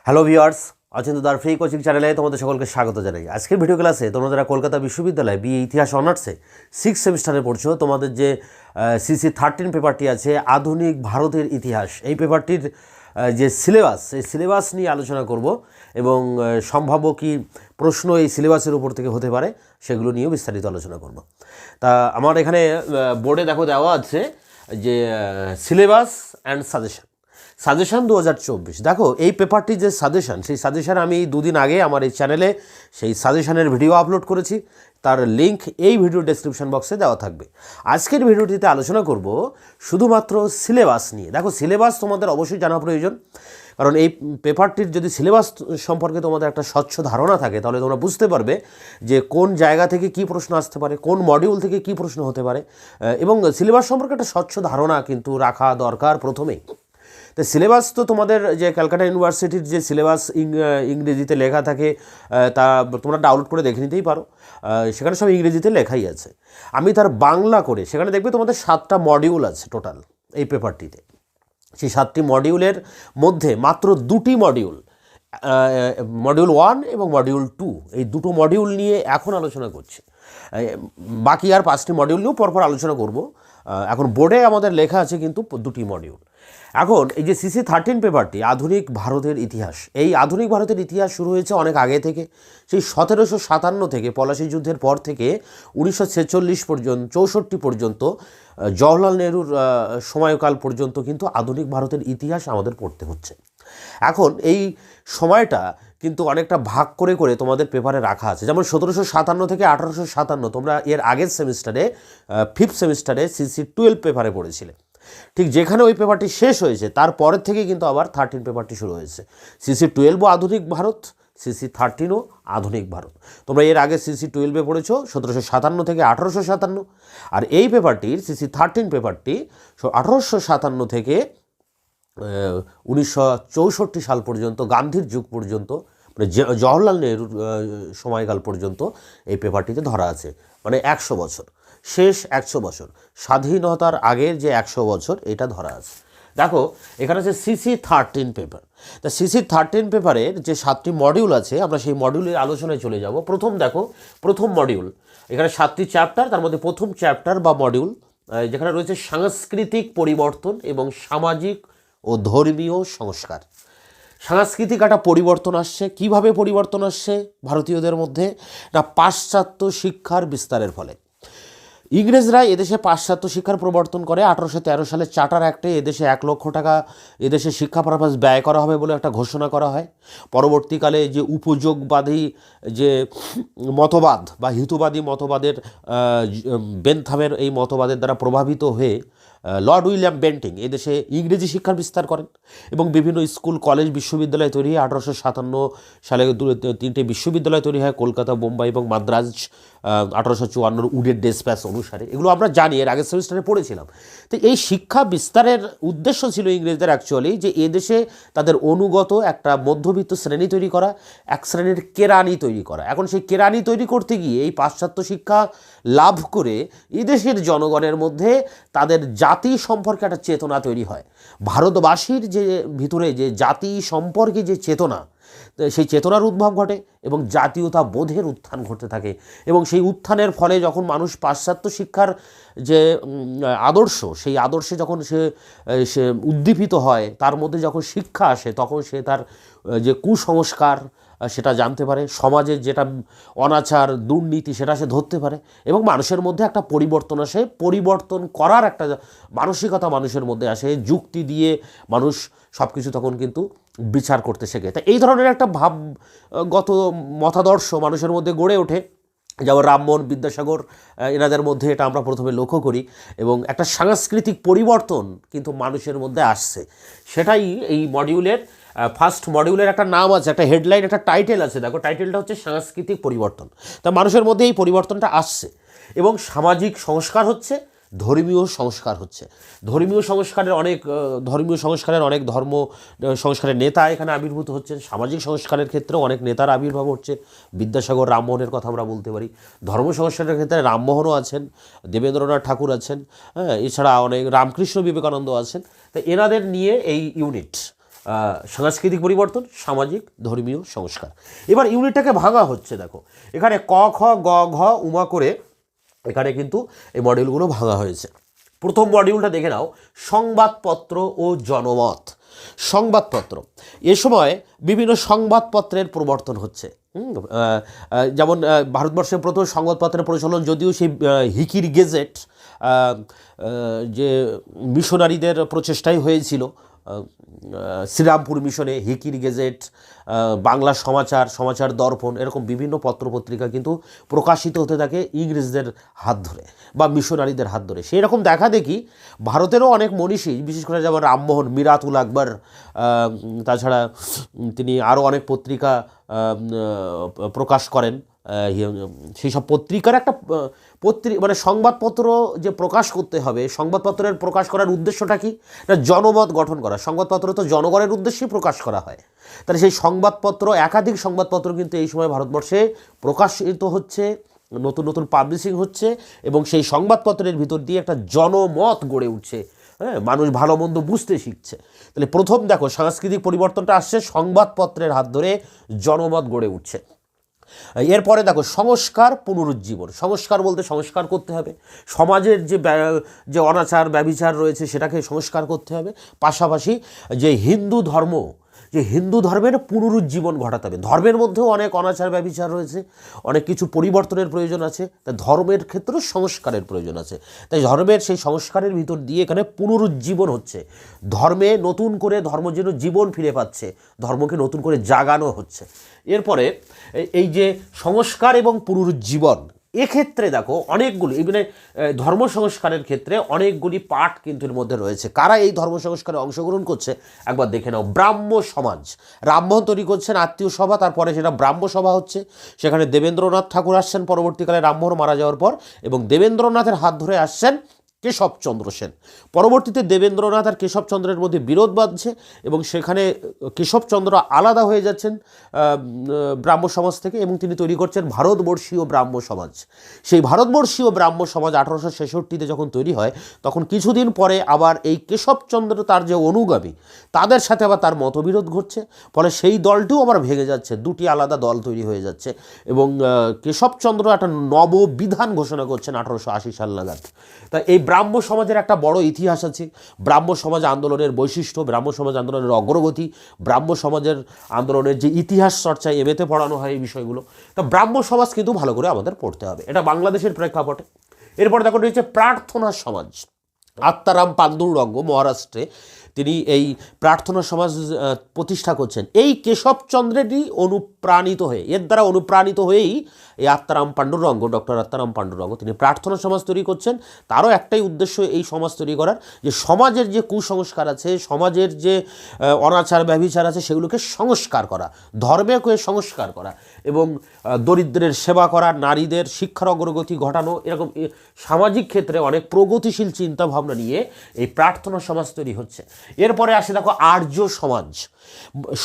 Hello viewers, অচিন্তদার free coaching চ্যানেলে তোমাদের সকলকে স্বাগত জানাই। আজকের ভিডিও ক্লাসে তোমরা যারা কলকাতা বিশ্ববিদ্যালয়ে বিএ ইতিহাস অনার্সে 6 সেমিস্টারে পড়ছো, তোমাদের যে সিসি 13 পেপারটি আছে আধুনিক ভারতের ইতিহাস, এই পেপারটির যে সিলেবাস, সেই সিলেবাস নিয়ে আলোচনা করব এবং সম্ভাব্য কি প্রশ্ন এই সিলেবাসের উপর থেকে হতে পারে সেগুলো নিয়েও বিস্তারিত আলোচনা করব। তা আমার এখানে বোর্ডে দেখো দেওয়া আছে যে সিলেবাস অ্যান্ড সাজেশন 2024। দেখো এই পেপারটির যে সাজেশন, সেই সাজেশন আমি দুদিন আগে আমার এই চ্যানেলে সেই সাজেশনের ভিডিও আপলোড করেছি, তার লিঙ্ক এই ভিডিও ডেসক্রিপশন বক্সে দেওয়া থাকবে। আজকের ভিডিওটিতে আলোচনা করব শুধুমাত্র সিলেবাস নিয়ে। দেখো সিলেবাস তোমাদের অবশ্যই জানা প্রয়োজন, কারণ এই পেপারটির যদি সিলেবাস সম্পর্কে তোমাদের একটা স্বচ্ছ ধারণা থাকে তাহলে তোমরা বুঝতে পারবে যে কোন জায়গা থেকে কি প্রশ্ন আসতে পারে, কোন মডিউল থেকে কি প্রশ্ন হতে পারে, এবং সিলেবাস সম্পর্কে একটা স্বচ্ছ ধারণা কিন্তু রাখা দরকার প্রথমেই। তো সিলেবাস তো তোমাদের যে ক্যালকাটা ইউনিভার্সিটির যে সিলেবাস ইংরেজিতে লেখা থাকে তা তোমরা ডাউনলোড করে দেখে নিতেই পারো, সেখানে সব ইংরেজিতে লেখাই আছে। আমি তার বাংলা করে সেখানে দেখবে তোমাদের 7টা মডিউল আছে টোটাল এই পেপারটিতে। সেই 7টি মডিউলের মধ্যে মাত্র 2টি মডিউল, মডিউল 1 এবং মডিউল 2, এই দুটো মডিউল নিয়ে এখন আলোচনা করছি। বাকি আর 5টি মডিউল নিয়েও পরপর আলোচনা করব। এখন বোর্ডে আমাদের লেখা আছে কিন্তু 2টি মডিউল। এখন এই যে সিসি 13 পেপারটি আধুনিক ভারতের ইতিহাস, এই আধুনিক ভারতের ইতিহাস শুরু হয়েছে অনেক আগে থেকে, সেই 1757 থেকে পলাশী যুদ্ধের পর থেকে 1946 পর্যন্ত 64 পর্যন্ত জওহরলাল নেহরুর সময়কাল পর্যন্ত কিন্তু আধুনিক ভারতের ইতিহাস আমাদের পড়তে হচ্ছে। এখন এই সময়টা কিন্তু অনেকটা ভাগ করে করে তোমাদের পেপারে রাখা আছে। যেমন 1757 থেকে 1857 তোমরা এর আগের সেমিস্টারে 5th সেমিস্টারে সিসি 12 পেপারে পড়েছিলে। ঠিক যেখানে ওই পেপারটি শেষ হয়েছে তারপরের থেকে কিন্তু আবার 13 পেপারটি শুরু হয়েছে। সিসি 12ও আধুনিক ভারত, সিসি 13ও আধুনিক ভারত। তোমরা এর আগে সিসি 12-এ পড়েছো 1757 থেকে 1857, আর এই পেপারটির সিসি 13 পেপারটি 1857 থেকে 1964 সাল পর্যন্ত, গান্ধীর যুগ পর্যন্ত, মানে জওহরলাল নেহরুর সময়কাল পর্যন্ত এই পেপারটিতে ধরা আছে। মানে 100 বছর, শেষ 100 বছর, স্বাধীনতার আগের যে 100 বছর এটা ধরা আছে। দেখো এখানে আছে সিসি 13 পেপার। তা সিসি 13 পেপারের যে 7টি মডিউল আছে আমরা সেই মডিউলের আলোচনায় চলে যাব। প্রথম দেখো, প্রথম মডিউল, এখানে 7টি চ্যাপ্টার, তার মধ্যে প্রথম চ্যাপ্টার বা মডিউল যেখানে রয়েছে সাংস্কৃতিক পরিবর্তন এবং সামাজিক ও ধর্মীয় সংস্কার। সাংস্কৃতিক একটা পরিবর্তন আসছে। কিভাবে পরিবর্তন আসছে ভারতীয়দের মধ্যে? না, পাশ্চাত্য শিক্ষার বিস্তারের ফলে। ইংরেজরা এদেশে পাশ্চাত্য শিক্ষার প্রবর্তন করে। 1813 সালে চার্টার অ্যাক্টে এদেশে 1 লক্ষ টাকা এদেশে শিক্ষা পারপাস ব্যয় করা হবে বলে একটা ঘোষণা করা হয়। পরবর্তীকালে যে উপযোগবাদী যে মতবাদ বা হিতুবাদী মতবাদের, বেনথামের এই মতবাদের দ্বারা প্রভাবিত হয়ে লর্ড উইলিয়াম বেন্টিং এদেশে ইংরেজি শিক্ষার বিস্তার করেন এবং বিভিন্ন স্কুল, কলেজ, বিশ্ববিদ্যালয় তৈরি হয়। 1857 সালে 3টে বিশ্ববিদ্যালয় তৈরি হয়, কলকাতা, বোম্বাই এবং মাদ্রাজ, 1854 উডের ডেসপ্যাচ অনুসারে। এগুলো আমরা জানি, এর আগের সেমিস্টারে পড়েছিলাম। তো এই শিক্ষা বিস্তারের উদ্দেশ্য ছিল ইংরেজদের অ্যাকচুয়ালি যে এদেশে তাদের অনুগত একটা মধ্যবিত্ত শ্রেণী তৈরি করা, এক শ্রেণীর কেরানি তৈরি করা। এখন সেই কেরানি তৈরি করতে গিয়ে এই পাশ্চাত্য শিক্ষা লাভ করে এদেশের জনগণের মধ্যে তাদের জাতি সম্পর্কে একটা চেতনা তৈরি হয়। ভারতবাসীর যে ভিতরে যে জাতি সম্পর্কে যে চেতনা, সেই চেতনার উদ্ভব ঘটে এবং জাতীয়তা বোধের উত্থান ঘটতে থাকে। এবং সেই উত্থানের ফলে যখন মানুষ পাশ্চাত্য শিক্ষার যে আদর্শ, সেই আদর্শে যখন সে উদ্দীপিত হয়, তার মধ্যে যখন শিক্ষা আসে, তখন সে তার যে কুসংস্কার সেটা জানতে পারে, সমাজের যেটা অনাচার, দুর্নীতি সেটা সে ধরতে পারে এবং মানুষের মধ্যে একটা পরিবর্তন আসে। পরিবর্তন করার একটা মানসিকতা মানুষের মধ্যে আসে। যুক্তি দিয়ে মানুষ সব কিছু তখন কিন্তু বিচার করতে শেখে। তাই এই ধরনের একটা ভাবগত মতাদর্শ মানুষের মধ্যে গড়ে ওঠে। যেমন রামমোহন, বিদ্যাসাগর, এনাদের মধ্যে এটা আমরা প্রথমে লক্ষ্য করি এবং একটা সাংস্কৃতিক পরিবর্তন কিন্তু মানুষের মধ্যে আসছে। সেটাই এই মডিউলের ফার্স্ট মডিউলের একটা নাম আছে, একটা হেডলাইন, একটা টাইটেল আছে। দেখো টাইটেলটা হচ্ছে সাংস্কৃতিক পরিবর্তন। তা মানুষের মধ্যে এই পরিবর্তনটা আসছে এবং সামাজিক সংস্কার হচ্ছে, ধর্মীয় সংস্কার হচ্ছে। ধর্মীয় সংস্কারের অনেক ধর্ম সংস্কারের নেতা এখানে আবির্ভূত হচ্ছেন। সামাজিক সংস্কারের ক্ষেত্রেও অনেক নেতার আবির্ভাব হচ্ছে। বিদ্যাসাগর, রামমোহনের কথা আমরা বলতে পারি। ধর্ম সংস্কারের ক্ষেত্রে রামমোহনও আছেন, দেবেন্দ্রনাথ ঠাকুর আছেন, এছাড়া অনেক রামকৃষ্ণ বিবেকানন্দ আছেন। তো এনাদের নিয়ে এই ইউনিট সাংস্কৃতিক পরিবর্তন, সামাজিক ধর্মীয় সংস্কার। এবার ইউনিটটাকে ভাঙা হচ্ছে, দেখো এখানে ক খ গ ঘ উমা করে এখানে কিন্তু এই মডিউলগুলো ভাঙা হয়েছে। প্রথম মডিউলটা দেখে নাও, সংবাদপত্র ও জনমত। সংবাদপত্র, এ সময় বিভিন্ন সংবাদপত্রের প্রবর্তন হচ্ছে। যেমন ভারতবর্ষের প্রথম সংবাদপত্রের প্রচলন যদিও সেই হিকির গেজেট যে মিশনারিদের প্রচেষ্টাই হয়েছিল, শ্রীরামপুর মিশনে হিকির গেজেট, বাংলা সমাচার, সমাচার দর্পণ, এরকম বিভিন্ন পত্রপত্রিকা কিন্তু প্রকাশিত হতে থাকে ইংরেজদের হাত ধরে বা মিশনারিদের হাত ধরে। সেই রকম দেখা দেখি ভারতেরও অনেক মনীষী, বিশেষ করে যেমন রামমোহন, মিরাতুল আকবর, তাছাড়া তিনি আরও অনেক পত্রিকা প্রকাশ করেন। সেই সব পত্রিকার একটা মানে সংবাদপত্র যে প্রকাশ করতে হবে, সংবাদপত্রের প্রকাশ করার উদ্দেশ্যটা কি, না জনমত গঠন করা। সংবাদপত্র তো জনগণের উদ্দেশ্যেই প্রকাশ করা হয়। তাহলে সেই সংবাদপত্র, একাধিক সংবাদপত্র কিন্তু এই সময় ভারতবর্ষে প্রকাশিত হচ্ছে, নতুন নতুন পাবলিশিং হচ্ছে, এবং সেই সংবাদপত্রের ভিতর দিয়ে একটা জনমত গড়ে উঠছে। হ্যাঁ, মানুষ ভালো মন্দ বুঝতে শিখছে। তাহলে প্রথম দেখো সাংস্কৃতিক পরিবর্তনটা আসছে সংবাদপত্রের হাত ধরে, জনমত গড়ে উঠছে। এরপরে দেখো সংস্কার পুনরুজ্জীবন। সংস্কার বলতে সংস্কার করতে হবে, সমাজের যে অনাচার ব্যভিচার রয়েছে সেটাকে সংস্কার করতে হবে। পাশাপাশি যে হিন্দু ধর্মের পুনরুজ্জীবন ঘটাতে হবে। ধর্মের মধ্যেও অনেক অনাচার ব্যভিচার রয়েছে, অনেক কিছু পরিবর্তনের প্রয়োজন আছে, তাই ধর্মের ক্ষেত্রেও সংস্কারের প্রয়োজন আছে। তাই ধর্মের সেই সংস্কারের ভিতর দিয়ে এখানে পুনরুজ্জীবন হচ্ছে। ধর্মে নতুন করে ধর্ম যেন জীবন ফিরে পাচ্ছে, ধর্মকে নতুন করে জাগানো হচ্ছে। এরপরে এই যে সংস্কার এবং পুনরুজ্জীবন, এক্ষেত্রে দেখো অনেকগুলি, মানে ধর্ম সংস্কারের ক্ষেত্রে অনেকগুলি পাঠ কিন্তু এর মধ্যে রয়েছে। কারা এই ধর্ম সংস্কারে অংশগ্রহণ করছে একবার দেখে নাও। ব্রাহ্ম সমাজ, রামমোহন তৈরি করছেন আত্মীয় সভা, তারপরে সেটা ব্রাহ্ম সভা হচ্ছে। সেখানে দেবেন্দ্রনাথ ঠাকুর আসছেন পরবর্তীকালে রামমোহন মারা যাওয়ার পর, এবং দেবেন্দ্রনাথের হাত ধরে আসছেন কেশবচন্দ্র সেন। পরবর্তীতে দেবেন্দ্রনাথ আর কেশবচন্দ্রের মধ্যে বিরোধ বাঁধছে, এবং সেখানে কেশবচন্দ্র আলাদা হয়ে যাচ্ছেন ব্রাহ্ম সমাজ থেকে, এবং তিনি তৈরি করছেন ভারতবর্ষীয় ব্রাহ্ম সমাজ। সেই ভারতবর্ষীয় ব্রাহ্ম সমাজ 1866-তে যখন তৈরি হয়, তখন কিছুদিন পরে আবার এই কেশবচন্দ্র তার যে অনুগামী তাদের সাথে আবার তার মতবিরোধ ঘটছে, ফলে সেই দলটিও আবার ভেঙে যাচ্ছে, দুটি আলাদা দল তৈরি হয়ে যাচ্ছে, এবং কেশবচন্দ্র একটা নববিধান ঘোষণা করছেন 1880 সাল নাগাদ। তা এই ব্রাহ্ম সমাজের একটা বড় ইতিহাস আছে। ব্রাহ্ম সমাজ আন্দোলনের বৈশিষ্ট্য, ব্রাহ্ম সমাজ আন্দোলনের অগ্রগতি, ব্রাহ্ম সমাজের আন্দোলনের যে ইতিহাস চর্চায় এমএতে পড়ানো হয় এই বিষয়গুলো। তা ব্রাহ্ম সমাজ কিন্তু ভালো করে আমাদের পড়তে হবে, এটা বাংলাদেশের প্রেক্ষাপটে। এরপর দেখো রয়েছে প্রার্থনা সমাজ। আত্মারাম পান্ডুরঙ্গ মহারাষ্ট্রে তিনি এই প্রার্থনা সমাজ প্রতিষ্ঠা করছেন। এই কেশবচন্দ্রেরই অনুপ্রাণিত হয়ে, এর দ্বারা অনুপ্রাণিত হয়েই এই আত্মারাম পান্ডুরঙ্গ, ডক্টর আত্মারাম পান্ডুরঙ্গ, তিনি প্রার্থনা সমাজ তৈরি করছেন। তারও একটাই উদ্দেশ্য এই সমাজ তৈরি করার, যে সমাজের যে কুসংস্কার আছে, সমাজের যে অনাচার ব্যভিচার আছে, সেগুলোকে সংস্কার করা, ধর্মকে সংস্কার করা, এবং দরিদ্রের সেবা করা, নারীদের শিক্ষার অগ্রগতি ঘটানো, এরকম সামাজিক ক্ষেত্রে অনেক প্রগতিশীল চিন্তাভাবনা নিয়ে এই প্রার্থনা সমাজ তৈরি হচ্ছে। এরপরে আসে দেখো আর্য সমাজ।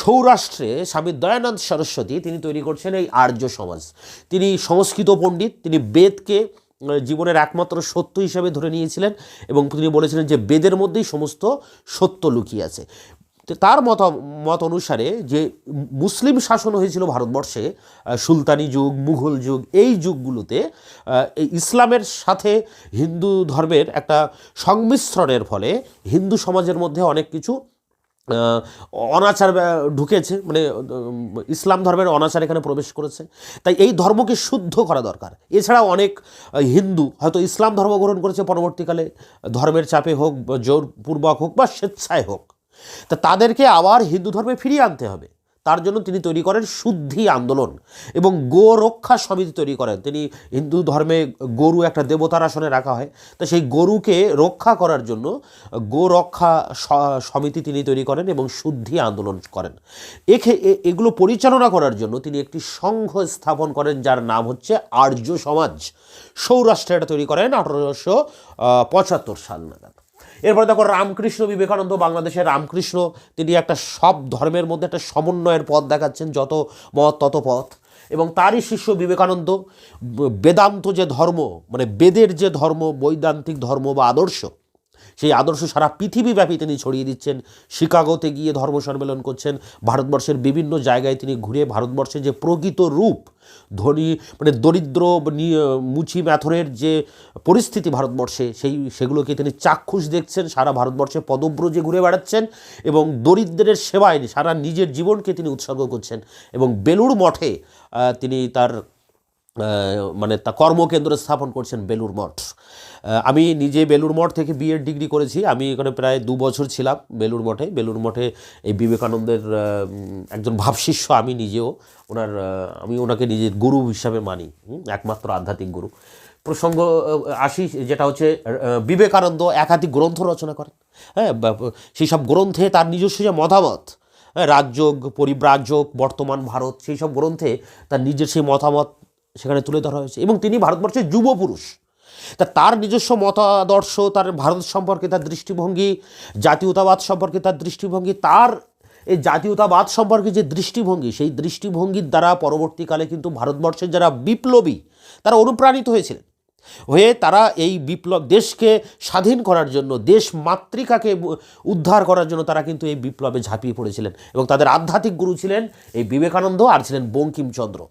সৌরাষ্ট্রে স্বামী দয়ানন্দ সরস্বতী তিনি তৈরি করছেন এই আর্য সমাজ। তিনি সংস্কৃত পণ্ডিত, তিনি বেদকে জীবনের একমাত্র সত্য হিসেবে ধরে নিয়েছিলেন, এবং তিনি বলেছিলেন যে বেদের মধ্যেই সমস্ত সত্য লুকিয়ে আছে। তার মত অনুসারে যে মুসলিম শাসন হয়েছিল ভারতবর্ষে, সুলতানি যুগ, মুঘল যুগ, এই যুগগুলোতে এই ইসলামের সাথে হিন্দু ধর্মের একটা সংমিশ্রণের ফলে হিন্দু সমাজের মধ্যে অনেক কিছু অনাচার ঢুকেছে, মানে ইসলাম ধর্মের অনাচার এখানে প্রবেশ করেছে। তাই এই ধর্মকে শুদ্ধ করা দরকার। এছাড়াও অনেক হিন্দু হয়তো ইসলাম ধর্ম গ্রহণ করেছে পরবর্তীকালে, ধর্মের চাপে হোক, জোরপূর্বক হোক বা স্বেচ্ছায় হোক, তা তাদেরকে আবার হিন্দু ধর্মে ফিরিয়ে আনতে হবে। তার জন্য তিনি তৈরি করেন শুদ্ধি আন্দোলন, এবং গো রক্ষা সমিতি তৈরি করেন। তিনি হিন্দু ধর্মে গরু একটা দেবতার আসনে রাখা হয়, তো সেই গরুকে রক্ষা করার জন্য গো রক্ষা সমিতি তিনি তৈরি করেন এবং শুদ্ধি আন্দোলন করেন। এগুলো পরিচালনা করার জন্য তিনি একটি সংঘ স্থাপন করেন, যার নাম হচ্ছে আর্য সমাজ। সৌরাষ্ট্রে এটা তৈরি করেন 1875 সাল নাগাদ। এরপর দেখো রামকৃষ্ণ বিবেকানন্দ, বাংলাদেশের রামকৃষ্ণ, তিনি একটা সব ধর্মের মধ্যে একটা সমন্বয়ের পথ দেখাচ্ছেন, যত মত তত পথ। এবং তারই শিষ্য বিবেকানন্দ বেদান্ত যে ধর্ম, মানে বেদের যে ধর্ম, বৈদান্তিক ধর্ম বা আদর্শ, সেই আদর্শ সারা পৃথিবীব্যাপী তিনি ছড়িয়ে দিচ্ছেন। শিকাগোতে গিয়ে ধর্ম সম্মেলন করছেন, ভারতবর্ষের বিভিন্ন জায়গায় তিনি ঘুরে ভারতবর্ষের যে প্রকৃত রূপ, ধনী মানে দরিদ্র মুচি ম্যাথরের যে পরিস্থিতি ভারতবর্ষে, সেগুলোকে তিনি চাক্ষুষ দেখছেন। সারা ভারতবর্ষে পদব্রজে ঘুরে বেড়াচ্ছেন এবং দরিদ্রের সেবায় সারা নিজের জীবনকে তিনি উৎসর্গ করছেন। এবং বেলুড় মঠে তিনি তার তা কর্মকেন্দ্র স্থাপন করছেন, বেলুড় মঠ। আমি নিজে বেলুড় মঠ থেকে বিএড ডিগ্রি করেছি। আমি এখানে প্রায় 2 বছর ছিলাম বেলুড় মঠে। বেলুড় মঠে এই বিবেকানন্দের একজন ভাবশিষ্য আমি নিজেও। আমি ওনাকে নিজের গুরু হিসাবে মানি, একমাত্র আধ্যাত্মিক গুরু। প্রসঙ্গ আসি, যেটা হচ্ছে বিবেকানন্দ একাধিক গ্রন্থ রচনা করেন। হ্যাঁ, সেই সব গ্রন্থে তার নিজস্ব যে মতামত, রাজযোগ, পরিব্রাজক, বর্তমান ভারত, সেই সব গ্রন্থে তার নিজের সেই মতামত সেখানে তুলে ধরা হয়েছে। এবং তিনি ভারতবর্ষের যুব পুরুষ, তার নিজস্ব মতাদর্শ, তার ভারত সম্পর্কে তার দৃষ্টিভঙ্গি, জাতীয়তাবাদ সম্পর্কে তার দৃষ্টিভঙ্গি, তার এই জাতীয়তাবাদ সম্পর্কে যে দৃষ্টিভঙ্গি, সেই দৃষ্টিভঙ্গির দ্বারা পরবর্তীকালে কিন্তু ভারতবর্ষের যারা বিপ্লবী তারা অনুপ্রাণিত হয়ে তারা এই বিপ্লব, দেশকে স্বাধীন করার জন্য, দেশ মাতৃকাকে উদ্ধার করার জন্য তারা কিন্তু এই বিপ্লবে ঝাঁপিয়ে পড়েছিলেন। এবং তাদের আধ্যাত্মিক গুরু ছিলেন এই বিবেকানন্দ আর ছিলেন বঙ্কিমচন্দ্র।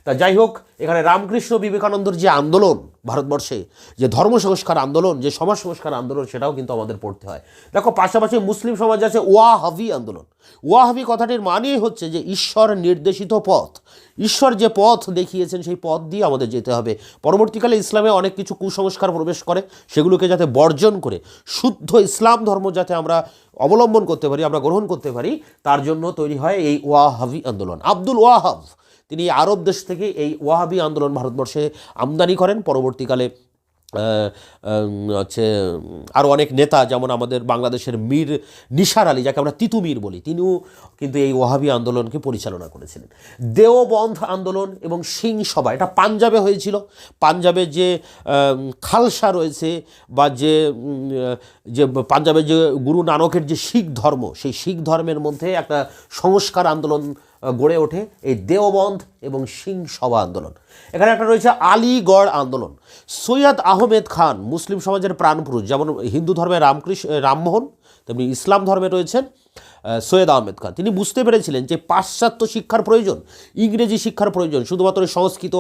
তা যাই হোক, এখানে রামকৃষ্ণ বিবেকানন্দর যে আন্দোলন ভারতবর্ষে, যে ধর্ম সংস্কার আন্দোলন, যে সমাজ সংস্কার আন্দোলন, সেটাও কিন্তু আমাদের পড়তে হয়। দেখো, পাশাপাশি মুসলিম সমাজ আছে ওয়াহাবি আন্দোলন। ওয়াহাবি কথাটির মানেই হচ্ছে যে ঈশ্বর নির্দেশিত পথ, ঈশ্বর যে পথ দেখিয়েছেন সেই পথ দিয়ে আমাদের যেতে হবে। পরবর্তীকালে ইসলামে অনেক কিছু কুসংস্কার প্রবেশ করে, সেগুলোকে যাতে বর্জন করে শুদ্ধ ইসলাম ধর্ম যাতে আমরা অবলম্বন করতে পারি, আমরা গ্রহণ করতে পারি, তার জন্য তৈরি হয় এই ওয়াহাবি আন্দোলন। আব্দুল ওয়াহাব তিনি আরব দেশ থেকে এই ওয়াহাবি আন্দোলন ভারতবর্ষে আমদানি করেন। পরবর্তীকালে হচ্ছে আরও অনেক নেতা, যেমন আমাদের বাংলাদেশের মীর নিসার আলী, যাকে আমরা তিতু মীর বলি, তিনিও কিন্তু এই ওয়াহাবি আন্দোলনকে পরিচালনা করেছিলেন। দেওবন্ধ আন্দোলন এবং সিং সভা, এটা পাঞ্জাবে হয়েছিল। পাঞ্জাবে যে খালসা রয়েছে, বা যে পাঞ্জাবের যে গুরু নানকের যে শিখ ধর্ম, সেই শিখ ধর্মের মধ্যে একটা সংস্কার আন্দোলন গড়ে ওঠে, এই দেওবন্ধ এবং সিং সভা আন্দোলন। এখানে একটা রয়েছে আলীগড় আন্দোলন। সৈয়দ আহমেদ খান মুসলিম সমাজের প্রাণপুরুষ, যেমন হিন্দু ধর্মে রামমোহন, তেমনি ইসলাম ধর্মে রয়েছেন সৈয়দ আহমেদ খান। তিনি বুঝতে পেরেছিলেন যে পাশ্চাত্য শিক্ষার প্রয়োজন, ইংরেজি শিক্ষার প্রয়োজন। শুধুমাত্র সংস্কৃত,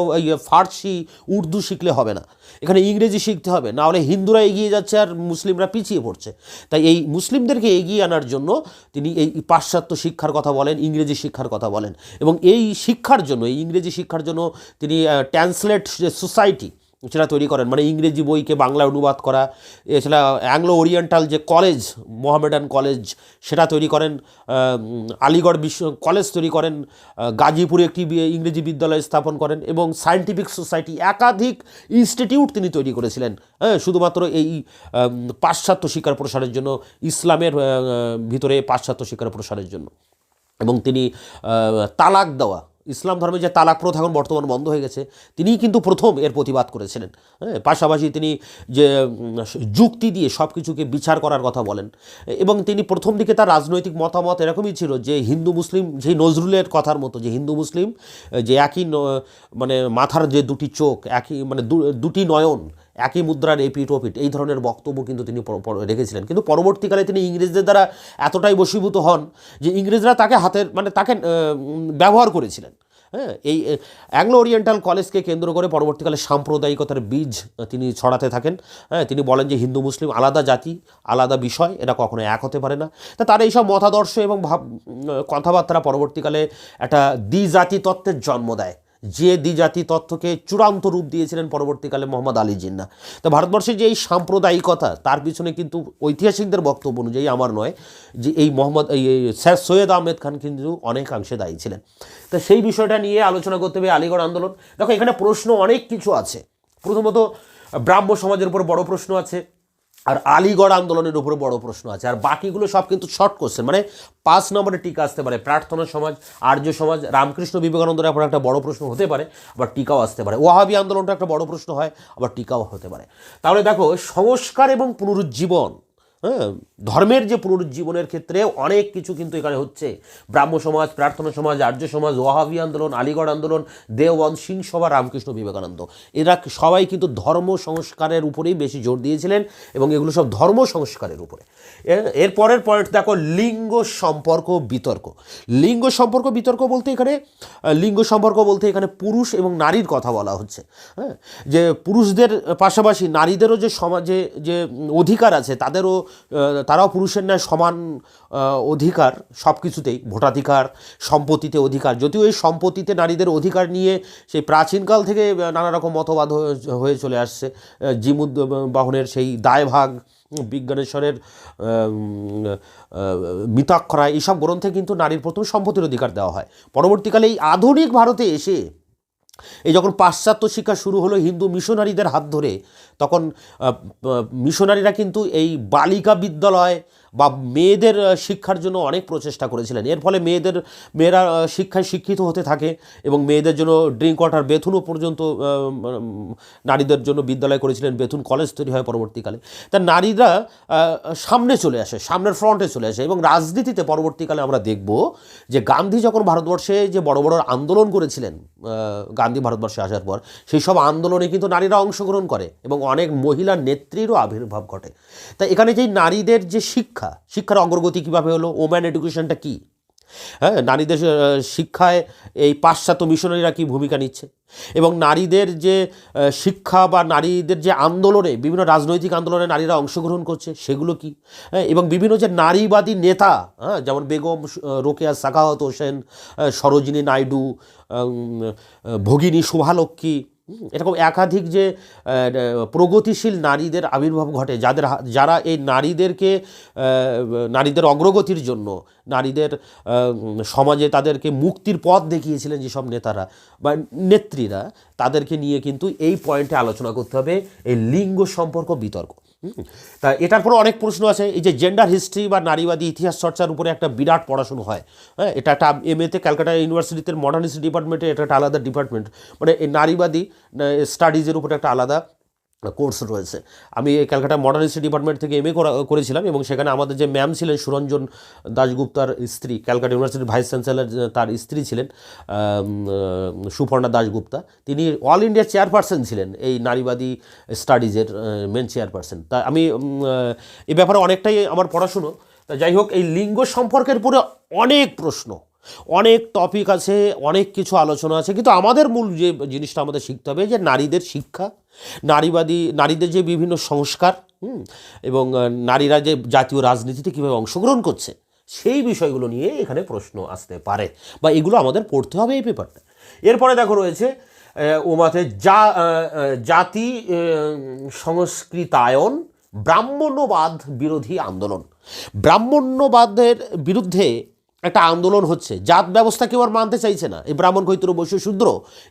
ফার্সি, উর্দু শিখলে হবে না, এখানে ইংরেজি শিখতে হবে, না হলে হিন্দুরা এগিয়ে যাচ্ছে আর মুসলিমরা পিছিয়ে পড়ছে। তাই এই মুসলিমদেরকে এগিয়ে আনার জন্য তিনি এই পাশ্চাত্য শিক্ষার কথা বলেন, ইংরেজি শিক্ষার কথা বলেন। এবং এই শিক্ষার জন্য, এই ইংরেজি শিক্ষার জন্য তিনি ট্রান্সলেট সোসাইটি সেটা তৈরি করেন, মানে ইংরেজি বইকে বাংলায় অনুবাদ করা। এছাড়া অ্যাংলো ওরিয়েন্টাল যে কলেজ, মোহামেডান কলেজ, সেটা তৈরি করেন। আলিগড় কলেজ তৈরি করেন। গাজীপুরে একটি ইংরেজি বিদ্যালয় স্থাপন করেন। এবং সায়েন্টিফিক সোসাইটি, একাধিক ইনস্টিটিউট তিনি তৈরি করেছিলেন, শুধুমাত্র এই পাশ্চাত্য শিক্ষার প্রসারের জন্য, ইসলামের ভিতরে পাশ্চাত্য শিক্ষার প্রসারের জন্য। এবং তিনি তালাক দেওয়া, ইসলাম ধর্মে যে তালাক প্রথা এখন বর্তমান বন্ধ হয়ে গেছে, তিনিই কিন্তু প্রথম এর প্রতিবাদ করেছিলেন। পাশাপাশি তিনি যে যুক্তি দিয়ে সব কিছুকে বিচার করার কথা বলেন। এবং তিনি প্রথম দিকে তার রাজনৈতিক মতামত এরকমই ছিল যে হিন্দু মুসলিম, যে নজরুলের কথার মতো, যে হিন্দু মুসলিম যে একই মানে মাথার যে দুটি চোখ, একই মানে দুটি নয়ন, একই মুদ্রার এপিঠ ওপিঠ, এই ধরনের বক্তব্য কিন্তু তিনি রেখেছিলেন। কিন্তু পরবর্তীকালে তিনি ইংরেজদের দ্বারা এতটাই বশীভূত হন যে ইংরেজরা তাকে তাকে ব্যবহার করেছিলেন। এই অ্যাংলো ওরিয়েন্টাল কলেজকে কেন্দ্র করে পরবর্তীকালে সাম্প্রদায়িকতার বীজ তিনি ছড়াতে থাকেন। তিনি বলেন যে হিন্দু মুসলিম আলাদা জাতি, আলাদা বিষয়, এটা কখনো এক হতে পারে না। তা তার এইসব মতাদর্শ এবং কথাবার্তা পরবর্তীকালে একটা দ্বিজাতি তত্ত্বের জন্ম দেয়, যে দ্বিজাতি তত্ত্বকে চূড়ান্ত রূপ দিয়েছিলেন পরবর্তীকালে মোহাম্মদ আলী জিন্নাহ। তো ভারতবর্ষের যে এই সাম্প্রদায়িকতা, তার পিছনে কিন্তু ঐতিহাসিকদের বক্তব্য অনুযায়ী, আমার নয়, যে এই সৈয়দ আহমেদ খান কিন্তু অনেকাংশে দায়ী ছিলেন। তো সেই বিষয়টা নিয়ে আলোচনা করতে হবে। আলীগড় আন্দোলন, দেখো এখানে প্রশ্ন অনেক কিছু আছে। প্রথমত ব্রাহ্ম সমাজের উপর বড় প্রশ্ন আছে, আর আলীগড় আন্দোলনের উপরে বড় প্রশ্ন আছে, আর বাকিগুলো সব কিন্তু শর্ট কোশ্চেন, মানে 5 নম্বরে টিকা আসতে পারে। প্রার্থনা সমাজ, আর্য সমাজ, রামকৃষ্ণ বিবেকানন্দের উপর একটা বড় প্রশ্ন হতে পারে, আবার টিকাও আসতে পারে। ওয়াহাবি আন্দোলনটা একটা বড় প্রশ্ন হয়, আবার টিকাও হতে পারে। তাহলে দেখো, সংস্কার এবং পুনরুজ্জীবন, হ্যাঁ, ধর্মের যে পুনরুজ্জীবনের ক্ষেত্রে অনেক কিছু কিন্তু এখানে হচ্ছে। ব্রাহ্ম সমাজ, প্রার্থনা সমাজ, আর্য সমাজ, ওয়াহাবি আন্দোলন, আলিগড় আন্দোলন, দেওবন্দ, সিং সভা, রামকৃষ্ণ বিবেকানন্দ, এরা সবাই কিন্তু ধর্ম সংস্কারের উপরেই বেশি জোর দিয়েছিলেন এবং এগুলো সব ধর্ম সংস্কারের উপরে। এর পরের পয়েন্ট দেখো, লিঙ্গ সম্পর্ক বিতর্ক। লিঙ্গ সম্পর্ক বিতর্ক বলতে এখানে পুরুষ এবং নারীর কথা বলা হচ্ছে। হ্যাঁ, যে পুরুষদের পাশাপাশি নারীদেরও যে সমাজে যে অধিকার আছে, তারাও পুরুষের ন্যায় সমান অধিকার সব কিছুতেই, ভোটাধিকার, সম্পত্তিতে অধিকার। যদিও এই সম্পত্তিতে নারীদের অধিকার নিয়ে সেই প্রাচীনকাল থেকে নানা রকম মতবাদ হয়ে চলে আসছে। জিমুদ্বাহনের সেই দায়ভাগ, বিজ্ঞানেশ্বরের মিতাক্ষরা, এইসব গ্রন্থে কিন্তু নারীর প্রথম সম্পত্তির অধিকার দেওয়া হয়। পরবর্তীকালে এই আধুনিক ভারতে এসে এই যখন পাশ্চাত্য শিক্ষা শুরু হলো হিন্দু মিশনারিদের হাত ধরে, তখন মিশনারিরা কিন্তু এই বালিকা বিদ্যালয় বা মেয়েদের শিক্ষার জন্য অনেক প্রচেষ্টা করেছিলেন। এর ফলে মেয়েরা শিক্ষায় শিক্ষিত হতে থাকে এবং মেয়েদের জন্য ড্রিঙ্ক ওয়াটার, বেথুনও পর্যন্ত নারীদের জন্য বিদ্যালয় করেছিলেন, বেথুন কলেজ তৈরি হয় পরবর্তীকালে। তা নারীরা সামনে চলে আসে, সামনের ফ্রন্টে চলে আসে। এবং রাজনীতিতে পরবর্তীকালে আমরা দেখব যে গান্ধী যখন ভারতবর্ষে যে বড় বড় আন্দোলন করেছিলেন, গান্ধী ভারতবর্ষে আসার পর সেই সব আন্দোলনে কিন্তু নারীরা অংশগ্রহণ করে এবং অনেক মহিলা নেত্রীরও আবির্ভাব ঘটে। তাই এখানে যে নারীদের যে শিক্ষার অগ্রগতি কীভাবে হলো, ওম্যান এডুকেশনটা কী, হ্যাঁ, নারীদের শিক্ষায় এই পাশ্চাত্য মিশনারিরা কী ভূমিকা নিচ্ছে, এবং নারীদের যে শিক্ষা বা নারীদের যে আন্দোলনে, বিভিন্ন রাজনৈতিক আন্দোলনে নারীরা অংশগ্রহণ করছে সেগুলো কি, এবং বিভিন্ন যে নারীবাদী নেতা, হ্যাঁ, যেমন বেগম রোকেয়া সাখাওয়াত হোসেন, সরোজিনী নাইডু, ভগিনী শুভালক্ষ্মী, এরকম একাধিক যে প্রগতিশীল নারীদের আবির্ভাব ঘটে, যারা এই নারীদের অগ্রগতির জন্য, নারীদের সমাজে তাদেরকে মুক্তির পথ দেখিয়েছিলেন যেসব নেতারা বা নেত্রীরা, তাদেরকে নিয়ে কিন্তু এই পয়েন্টে আলোচনা করতে হবে, এই লিঙ্গ সম্পর্ক বিতর্ক। তা এটার পরে অনেক প্রশ্ন আছে। এই যে জেন্ডার হিস্ট্রি বা নারীবাদী ইতিহাস চর্চার উপরে একটা বিরাট পড়াশুনো হয়। হ্যাঁ, এটা একটা এমএতে ক্যালকাটা ইউনিভার্সিটিতে মডার্ন হিস্ট্রি ডিপার্টমেন্টে এটা একটা আলাদা ডিপার্টমেন্ট, মানে এই নারীবাদী স্টাডিজের উপরে একটা আলাদা কোর্স রয়েছে। আমি ক্যালকাটা মডার্ন হিস্ট্রি ডিপার্টমেন্ট থেকে এমএ করেছিলাম এবং সেখানে আমাদের যে ম্যাম ছিলেন সুরঞ্জন দাশগুপ্তার স্ত্রী, ক্যালকাটা ইউনিভার্সিটির ভাইস চ্যান্সেলর তার স্ত্রী ছিলেন সুপর্ণা দাশগুপ্তা, তিনি অল ইন্ডিয়া চেয়ারপারসন ছিলেন এই নারীবাদী স্টাডিজের মেন চেয়ারপারসন। তা আমি এই ব্যাপারে অনেকটাই আমার পড়াশুনো। তা যাই হোক, এই লিঙ্গ সম্পর্কের উপরে অনেক প্রশ্ন, অনেক টপিক আছে, অনেক কিছু আলোচনা আছে, কিন্তু আমাদের মূল যে জিনিসটা আমাদের শিখতে হবে যে নারীদের শিক্ষা, নারীদের যে বিভিন্ন সংস্কার, এবং নারীরা যে জাতীয় রাজনীতিতে কীভাবে অংশগ্রহণ করছে, সেই বিষয়গুলো নিয়ে এখানে প্রশ্ন আসতে পারে বা এগুলো আমাদের পড়তে হবে এই পেপারটা। এরপরে দেখো রয়েছে ওমাতে জাতি সংস্কৃতায়ন, ব্রাহ্মণ্যবাদ বিরোধী আন্দোলন। ব্রাহ্মণ্যবাদের বিরুদ্ধে একটা আন্দোলন হচ্ছে। জাত ব্যবস্থা কেউ আর মানতে চাইছে না, এই ব্রাহ্মণ কৈত্র বৈশ্য শূদ্র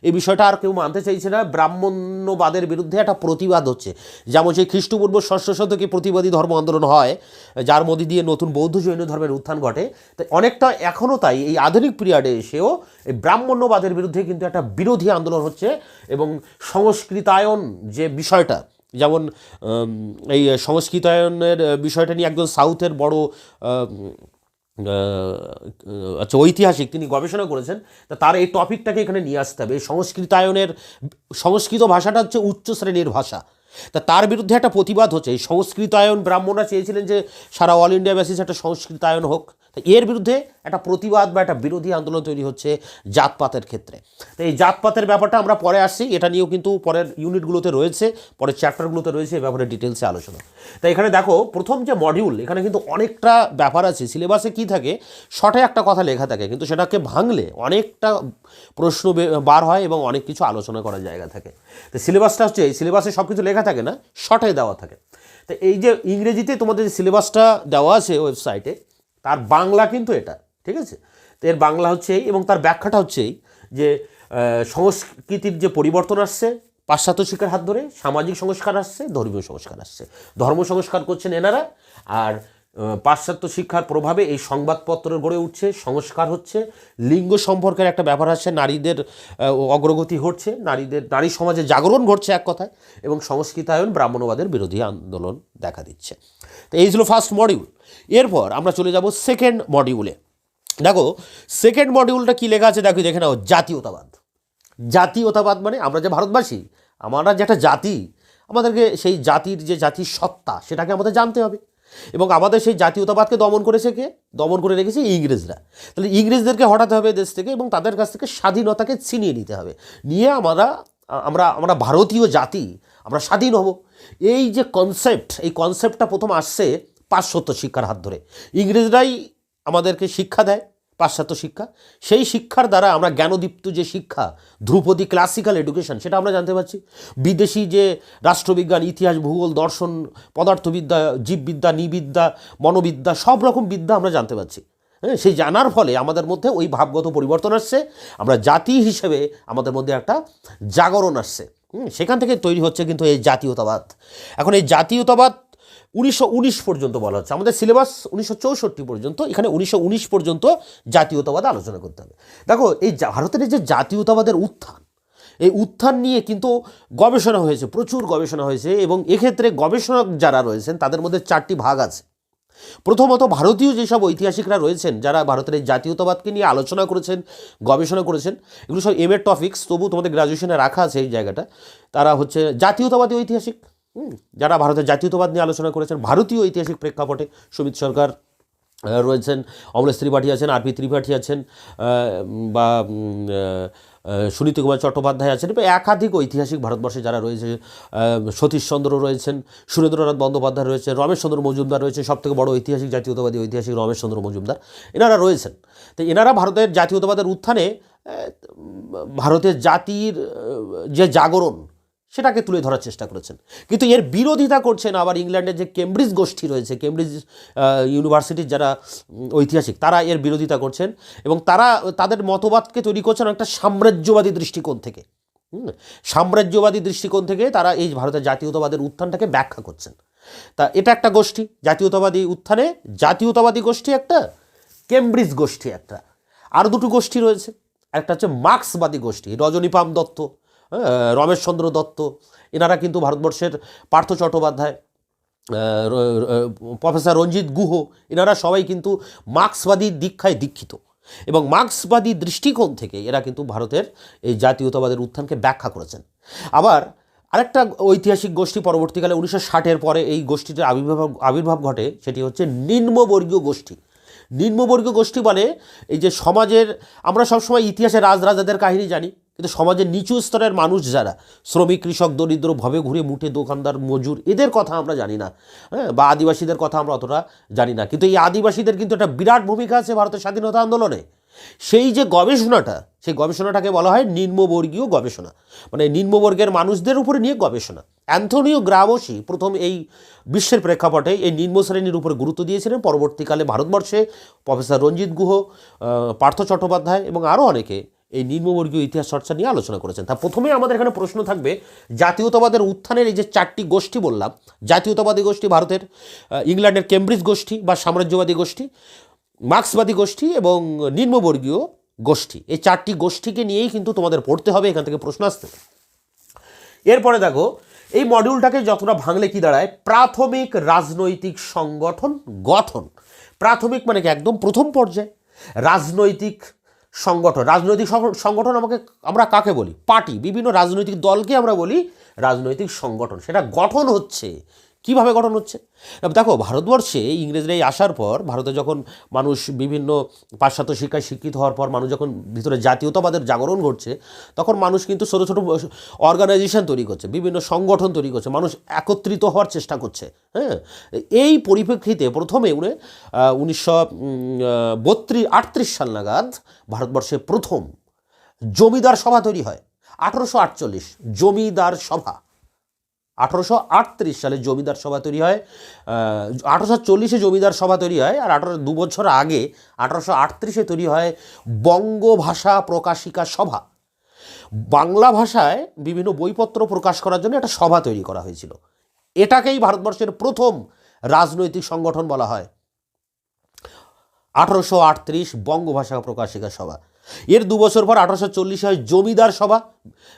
এই বিষয়টা আর কেউ মানতে চাইছে না। ব্রাহ্মণ্যবাদের বিরুদ্ধে একটা প্রতিবাদ হচ্ছে। যেমন সেই খ্রিস্টপূর্ব 6ষ্ঠ শতকে প্রতিবাদী ধর্ম আন্দোলন হয়, যার মধ্যে দিয়ে নতুন বৌদ্ধ জৈন ধর্মের উত্থান ঘটে। তাই অনেকটা এখনও তাই এই আধুনিক পিরিয়ডে এসেও এই ব্রাহ্মণ্যবাদের বিরুদ্ধে কিন্তু একটা বিরোধী আন্দোলন হচ্ছে। এবং সংস্কৃতায়ন যে বিষয়টা, যেমন এই সংস্কৃতায়নের বিষয়টা নিয়ে একজন সাউথের বড় ঐতিহাসিক, তিনি গবেষণা করেছেন। তা তার এই টপিকটাকে এখানে নিয়ে আসতে হবে। এই সংস্কৃত ভাষাটা হচ্ছে উচ্চ শ্রেণীর ভাষা, তা তার বিরুদ্ধে একটা প্রতিবাদ হচ্ছে। এই সংস্কৃতায়ন, ব্রাহ্মণরা চেয়েছিলেন যে সারা অল ইন্ডিয়া বেসিস একটা সংস্কৃতায়ন হোক, তা এর বিরুদ্ধে একটা প্রতিবাদ বা একটা বিরোধী আন্দোলন তৈরি হচ্ছে জাতপাতের ক্ষেত্রে। তো এই জাতপাতের ব্যাপারটা আমরা পরে আসছি, এটা নিয়েও কিন্তু পরের ইউনিটগুলোতে রয়েছে, পরের চ্যাপ্টারগুলোতে রয়েছে এই ব্যাপারে ডিটেলসে আলোচনা। তাই এখানে দেখো প্রথম যে মডিউল, এখানে কিন্তু অনেকটা ব্যাপার আছে। সিলেবাসে কী থাকে, শর্টে একটা কথা লেখা থাকে, কিন্তু সেটাকে ভাঙলে অনেকটা প্রশ্ন বার হয় এবং অনেক কিছু আলোচনা করার জায়গা থাকে। তো সিলেবাসটা হচ্ছে, এই সিলেবাসে সব কিছু লেখা থাকে না, শর্টে দেওয়া থাকে। তো এই যে ইংরেজিতে তোমাদের যে সিলেবাসটা দেওয়া আছে ওয়েবসাইটে, তার বাংলা কিন্তু এটা, ঠিক আছে। তো এর বাংলা হচ্ছে এই, এবং তার ব্যাখ্যাটা হচ্ছে এই যে সংস্কৃতির যে পরিবর্তন আসছে পাশ্চাত্য শিক্ষার হাত ধরে, সামাজিক সংস্কার আসছে, ধর্মীয় সংস্কার আসছে। ধর্ম সংস্কার করছেন এনারা, আর পাশ্চাত্য শিক্ষার প্রভাবে এই সংবাদপত্র গড়ে উঠছে, সংস্কার হচ্ছে, লিঙ্গ সম্পর্কের একটা ব্যাপার আসছে, নারীদের অগ্রগতি ঘটছে, নারী সমাজে জাগরণ ঘটছে এক কথায়, এবং সংস্কৃতায়ন ব্রাহ্মণবাদের বিরোধী আন্দোলন দেখা দিচ্ছে। তো এই ছিল ফার্স্ট মডিউল। এরপর আমরা চলে যাব সেকেন্ড মডিউলে। দেখো সেকেন্ড মডিউলটা কী লেখা আছে দেখে নাও, জাতীয়তাবাদ। জাতীয়তাবাদ মানে আমরা যে ভারতবাসী, আমরা যে একটা জাতি, আমাদেরকে সেই জাতির যে জাতির সত্তা সেটাকে আমাদের জানতে হবে, এবং আমাদের সেই জাতীয়তাবাদকে দমন করেছে কে? দমন করে রেখেছে ইংরেজরা। তাহলে ইংরেজদেরকে হটাতে হবে দেশ থেকে, এবং তাদের কাছ থেকে স্বাধীনতাকে ছিনিয়ে নিতে হবে, নিয়ে আমরা ভারতীয় জাতি, আমরা স্বাধীন হব। এই যে কনসেপ্ট, এই কনসেপ্টটা প্রথম আসছে পাশ্চাত্য শিক্ষার হাত ধরে। ইংরেজরাই আমাদেরকে শিক্ষা দেয়, পাশ্চাত্য শিক্ষা। সেই শিক্ষার দ্বারা আমরা জ্ঞানদীপ্ত যে শিক্ষা, ধ্রুপদী ক্লাসিক্যাল এডুকেশন, সেটা আমরা জানতে পারছি। বিদেশি যে রাষ্ট্রবিজ্ঞান, ইতিহাস, ভূগোল, দর্শন, পদার্থবিদ্যা, জীববিদ্যা, নৃবিদ্যা, মনোবিদ্যা, সব রকম বিদ্যা আমরা জানতে পারছি। হ্যাঁ, সেই জানার ফলে আমাদের মধ্যে ওই ভাবগত পরিবর্তন আসছে, আমরা জাতি হিসেবে আমাদের মধ্যে একটা জাগরণ আসছে। সেখান থেকে তৈরি হচ্ছে কিন্তু এই জাতীয়তাবাদ। এখন এই জাতীয়তাবাদ 1919 পর্যন্ত বলা হচ্ছে, আমাদের সিলেবাস 1964 পর্যন্ত, এখানে 1919 পর্যন্ত জাতীয়তাবাদ আলোচনা করতে হবে। দেখো এই ভারতের যে জাতীয়তাবাদের উত্থান, এই উত্থান নিয়ে কিন্তু গবেষণা হয়েছে, প্রচুর গবেষণা হয়েছে, এবং এক্ষেত্রে গবেষক যারা রয়েছেন তাদের মধ্যে 4টি ভাগ আছে। প্রথমত ভারতীয় যেসব ঐতিহাসিকরা রয়েছেন, যারা ভারতের এই জাতীয়তাবাদকে নিয়ে আলোচনা করেছেন, গবেষণা করেছেন, এগুলো সব এম এর টপিক্স, তবু তোমাদের গ্রাজুয়েশনে রাখা আছে এই জায়গাটা। তারা হচ্ছে জাতীয়তাবাদী ঐতিহাসিক, যারা ভারতের জাতীয়তাবাদ নিয়ে আলোচনা করেছেন ভারতীয় ঐতিহাসিক প্রেক্ষাপটে। সুমিত সরকার রয়েছেন, অমলেশ ত্রিপাঠী আছেন, আর পি ত্রিপাঠী আছেন, বা সুনীতি কুমার চট্টোপাধ্যায় আছেন, বা একাধিক ঐতিহাসিক ভারতবর্ষে যারা রয়েছে, সতীশচন্দ্র রয়েছেন, সুরেন্দ্রনাথ বন্দ্যোপাধ্যায় রয়েছে, রমেশচন্দ্র মজুমদার রয়েছে, সবথেকে বড় ঐতিহাসিক জাতীয়তাবাদী ঐতিহাসিক রমেশচন্দ্র মজুমদার, এনারা রয়েছেন। তো এনারা ভারতের জাতীয়তাবাদের উত্থানে ভারতের জাতির যে জাগরণ সেটাকে তুলে ধরার চেষ্টা করেছেন। কিন্তু এর বিরোধিতা করছেন আবার ইংল্যান্ডের যে কেমব্রিজ গোষ্ঠী রয়েছে, কেমব্রিজ ইউনিভার্সিটির যারা ঐতিহাসিক, তারা এর বিরোধিতা করছেন, এবং তারা তাদের মতবাদকে তৈরি করছেন একটা সাম্রাজ্যবাদী দৃষ্টিকোণ থেকে। সাম্রাজ্যবাদী দৃষ্টিকোণ থেকে তারা এই ভারতের জাতীয়তাবাদের উত্থানটাকে ব্যাখ্যা করছেন। তা এটা একটা গোষ্ঠী, জাতীয়তাবাদী উত্থানে জাতীয়তাবাদী গোষ্ঠী একটা, কেমব্রিজ গোষ্ঠী একটা। আর দুটো গোষ্ঠী রয়েছে, একটা হচ্ছে মার্ক্সবাদী গোষ্ঠী, রজনীপাম দত্ত, রমেশচন্দ্র দত্ত, এনারা কিন্তু ভারতবর্ষের পার্থ চট্টোপাধ্যায়, প্রফেসর রঞ্জিত গুহ, এনারা সবাই কিন্তু মার্ক্সবাদী দীক্ষায় দীক্ষিত, এবং মার্ক্সবাদী দৃষ্টিকোণ থেকে এরা কিন্তু ভারতের এই জাতীয়তাবাদের উত্থানকে ব্যাখ্যা করেছেন। আবার আরেকটা ঐতিহাসিক গোষ্ঠী পরবর্তীকালে 1960-এর পরে এই গোষ্ঠীটির আবির্ভাব ঘটে, সেটি হচ্ছে নিম্নবর্গীয় গোষ্ঠী। নিম্নবর্গীয় গোষ্ঠী বলে এই যে সমাজের, আমরা সবসময় ইতিহাসে রাজরাজাদের কাহিনী জানি, কিন্তু সমাজের নিচু স্তরের মানুষ যারা শ্রমিক, কৃষক, দরিদ্র, ভবে ঘুরে মুঠে দোকানদার, মজুর, এদের কথা আমরা জানি না, হ্যাঁ, বা আদিবাসীদের কথা আমরা অতটা জানি না। কিন্তু এই আদিবাসীদের কিন্তু একটা বিরাট ভূমিকা আছে ভারতের স্বাধীনতা আন্দোলনে। সেই যে গবেষণাটা, সেই গবেষণাটাকে বলা হয় নিম্নবর্গীয় গবেষণা, মানে নিম্নবর্গের মানুষদের উপরে নিয়ে গবেষণা। অ্যান্থনিও গ্রামশি প্রথম এই বিশ্বের প্রেক্ষাপটে এই নিম্ন শ্রেণীর উপরে গুরুত্ব দিয়েছিলেন। পরবর্তীকালে ভারতবর্ষে প্রফেসর রঞ্জিত গুহ, পার্থ চট্টোপাধ্যায় এবং আরও অনেকে এই নিম্নবর্গীয় ইতিহাস চর্চা নিয়ে আলোচনা করেছেন। তা প্রথমে আমাদের এখানে প্রশ্ন থাকবে, জাতীয়তাবাদের উত্থানের এই যে 4টি গোষ্ঠী বললাম, জাতীয়তাবাদী গোষ্ঠী ভারতের, ইংল্যান্ডের কেমব্রিজ গোষ্ঠী বা সাম্রাজ্যবাদী গোষ্ঠী, মার্ক্সবাদী গোষ্ঠী এবং নিম্নবর্গীয় গোষ্ঠী, এই 4টি গোষ্ঠীকে নিয়েই কিন্তু তোমাদের পড়তে হবে, এখান থেকে প্রশ্ন আসতে হবে। এরপরে দেখো এই মডিউলটাকে যতটা ভাঙলে কি দাঁড়ায়, প্রাথমিক রাজনৈতিক সংগঠন গঠন। প্রাথমিক মানে কি একদম প্রথম পর্যায়ে রাজনৈতিক সংগঠন। রাজনৈতিক সংগঠন আমরা কাকে বলি? পার্টি, বিভিন্ন রাজনৈতিক দলকে আমরা বলি রাজনৈতিক সংগঠন। সেটা গঠন হচ্ছে কিভাবে গঠন হচ্ছে? দেখো ভারতবর্ষে ইংরেজরাই আসার পর, ভারতে যখন মানুষ বিভিন্ন পাশ্চাত্য শিক্ষায় শিক্ষিত হওয়ার পর মানুষ যখন ভিতরে জাতীয়তাবাদের জাগরণ ঘটছে, তখন মানুষ কিন্তু ছোটো ছোটো অর্গানাইজেশন তৈরি করছে, বিভিন্ন সংগঠন তৈরি করছে, মানুষ একত্রিত হওয়ার চেষ্টা করছে। হ্যাঁ, এই পরিপ্রেক্ষিতে প্রথমে 1938 সাল নাগাদ ভারতবর্ষে প্রথম জমিদার সভা তৈরি হয়। 1848 জমিদার সভা, 1838 সালে জমিদার সভা তৈরি হয়। 1840 জমিদার সভা তৈরি হয়, আর 2 বছর আগে 1838 তৈরি হয় বঙ্গভাষা প্রকাশিকা সভা। বাংলা ভাষায় বিভিন্ন বইপত্র প্রকাশ করার জন্য একটা সভা তৈরি করা হয়েছিল। এটাকেই ভারতবর্ষের প্রথম রাজনৈতিক সংগঠন বলা হয়। 1838 বঙ্গভাষা প্রকাশিকা সভা। এর 2 বছর পর 1840 হয় জমিদার সভা।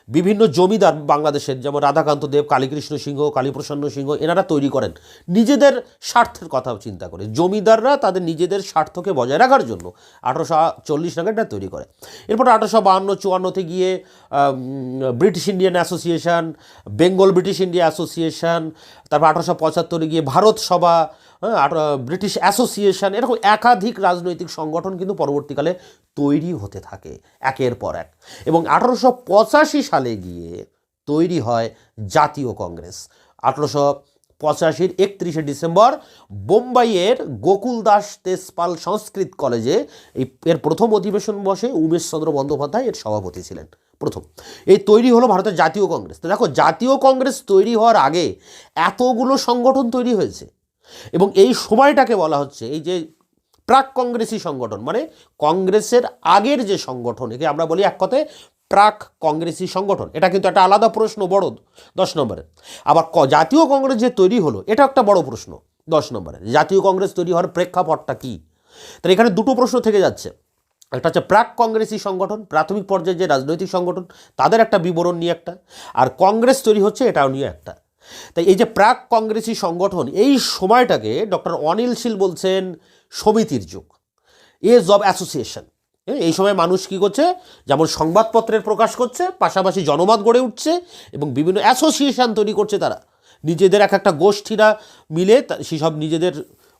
বিভিন্ন জমিদার বাংলাদেশের, যেমন রাধাকান্ত দেব, কালীকৃষ্ণ সিংহ, কালীপ্রসন্ন সিংহ, এনারা তৈরি করেন নিজেদের স্বার্থের কথা চিন্তা করে। জমিদাররা তাদের নিজেদের স্বার্থকে বজায় রাখার জন্য 1840 নাগাদ এটা তৈরি করে। এরপর 1852-54 গিয়ে British Indian association, Bengal British India association, তারপর 1875 গিয়ে ভারত সভা, ব্রিটিশ অ্যাসোসিয়েশন, এরকম একাধিক রাজনৈতিক সংগঠন কিন্তু পরবর্তীকালে তৈরি হতে থাকে একের পর এক। এবং 1885 সালে গিয়ে তৈরি হয় জাতীয় কংগ্রেস। 1885 31 ডিসেম্বর বোম্বাইয়ের গোকুল দাস তেজপাল সংস্কৃত কলেজে এর প্রথম অধিবেশন বসে। উমেশচন্দ্র বন্দ্যোপাধ্যায় এর সভাপতি ছিলেন প্রথম। এই তৈরি হলো ভারতের জাতীয় কংগ্রেস। তো দেখো, জাতীয় কংগ্রেস তৈরি হওয়ার আগে এতগুলো সংগঠন তৈরি হয়েছে, এবং এই সময়টাকে বলা হচ্ছে এই যে প্রাক কংগ্রেসি সংগঠন, মানে কংগ্রেসের আগের যে সংগঠন, একে আমরা বলি এক কথায় প্রাক কংগ্রেসি সংগঠন। এটা কিন্তু একটা আলাদা প্রশ্ন, বড় 10 নম্বরে। আবার জাতীয় কংগ্রেস যে তৈরি হলো, এটা একটা বড় প্রশ্ন 10 নম্বরে। জাতীয় কংগ্রেস তৈরি হওয়ার প্রেক্ষাপটটা কী? তাহলে এখানে দুটো প্রশ্ন থেকে যাচ্ছে। একটা হচ্ছে প্রাক কংগ্রেসি সংগঠন, প্রাথমিক পর্যায়ে যে রাজনৈতিক সংগঠন, তাদের একটা বিবরণ নিয়ে একটা, আর কংগ্রেস তৈরি হচ্ছে এটাও নিয়ে একটা। তাই এই যে প্রাক কংগ্রেসি সংগঠন, এই সময়টাকে ডক্টর অনিল শীল বলছেন সমিতির যুগ, এজ অব অ্যাসোসিয়েশন। এই সময় মানুষ কী করছে, যেমন সংবাদপত্রের প্রকাশ করছে, পাশাপাশি জনমত গড়ে উঠছে এবং বিভিন্ন অ্যাসোসিয়েশন তৈরি করছে। তারা নিজেদের এক একটা গোষ্ঠীরা মিলে সেসব নিজেদের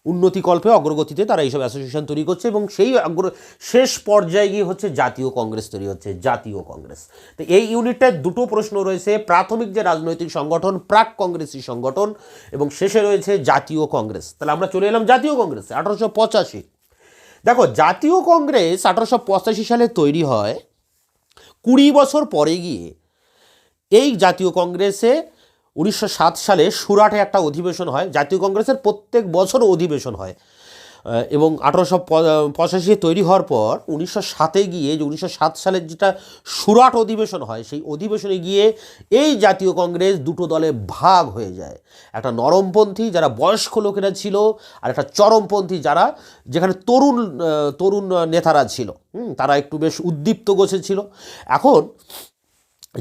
উন্নতিকল্পে, অগ্রগতিতে তারা এইসব অ্যাসোসিয়েশন তৈরি করছে, এবং সেই শেষ পর্যায়ে গিয়ে হচ্ছে জাতীয় কংগ্রেস তৈরি হচ্ছে, জাতীয় কংগ্রেস। তো এই ইউনিটটায় দুটো প্রশ্ন রয়েছে, প্রাথমিক যে রাজনৈতিক সংগঠন প্রাক কংগ্রেসি সংগঠন, এবং শেষে রয়েছে জাতীয় কংগ্রেস। তাহলে আমরা চলে এলাম জাতীয় কংগ্রেস 1885। দেখো, জাতীয় কংগ্রেস 1885 সালে তৈরি হয়। 20 বছর পরে গিয়ে এই জাতীয় কংগ্রেসে 1907 সালে সুরাটে একটা অধিবেশন হয়। জাতীয় কংগ্রেসের প্রত্যেক বছর অধিবেশন হয়, এবং 1885 তৈরি হওয়ার পর 1907 গিয়ে, যে 1907 সালের যেটা সুরাট অধিবেশন হয়, সেই অধিবেশনে গিয়ে এই জাতীয় কংগ্রেস দুটো দলে ভাগ হয়ে যায়। একটা নরমপন্থী যারা বয়স্ক লোকেরা ছিল, আর একটা চরমপন্থী যারা, যেখানে তরুণ নেতারা ছিল, তারা একটু বেশ উদ্দীপ্ত গোছে ছিল। এখন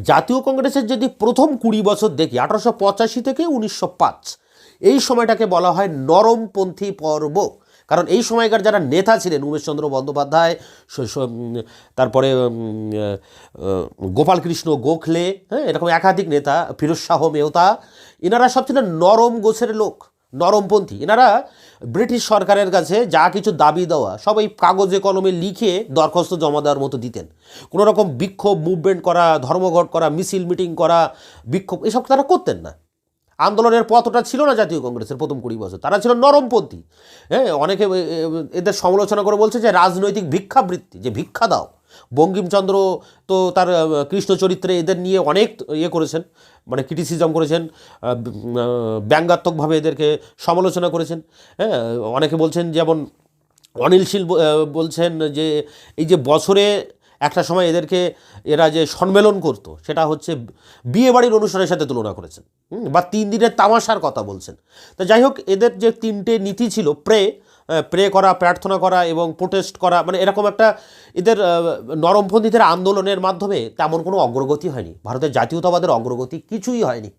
জাতীয় কংগ্রেসের যদি প্রথম 20 বছর দেখি, 1885 থেকে 1905, এই সময়টাকে বলা হয় নরমপন্থী পর্ব। কারণ এই সময়কার যারা নেতা ছিলেন, উমেশচন্দ্র বন্দ্যোপাধ্যায়, তারপরে গোপালকৃষ্ণ গোখলে, এরকম একাধিক নেতা, ফিরোজ শাহ মেহতা, এনারা সব ছিলেন নরম গোছের লোক, নরমপন্থী। এনারা ব্রিটিশ সরকারের কাছে যা কিছু দাবি দেওয়া সব এই কাগজে কলমে লিখে দরখাস্ত জমা দেওয়ার মতো দিতেন। কোনো রকম বিক্ষোভ, মুভমেন্ট করা, ধর্মঘট করা, মিছিল মিটিং করা, বিক্ষোভ, এসব তারা করতেন না। আন্দোলনের পথটা ছিল না জাতীয় কংগ্রেসের প্রথম 20 বছর। তারা ছিল নরমপন্থী। অনেকে এদের সমালোচনা করে বলছে যে রাজনৈতিক ভিক্ষাবৃত্তি, যে ভিক্ষা দাও। বঙ্কিমচন্দ্র তো তার কৃষ্ণ চরিত্রে এদের নিয়ে অনেক করেছেন, মানে ক্রিটিসিজম করেছেন, ব্যঙ্গাত্মকভাবে এদেরকে সমালোচনা করেছেন। অনেকে বলছেন, যেমন অনিল শীল বলছেন যে এই যে বছরে একটা সময় এরা যে সম্মেলন করতো, সেটা হচ্ছে বিয়েবাড়ির অনুষ্ঠানের সাথে তুলনা করেছেন, বা 3 দিনের তামাশার কথা বলছেন। তা যাই হোক, এদের যে 3টে নীতি ছিল, প্রে করা, প্রার্থনা করা এবং প্রোটেস্ট করা, মানে এরকম একটা এদের নরমপন্থীদের আন্দোলনের মাধ্যমে তেমন কোনো অগ্রগতি হয়নি। ভারতের জাতীয়তাবাদের অগ্রগতি কিছুই হয়নি।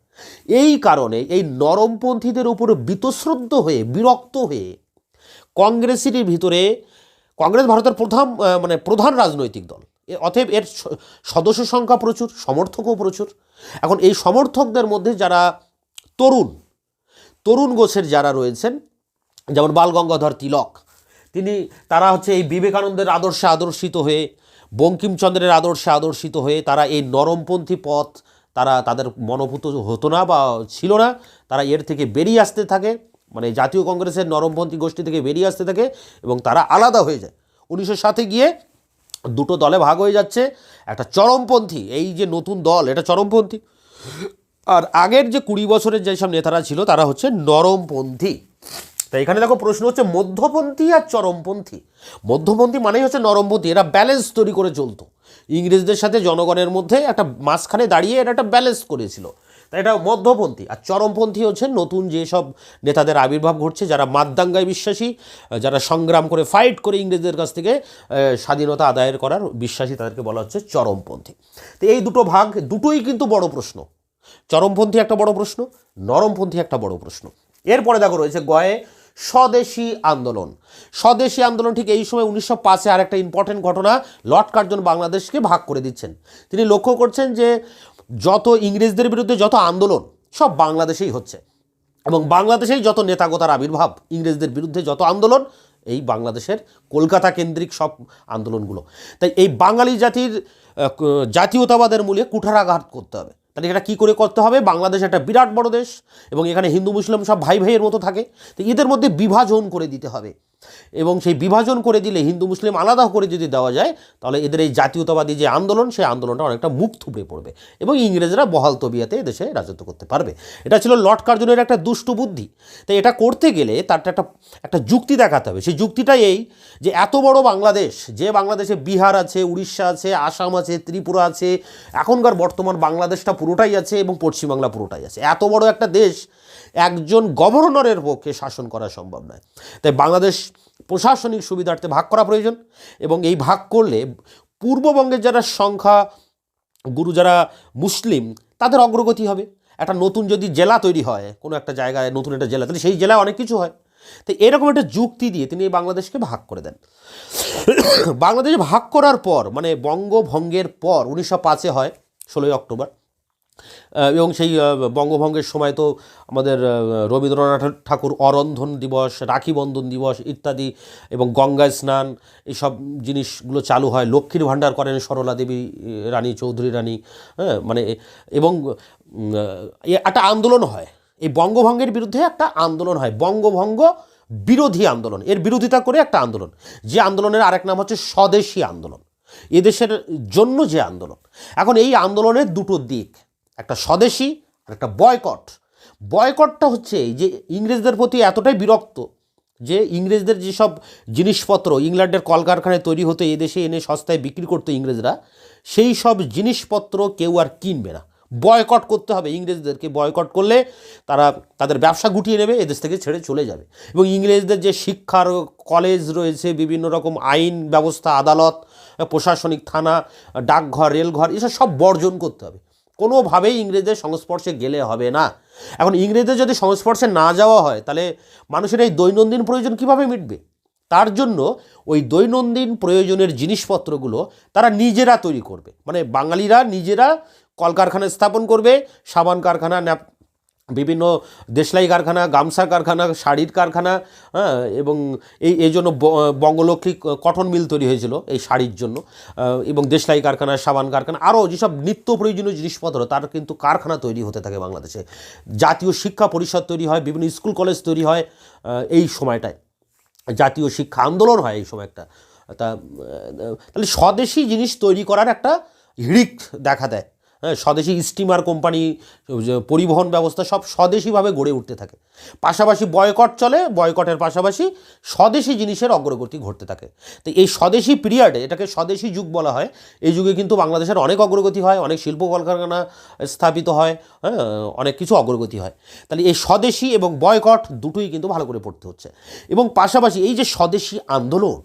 এই কারণে এই নরমপন্থীদের উপর বীতশ্রদ্ধ হয়ে, বিরক্ত হয়ে, কংগ্রেসের ভিতরে, কংগ্রেস ভারতের প্রধান রাজনৈতিক দল, অতএব এর সদস্য সংখ্যা প্রচুর, সমর্থকও প্রচুর। এখন এই সমর্থকদের মধ্যে যারা তরুণ গোছের যারা রয়েছেন, যেমন বাল গঙ্গাধর তিলক, তারা হচ্ছে এই বিবেকানন্দের আদর্শে আদর্শিত হয়ে, বঙ্কিমচন্দ্রের আদর্শে আদর্শিত হয়ে তারা এই নরমপন্থী পথ তাদের মনোভূত হতো না বা ছিল না। তারা এর থেকে বেরিয়ে আসতে থাকে, মানে জাতীয় কংগ্রেসের নরমপন্থী গোষ্ঠী থেকে বেরিয়ে আসতে থাকে, এবং তারা আলাদা হয়ে যায়। 1907 গিয়ে দুটো দলে ভাগ হয়ে যাচ্ছে। একটা চরমপন্থী, এই যে নতুন দল, এটা চরমপন্থী, আর আগের যে 20 বছরের যেসব নেতারা ছিল তারা হচ্ছে নরমপন্থী। তাই এখানে দেখো, প্রশ্ন হচ্ছে মধ্যপন্থী আর চরমপন্থী। মধ্যপন্থী মানেই হচ্ছে নরমপন্থী, এরা ব্যালেন্স তৈরি করে চলতো। ইংরেজদের সাথে জনগণের মধ্যে একটা মাঝখানে দাঁড়িয়ে এরা একটা ব্যালেন্স করেছিল। তাই এটা মধ্যপন্থী। আর চরমপন্থী হচ্ছে নতুন যেসব নেতাদের আবির্ভাব ঘটছে, যারা মাতদাঙ্গায় বিশ্বাসী, যারা সংগ্রাম করে ফাইট করে ইংরেজদের কাছ থেকে স্বাধীনতা আদায়ের করার বিশ্বাসী, তাদেরকে বলা হচ্ছে চরমপন্থী। তো এই দুটো ভাগ, দুটোই কিন্তু বড় প্রশ্ন। চরমপন্থী একটা বড় প্রশ্ন, নরমপন্থী একটা বড় প্রশ্ন। এরপরে দেখো রয়েছে গয়ে স্বদেশী আন্দোলন। স্বদেশী আন্দোলন ঠিক এই সময় 1905-এ আর একটা ইম্পর্টেন্ট ঘটনা, লর্ড কার্জন বাংলাদেশকে ভাগ করে দিচ্ছেন। তিনি লক্ষ্য করছেন যে যত ইংরেজদের বিরুদ্ধে যত আন্দোলন সব বাংলাদেশেই হচ্ছে, এবং বাংলাদেশেই যত নেতাগোতার আবির্ভাব, ইংরেজদের বিরুদ্ধে যত আন্দোলন, এই বাংলাদেশের কলকাতা কেন্দ্রিক সব আন্দোলনগুলো। তাই এই বাঙালি জাতির জাতীয়তাবাদের মূলে কুঠারাঘাত করতে হবে। তাহলে এটা কী করে করতে হবে? বাংলাদেশ একটা বিরাট বড় দেশ, এবং এখানে হিন্দু মুসলিম সব ভাই ভাইয়ের মতো থাকে, তো এদের মধ্যে বিভাজন করে দিতে হবে। এবং সেই বিভাজন করে দিলে, হিন্দু মুসলিম আলাদা করে যদি দেওয়া যায়, তাহলে এদের এই জাতীয়তাবাদী যে আন্দোলন, সেই আন্দোলনটা অনেকটা মুখ থুবড়ে পড়বে, এবং ইংরেজরা বহাল তবিয়াতে দেশে রাজত্ব করতে পারবে। এটা ছিল লর্ড কার্জনের একটা দুষ্টু বুদ্ধি। তাই এটা করতে গেলে তার একটা যুক্তি দেখাতে হবে। সেই যুক্তিটা এই যে এত বড় বাংলাদেশ, যে বাংলাদেশে বিহার আছে, উড়িষ্যা আছে, আসাম আছে, ত্রিপুরা আছে, এখনকার বর্তমান বাংলাদেশটা পুরোটাই আছে, এবং পশ্চিমবাংলা পুরোটাই আছে। এত বড় একটা দেশ একজন গভর্নরের পক্ষে শাসন করা সম্ভব নয়। তাই বাংলাদেশ প্রশাসনিক সুবিধার্থে ভাগ করা প্রয়োজন, এবং এই ভাগ করলে পূর্ববঙ্গের যারা সংখ্যা গুরু, যারা মুসলিম, তাদের অগ্রগতি হবে। একটা নতুন যদি জেলা তৈরি হয়, কোনো একটা জায়গায় নতুন একটা জেলা, তাহলে সেই জেলায় অনেক কিছু হয়। তো এরকম একটা যুক্তি দিয়ে তিনি এই বাংলাদেশকে ভাগ করে দেন। বাংলাদেশ ভাগ করার পর, মানে বঙ্গভঙ্গের পর 1905-এ হয় 16ই অক্টোবর, এবং সেই বঙ্গভঙ্গের সময় তো আমাদের রবীন্দ্রনাথ ঠাকুর অরন্ধন দিবস, রাখি বন্ধন দিবস ইত্যাদি, এবং গঙ্গায় স্নান, এইসব জিনিসগুলো চালু হয়। লক্ষ্মীর ভাণ্ডার করেন সরলা দেবী রানী, চৌধুরী রানী, হ্যাঁ, মানে, এবং একটা আন্দোলন হয়, এই বঙ্গভঙ্গের বিরুদ্ধে একটা আন্দোলন হয়, বঙ্গভঙ্গ বিরোধী আন্দোলন। এর বিরোধিতা করে একটা আন্দোলন, যে আন্দোলনের আরেক নাম হচ্ছে স্বদেশী আন্দোলন, এদেশের জন্য যে আন্দোলন। এখন এই আন্দোলনের দুটো দিক, একটা স্বদেশী আর একটা বয়কট। বয়কটটা হচ্ছে এই যে ইংরেজদের প্রতি এতটাই বিরক্ত যে ইংরেজদের যেসব জিনিসপত্র ইংল্যান্ডের কলকারখানায় তৈরি হতো, এদেশে এনে সস্তায় বিক্রি করতো ইংরেজরা, সেই সব জিনিসপত্র কেউ আর কিনবে না। বয়কট করতে হবে ইংরেজদেরকে। বয়কট করলে তারা তাদের ব্যবসা গুটিয়ে নেবে, এদেশ থেকে ছেড়ে চলে যাবে। এবং ইংরেজদের যে শিক্ষার কলেজ রয়েছে, বিভিন্ন রকম আইন ব্যবস্থা, আদালত, প্রশাসনিক থানা, ডাকঘর, রেলঘর, এসব সব বর্জন করতে হবে। কোনোভাবেই ইংরেজদের সংস্পর্শে গেলে হবে না। এখন ইংরেজদের যদি সংস্পর্শে না যাওয়া হয়, তাহলে মানুষের এই দৈনন্দিন প্রয়োজন কিভাবে মিটবে? তার জন্য ওই দৈনন্দিন প্রয়োজনের জিনিসপত্রগুলো তারা নিজেরা তৈরি করবে। মানে বাঙালিরা নিজেরা কলকারখানা স্থাপন করবে, সাবান কারখানা, বিভিন্ন দেশলাই কারখানা, গামছা কারখানা, শাড়ির কারখানা, হ্যাঁ, এবং এই জন্য বঙ্গলক্ষ্মী কটন মিল তৈরি হয়েছিল এই শাড়ির জন্য, এবং দেশলাই কারখানা, সাবান কারখানা, আরও যেসব নিত্য প্রয়োজনীয় জিনিসপত্র, তার কিন্তু কারখানা তৈরি হতে থাকে বাংলাদেশে। জাতীয় শিক্ষা পরিষদ তৈরি হয়, বিভিন্ন স্কুল কলেজ তৈরি হয় এই সময়টায়, জাতীয় শিক্ষা আন্দোলন হয় এই সময়টা। তাহলে স্বদেশি জিনিস তৈরি করার একটা হিড়িক দেখা দেয়। হ্যাঁ, স্বদেশি স্টিমার কোম্পানি, পরিবহন ব্যবস্থা সব স্বদেশিভাবে গড়ে উঠতে থাকে। পাশাপাশি বয়কট চলে, বয়কটের পাশাপাশি স্বদেশি জিনিসের অগ্রগতি ঘটতে থাকে। তো এই স্বদেশি পিরিয়ডে, এটাকে স্বদেশি যুগ বলা হয়, এই যুগে কিন্তু বাংলাদেশের অনেক অগ্রগতি হয়, অনেক শিল্প কলকারখানা স্থাপিত হয়, হ্যাঁ, অনেক কিছু অগ্রগতি হয়। তাহলে এই স্বদেশি এবং বয়কট দুটোই কিন্তু ভালো করে পড়তে হচ্ছে। এবং পাশাপাশি এই যে স্বদেশি আন্দোলন,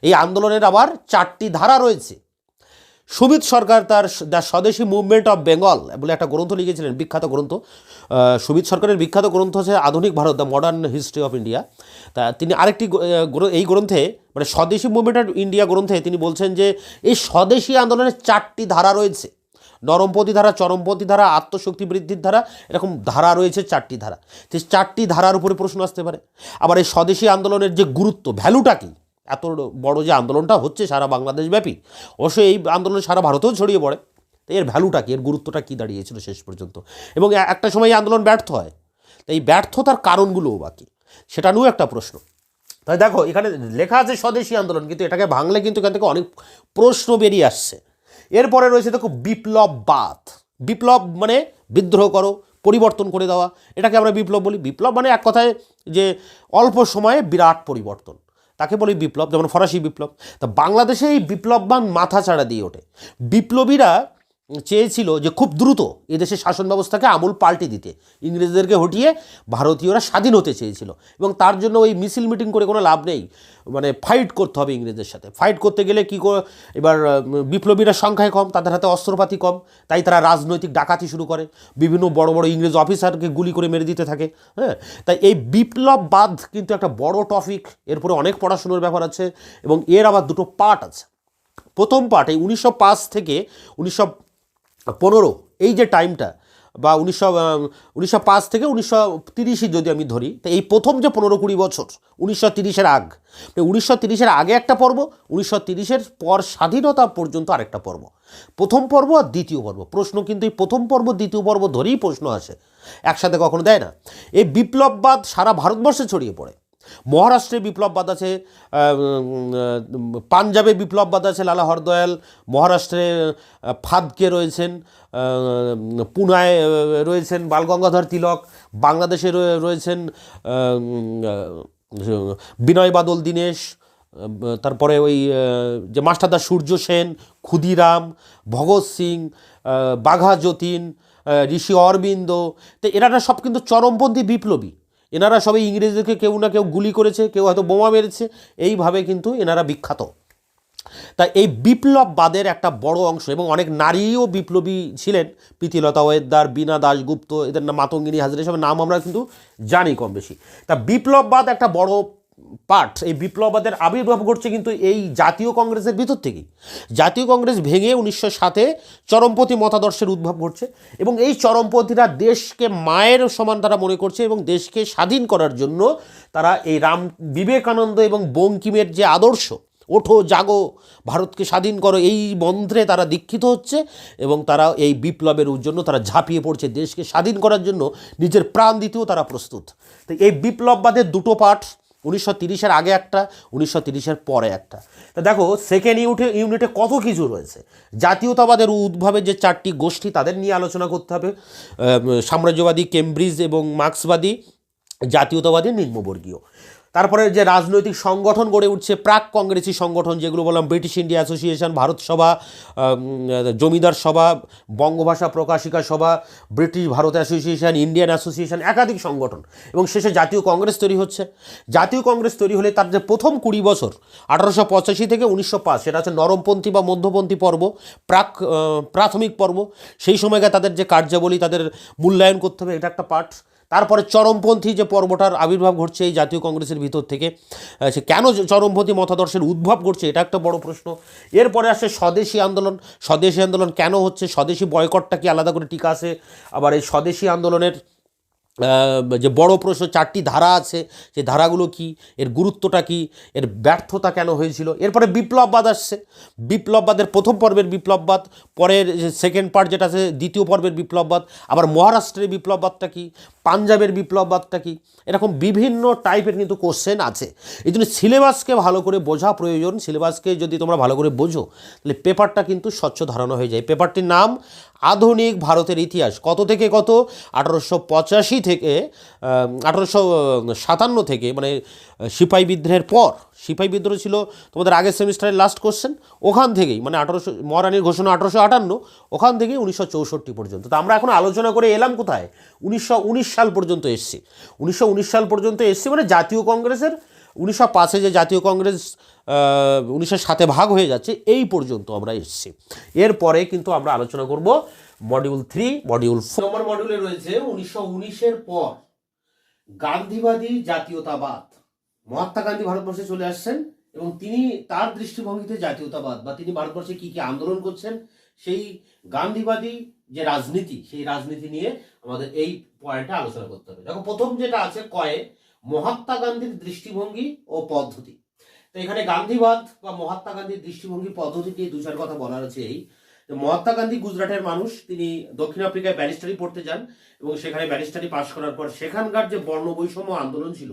এই আন্দোলনের আবার 4টি ধারা রয়েছে। সুমিত সরকার তার the swadeshi movement of Bengal বলে একটা গ্রন্থ লিখেছিলেন, বিখ্যাত গ্রন্থ। সুমিত সরকারের বিখ্যাত গ্রন্থ হচ্ছে আধুনিক Bharat, the modern history of India. তা তিনি আরেকটি এই গ্রন্থে, মানে স্বদেশী মুভমেন্ট অফ ইন্ডিয়া গ্রন্থে তিনি বলছেন যে এই স্বদেশী আন্দোলনের 4টি ধারা রয়েছে। নরমপন্থী ধারা, চরমপন্থী ধারা, আত্মশক্তি বৃদ্ধির ধারা, এরকম ধারা রয়েছে 4টি ধারা। সেই 4টি ধারার উপরে প্রশ্ন আসতে পারে। আবার এই স্বদেশী আন্দোলনের যে গুরুত্ব, ভ্যালুটা কী, এত বড় যে আন্দোলনটা হচ্ছে সারা বাংলাদেশব্যাপী, অবশ্যই এই আন্দোলন সারা ভারতেও ছড়িয়ে পড়ে, তো এর ভ্যালুটা কী, এর গুরুত্বটা কী দাঁড়িয়েছিল শেষ পর্যন্ত, এবং একটা সময় এই আন্দোলন ব্যর্থ হয়, তো এই ব্যর্থতার কারণগুলোও বাকি, সেটা নিয়েও একটা প্রশ্ন। তাই দেখো এখানে লেখা আছে স্বদেশী আন্দোলন, কিন্তু এটাকে ভাঙলে কিন্তু এখান থেকে অনেক প্রশ্ন বেরিয়ে আসছে। এরপরে রয়েছে দেখো বিপ্লববাদ। বিপ্লব মানে বিদ্রোহ করো, পরিবর্তন করে দেওয়া, এটাকে আমরা বিপ্লব বলি। বিপ্লব মানে এক কথায় যে অল্প সময়ে বিরাট পরিবর্তন, তাকে বলি বিপ্লব। যেমন ফরাসি বিপ্লব। তা বাংলাদেশে এই বিপ্লববান মাথা ছাড়া দিয়ে ওঠে। বিপ্লবীরা চেয়েছিল যে খুব দ্রুত এদেশের শাসন ব্যবস্থাকে আমূল পাল্টে দিতে, ইংরেজদেরকে হটিয়ে ভারতীয়রা স্বাধীন হতে চেয়েছিল। এবং তার জন্য ওই মিছিল মিটিং করে কোনো লাভ নেই, মানে ফাইট করতে হবে ইংরেজদের সাথে। ফাইট করতে গেলে কী করে, এবার বিপ্লবীরা সংখ্যায় কম, তাদের হাতে অস্ত্রপাতি কম, তাই তারা রাজনৈতিক ডাকাতি শুরু করে, বিভিন্ন বড় বড় ইংরেজ অফিসারকে গুলি করে মেরে দিতে থাকে। হ্যাঁ, তাই এই বিপ্লববাদ কিন্তু একটা বড় টপিক, এরপরে অনেক পড়াশুনোর ব্যাপার আছে, এবং এর আবার দুটো পার্ট আছে। প্রথম পার্ট এই 1905 থেকে 1915, এই যে টাইমটা, বা 1905 থেকে 1930 যদি আমি ধরি, তো এই প্রথম যে 15-20 বছর 1930-এর আগ, 1930-এর আগে একটা পর্ব, 1930-এর পর স্বাধীনতা পর্যন্ত আরেকটা পর্ব। প্রথম পর্ব আর দ্বিতীয় পর্ব, প্রশ্ন কিন্তু এই প্রথম পর্ব দ্বিতীয় পর্ব ধরেই প্রশ্ন আসে, একসাথে কখনো দেয় না। এই বিপ্লববাদ সারা ভারতবর্ষে ছড়িয়ে পড়ে। মহারাষ্ট্রে বিপ্লববাদ আছে, পাঞ্জাবে বিপ্লববাদ আছে, লালা হরদয়াল, মহারাষ্ট্রে ফাদকে রয়েছেন, পুনায় রয়েছেন বাল গঙ্গাধর তিলক, বাংলাদেশে রয়েছেন বিনয় বাদল দীনেশ, তারপরে ওই যে মাস্টারদা সূর্য সেন, ক্ষুদিরাম, ভগৎ সিং, বাঘা যতীন, ঋষি অরবিন্দ, তো এনারা সব কিন্তু চরমপন্থী বিপ্লবী। এনারা সবাই ইংরেজদেরকে কেউ না কেউ গুলি করেছে, কেউ হয়তো বোমা মেরেছে, এইভাবে কিন্তু এনারা বিখ্যাত। তাই এই বিপ্লববাদের একটা বড় অংশ, এবং অনেক নারীও বিপ্লবী ছিলেন, প্রীতিলতা ওয়েদার, বীণা দাশগুপ্ত, এদের নাম, মাতঙ্গিনী হাজরা, এসব নাম আমরা কিন্তু জানি কম বেশি। তা বিপ্লববাদ একটা বড় পার্ট। এই বিপ্লববাদের আবির্ভাব ঘটছে কিন্তু এই জাতীয় কংগ্রেসের ভিতর থেকেই। জাতীয় কংগ্রেস ভেঙে 1907-এ চরমপন্থী মতাদর্শের উদ্ভব ঘটছে, এবং এই চরমপন্থীরা দেশকে মায়ের সমান তারা মনে করছে, এবং দেশকে স্বাধীন করার জন্য তারা এই বিবেকানন্দ এবং বঙ্কিমের যে আদর্শ, ওঠো জাগো ভারতকে স্বাধীন করো, এই মন্ত্রে তারা দীক্ষিত হচ্ছে, এবং তারা এই বিপ্লবের জন্য তারা ঝাঁপিয়ে পড়ছে, দেশকে স্বাধীন করার জন্য নিজের প্রাণ দিতেও তারা প্রস্তুত। তো এই বিপ্লববাদের দুটো পার্ট, 1930-এর আগে একটা, 1930-এর পরে একটা। তা দেখো সেকেন্ড ইউনিটে কত কিছু রয়েছে। জাতীয়তাবাদের উদ্ভবের যে 4টি গোষ্ঠী, তাদের নিয়ে আলোচনা করতে হবে, সাম্রাজ্যবাদী, কেমব্রিজ এবং মার্ক্সবাদী, জাতীয়তাবাদী, নিম্নবর্গীয়। তারপরে যে রাজনৈতিক সংগঠন গড়ে উঠছে, প্রাক কংগ্রেসি সংগঠন, যেগুলো বললাম, ব্রিটিশ ইন্ডিয়া অ্যাসোসিয়েশন, ভারত সভা, জমিদার সভা, বঙ্গভাষা প্রকাশিকা সভা, British Bharat association, Indian association, একাধিক সংগঠন, এবং শেষে জাতীয় কংগ্রেস তৈরি হচ্ছে। জাতীয় কংগ্রেস তৈরি হলে তার যে প্রথম 20 বছর 1885 থেকে 1905, সেটা হচ্ছে নরমপন্থী বা মধ্যপন্থী পর্ব, প্রাথমিক পর্ব। সেই সময়কার তাদের যে কার্যাবলী, তাদের মূল্যায়ন করতে হবে, এটা একটা পার্ট। তারপরে চরমপন্থী যে পর্বটার আবির্ভাব ঘটছে এই জাতীয় কংগ্রেসের ভিতর থেকে, সে কেন চরমপন্থী মতাদর্শের উদ্ভব ঘটছে, এটা একটা বড় প্রশ্ন। এরপরে আসে স্বদেশী আন্দোলন। স্বদেশী আন্দোলন কেন হচ্ছে, স্বদেশী বয়কটটা কি আলাদা করে টিকা আছে, আবার এই স্বদেশী আন্দোলনের যে বড় প্রশ্ন, 4টি ধারা আছে, সেই ধারাগুলো কি, এর গুরুত্বটা কি, এর ব্যর্থতা কেন হয়েছিল। এরপরে বিপ্লববাদ আসছে। বিপ্লববাদের প্রথম পর্বের বিপ্লববাদ, পরের সেকেন্ড পার্ট যেটা আছে দ্বিতীয় পর্বের বিপ্লববাদ, আবার মহারাষ্ট্রের বিপ্লববাদটা কি, পাঞ্জাবের বিপ্লববাদটা কি, এরকম বিভিন্ন টাইপের কিন্তু কোশ্চেন আছে। এই জন্য সিলেবাসকে ভালো করে বোঝা প্রয়োজন। সিলেবাসকে যদি তোমরা ভালো করে বোঝো, তাহলে পেপারটা কিন্তু স্বচ্ছ ধারণা হয়ে যায়। পেপারটির নাম আধুনিক ভারতের ইতিহাস, কত থেকে কত, 1885 থেকে 1857 থেকে, মানে সিপাহী বিদ্রোহের পর। সিপাহী বিদ্রোহ ছিল তোমাদের আগের সেমিস্টারের লাস্ট কোশ্চেন, ওখান থেকেই, মানে মহারানীর ঘোষণা 1858, ওখান থেকেই 1964 পর্যন্ত। তো আমরা এখন আলোচনা করে এলাম কোথায়, 1919 সাল পর্যন্ত এসছি। 1919 সাল পর্যন্ত এসছি, মানে জাতীয় কংগ্রেসের 1905-এ যে জাতীয় কংগ্রেস 1907-এ ভাগ হয়ে যাচ্ছে, এই পর্যন্ত আমরা এসছি। এরপরে কিন্তু আমরা আলোচনা করব মডিউল 3, মডিউল 4 নম্বর মডিউলে রয়েছে 1919-এর পর গান্ধীবাদী জাতীয়তাবাদ। মহাত্মা গান্ধী ভারতবর্ষে চলে আসছেন, এবং তিনি তার দৃষ্টিভঙ্গিতে জাতীয়তাবাদ, বা তিনি ভারতবর্ষে কি কি আন্দোলন করছেন, সেই গান্ধীবাদী যে রাজনীতি, সেই রাজনীতি নিয়ে আমাদের এই পয়েন্টে আলোচনা করতে হবে। দেখো প্রথম যেটা আছে কয়ে, মহাত্মা গান্ধীর দৃষ্টিভঙ্গি ও পদ্ধতি। তো এখানে গান্ধীবাদ বা মহাত্মা গান্ধীর দৃষ্টিভঙ্গি পদ্ধতি নিয়ে 2-4 কথা বলার আছে। এই মহাত্মা গান্ধী গুজরাটের মানুষ, তিনি দক্ষিণ আফ্রিকায় ব্যারিস্টারি পড়তে যান, এবং সেখানে ব্যারিস্টারি পাশ করার পর সেখানকার যে বর্ণ বৈষম্য আন্দোলন ছিল,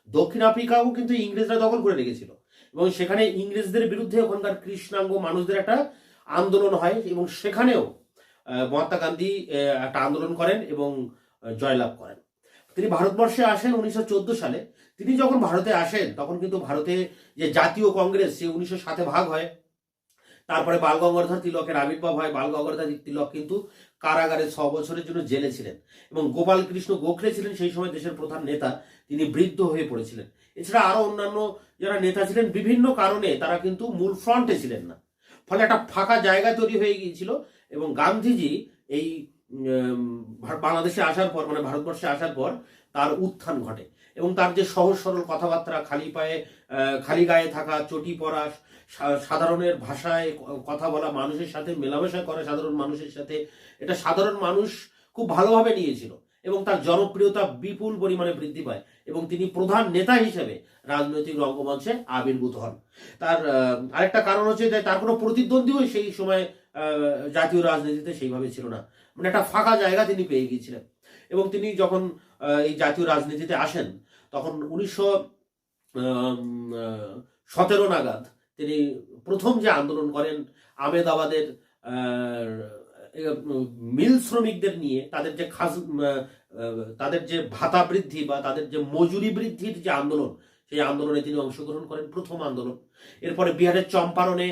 দক্ষিণ আফ্রিকাও কিন্তু ইংরেজরা দখল করে রেখেছিল, এবং সেখানে ইংরেজদের বিরুদ্ধে ওখানকার কৃষ্ণাঙ্গ মানুষদের একটা আন্দোলন হয়, এবং সেখানেও মহাত্মা গান্ধী একটা আন্দোলন করেন এবং জয়লাভ করেন। তিনি ভারতবর্ষে আসেন 1914 সালে। তিনি যখন ভারতে আসেন, তখন কিন্তু ভারতে যে জাতীয় কংগ্রেস, সে 1907-এ ভাগ হয়। তারপরে বাল গঙ্গাধর তিলকের আবির্ভাব হয়। বাল গঙ্গাধর তিলক কিন্তু কারাগারে 6 বছরের জন্য জেলে ছিলেন এবং গোপাল কৃষ্ণ গোখলে ছিলেন সেই সময় দেশের প্রধান নেতা, তিনি বৃদ্ধ হয়ে পড়েছিলেন। এছাড়া আরো অন্যান্য যারা নেতা ছিলেন বিভিন্ন কারণে তারা কিন্তু মূল ফ্রন্টে ছিলেন না, ফলে একটা ফাঁকা জায়গা তৈরি হয়ে গিয়েছিল এবং গান্ধীজি এই বাংলাদেশে আসার পর, মানে ভারতবর্ষে আসার পর তার উত্থান ঘটে এবং তার যে সহজ সরল কথাবার্তা, খালি পায়ে খালি গায়ে থাকা, চটি পরা, সাধারণের ভাষায় কথা বলা, মানুষের সাথে মেলামেশা করা সাধারণ মানুষের সাথে, এটা সাধারণ মানুষ খুব ভালোভাবে নিয়েছিল এবং তার জনপ্রিয়তা বিপুল পরিমাণে বৃদ্ধি পায় এবং তিনি প্রধান নেতা হিসেবে রাজনৈতিক রঙ্গমঞ্চে আবির্ভূত হন। তার আরেকটা কারণ হচ্ছে যে তার কোনো প্রতিদ্বন্দ্বীও সেই সময় জাতীয় রাজনীতিতে সেইভাবে ছিল না, মানে একটা ফাঁকা জায়গা তিনি পেয়ে গিয়েছিলেন। এবং তিনি যখন এই জাতীয় রাজনীতিতে আসেন তখন 1917 নাগাদ তিনি প্রথম যে আন্দোলন করেন আহমেদাবাদের মিল শ্রমিকদের নিয়ে তাদের যে ভাতা বৃদ্ধি বা তাদের যে মজুরি বৃদ্ধির যে আন্দোলন, সেই আন্দোলনে তিনি অংশগ্রহণ করেন, প্রথম আন্দোলন। এরপরে বিহারের চম্পারণে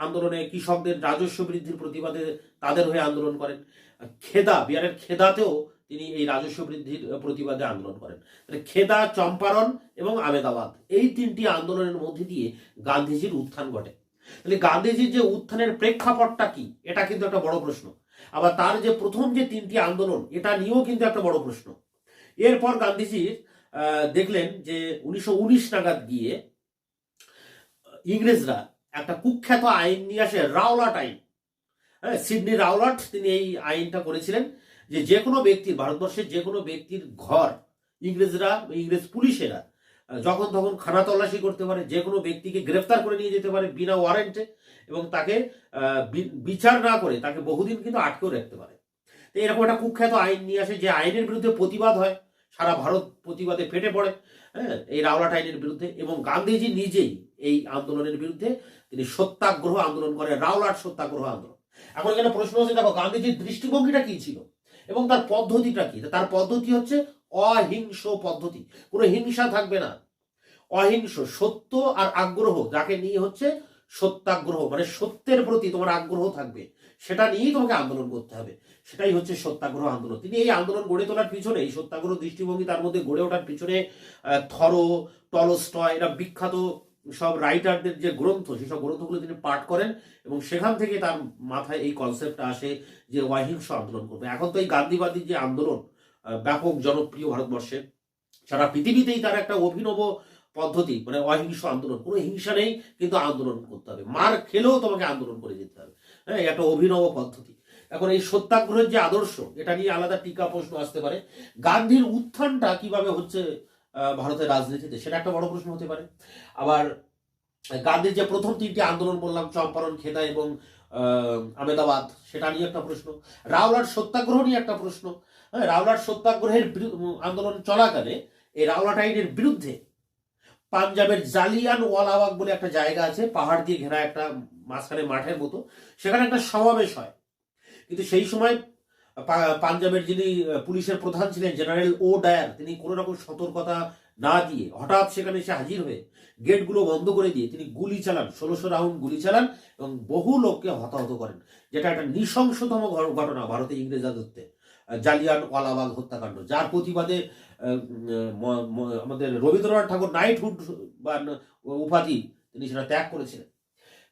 আন্দোলনে কৃষকদের রাজস্ব বৃদ্ধির প্রতিবাদে তাদের হয়ে আন্দোলন করেন। বিহারের খেদাতেও তিনি এই রাজস্ব বৃদ্ধির প্রতিবাদে আন্দোলন করেন। খেদা, চম্পারণ এবং আহমেদাবাদ, এই 3টি আন্দোলনের মধ্যে দিয়ে গান্ধীজির উত্থান ঘটে। তাহলে গান্ধীজির যে উত্থানের প্রেক্ষাপটটা কি, এটা কিন্তু একটা বড় প্রশ্ন। আবার তার যে প্রথম যে 3টি আন্দোলন, এটা নিয়েও কিন্তু একটা বড় প্রশ্ন। এরপর গান্ধীজির দেখলেন যে 1919 নাগাদ গিয়ে ইংরেজরা একটা কুখ্যাত আইন নিয়ে আসে, রাওলাট আইন। হ্যাঁ, সিডনি রাওলাট তিনি এই আইনটা করেছিলেন যে কোনো ব্যক্তির, ভারতবর্ষের যে কোনো ব্যক্তির ঘর ইংরেজ পুলিশেরা যখন তখন খানা তল্লাশি করতে পারে, যে কোনো ব্যক্তিকে গ্রেফতার করে নিয়ে যেতে পারে বিনা ওয়ারেন্টে এবং তাকে বিচার না করে তাকে বহুদিন কিন্তু আটকেও রাখতে পারে। তো এরকম একটা কুখ্যাত আইন নিয়ে আসে, যে আইনের বিরুদ্ধে প্রতিবাদ হয়, সারা ভারত প্রতিবাদে ফেটে পড়ে, হ্যাঁ, এই রাওলাট আইনের বিরুদ্ধে। এবং গান্ধীজি নিজেই এই আন্দোলনের বিরুদ্ধে তিনি সত্যাগ্রহ আন্দোলন করেন, রাওলাট সত্যাগ্রহ আন্দোলন। এখন এখানে প্রশ্ন হচ্ছে, দেখো গান্ধীজির দৃষ্টিভঙ্গিটা কি ছিল এবং তার পদ্ধতিটা কি। তার পদ্ধতি হচ্ছে অহিংস পদ্ধতি, কোনো হিংসা থাকবে না, অহিংস, সত্য আর আগ্রহ, যাকে নিয়ে হচ্ছে সত্যাগ্রহ, মানে সত্যের প্রতি তোমার আগ্রহ থাকবে, সেটা নিয়েই তোমাকে আন্দোলন করতে হবে, সেটাই হচ্ছে সত্যাগ্রহ আন্দোলন। তিনি এই আন্দোলন গড়ে তোলার পিছনে, এই সত্যাগ্রহ দৃষ্টিভঙ্গি তার মধ্যে গড়ে ওঠার পিছনে থরো, টলস্টয়, এরা বিখ্যাত সব রাইটারদের যে গ্রন্থ, সেসব গ্রন্থগুলো তিনি পাঠ করেন এবং সেখান থেকে তার মাথায় এই কনসেপ্টটা আসে যে অহিংস আন্দোলন করবে। এখন তো এই গান্ধীবাদী যে আন্দোলন ব্যাপক জনপ্রিয় ভারতবর্ষে, সারা পৃথিবীতেই তার একটা অভিনব পদ্ধতি, মানে অহিংস আন্দোলন, কোনো হিংসা নেই কিন্তু আন্দোলন করতে হবে, মার খেলেও তোমাকে আন্দোলন করে যেতে হবে। হ্যাঁ, একটা অভিনব পদ্ধতি। এখন এই সত্যাগ্রহের যে আদর্শ, এটা নিয়ে আলাদা টিকা প্রশ্ন আসতে পারে। গান্ধীর উত্থানটা কিভাবে হচ্ছে ভারতের রাজনীতিতে, সেটা একটা বড় প্রশ্ন হতে পারে। আবার গান্ধীর যে প্রথম 3টি আন্দোলন বললাম, চম্পারণ, খেদা এবং আহমেদাবাদ, সেটা নিয়ে একটা প্রশ্ন। রাওলাট সত্যাগ্রহ নিয়ে একটা প্রশ্ন। হ্যাঁ, রাওলাট সত্যাগ্রহের আন্দোলন চলাকালে এই রাওলাট আইনের বিরুদ্ধে পাঞ্জাবের জালিয়ান ওয়ালাবাগ বলে একটা জায়গা আছে, পাহাড় দিয়ে ঘেরা একটা মাঝখানে মাঠের মতো, সেখানে একটা সমাবেশ হয়। কিন্তু সেই সময় পাঞ্জাবের যিনি পুলিশের প্রধান ছিলেন জেনারেল ও ডায়ার, তিনি কোনো রকম সতর্কতা না দিয়ে হঠাৎ সেখানে এসে হাজির হয়ে গেটগুলো বন্ধ করে দিয়ে তিনি গুলি চালান, 1600 রাউন্ড গুলি চালান এবং বহু লোককে হতাহত করেন, যেটা একটা নৃশংসতম ঘটনা ভারতে ইংরেজ রাজত্বে, জালিয়ান ওয়ালাবাগ হত্যাকাণ্ড, যার প্রতিবাদে আমাদের রবীন্দ্রনাথ ঠাকুর নাইটহুড বা উপাধি তিনি সেটা ত্যাগ করেছিলেন।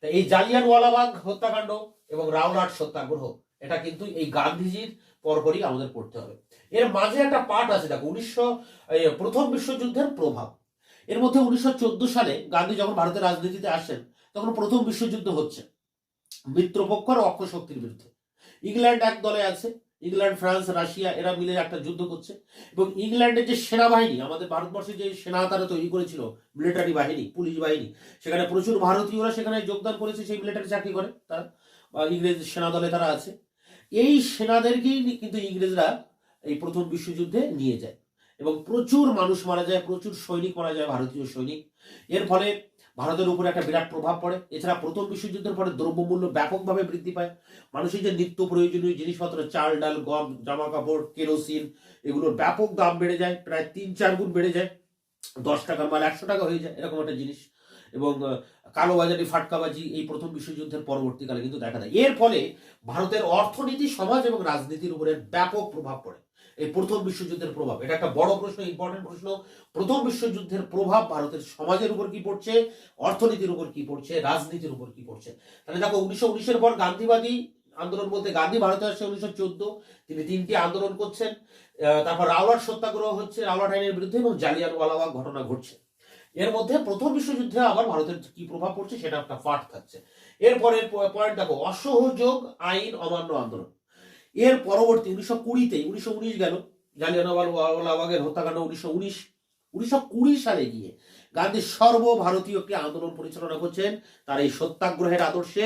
তা এই জালিয়ান ওয়ালাবাগ হত্যাকাণ্ড এবং রাওলাট সত্যাগ্রহ, এটা কিন্তু এই গান্ধীজির পরপরই আমাদের পড়তে হবে। এর মাঝে একটা পার্ট আছে, দেখো প্রথম বিশ্বযুদ্ধের প্রভাব। এর মধ্যে 1914 সালে গান্ধী যখন ভারতের রাজনীতিতে আসেন, তখন প্রথম বিশ্বযুদ্ধ হচ্ছে মিত্রপক্ষ আর অক্ষ শক্তির বিরুদ্ধে। ইংল্যান্ড এক দলে আছে, ইংল্যান্ড, ফ্রান্স, রাশিয়া, এরা মিলে একটা যুদ্ধ করছে এবং ইংল্যান্ডের যে সেনাবাহিনী, আমাদের ভারতবর্ষে যে সেনা তারা তৈরি করেছিল, মিলিটারি বাহিনী, পুলিশ বাহিনী, সেখানে প্রচুর ভারতীয়রা সেখানে যোগদান করেছে, সেই মিলিটারি চাকরি করে তারা, ইংরেজ সেনা দলে তারা আছে। এই সেনাদেরকেই কিন্তু ইংরেজরা এই প্রথম বিশ্বযুদ্ধে নিয়ে যায় এবং প্রচুর মানুষ মারা যায়, প্রচুর সৈনিক মারা যায়, ভারতীয় সৈনিক। এর ফলে ভারতের উপরে একটা বিরাট প্রভাব পড়ে। এছাড়া প্রথম বিশ্বযুদ্ধের পরে দ্রব্যমূল্য ব্যাপকভাবে বৃদ্ধি পায়, মানুষের যে নিত্য প্রয়োজনীয় জিনিসপত্র, চাল, ডাল, গম, জামা কাপড়, কেরোসিন, এগুলোর ব্যাপক দাম বেড়ে যায়, প্রায় 3-4 গুণ বেড়ে যায়, 10 টাকার মাল 100 টাকা হয়ে যায়, এরকম একটা জিনিস। এবং কালোবাজারি ফাটকাবাজি এই প্রথম বিশ্বযুদ্ধের পরবর্তীকালে কিন্তু দেখা যায়। এর ফলে ভারতের অর্থনীতি, সমাজ এবং রাজনীতির উপরে ব্যাপক প্রভাব পড়ে। এই প্রথম বিশ্বযুদ্ধের প্রভাব, এটা একটা বড় প্রশ্ন, ইম্পর্টেন্ট প্রশ্ন। প্রথম বিশ্বযুদ্ধের প্রভাব ভারতের সমাজের উপর কি পড়ছে, অর্থনীতির উপর কি পড়ছে, রাজনীতির উপর কি পড়ছে। তাহলে দেখো 1919-এর পর গান্ধীবাদী আন্দোলন বলতে গান্ধী ভারতে আসছে 1914, তিনি 3টি আন্দোলন করছেন। তারপর রাওলাট সত্যাগ্রহ হচ্ছে রাওলাট আইনের বিরুদ্ধে, এবং জালিয়ানওয়ালাবাগ ঘটনা ঘটছে। এর মধ্যে প্রথম বিশ্বযুদ্ধে আবার ভারতের কি প্রভাব পড়ছে সেটা একটা পার্ট থাকছে। এরপরে পয়েন্ট দেখো, অসহযোগ আইন অমান্য আন্দোলন। এর পরবর্তী 1920-তে 1919 গেল, জালিয়ানওয়ালাবাগের হত্যাকাণ্ড 1920 সালে গিয়ে গান্ধী সর্বভারতীয় একটি আন্দোলন পরিচালনা করছেন তার এই সত্যাগ্রহের আদর্শে।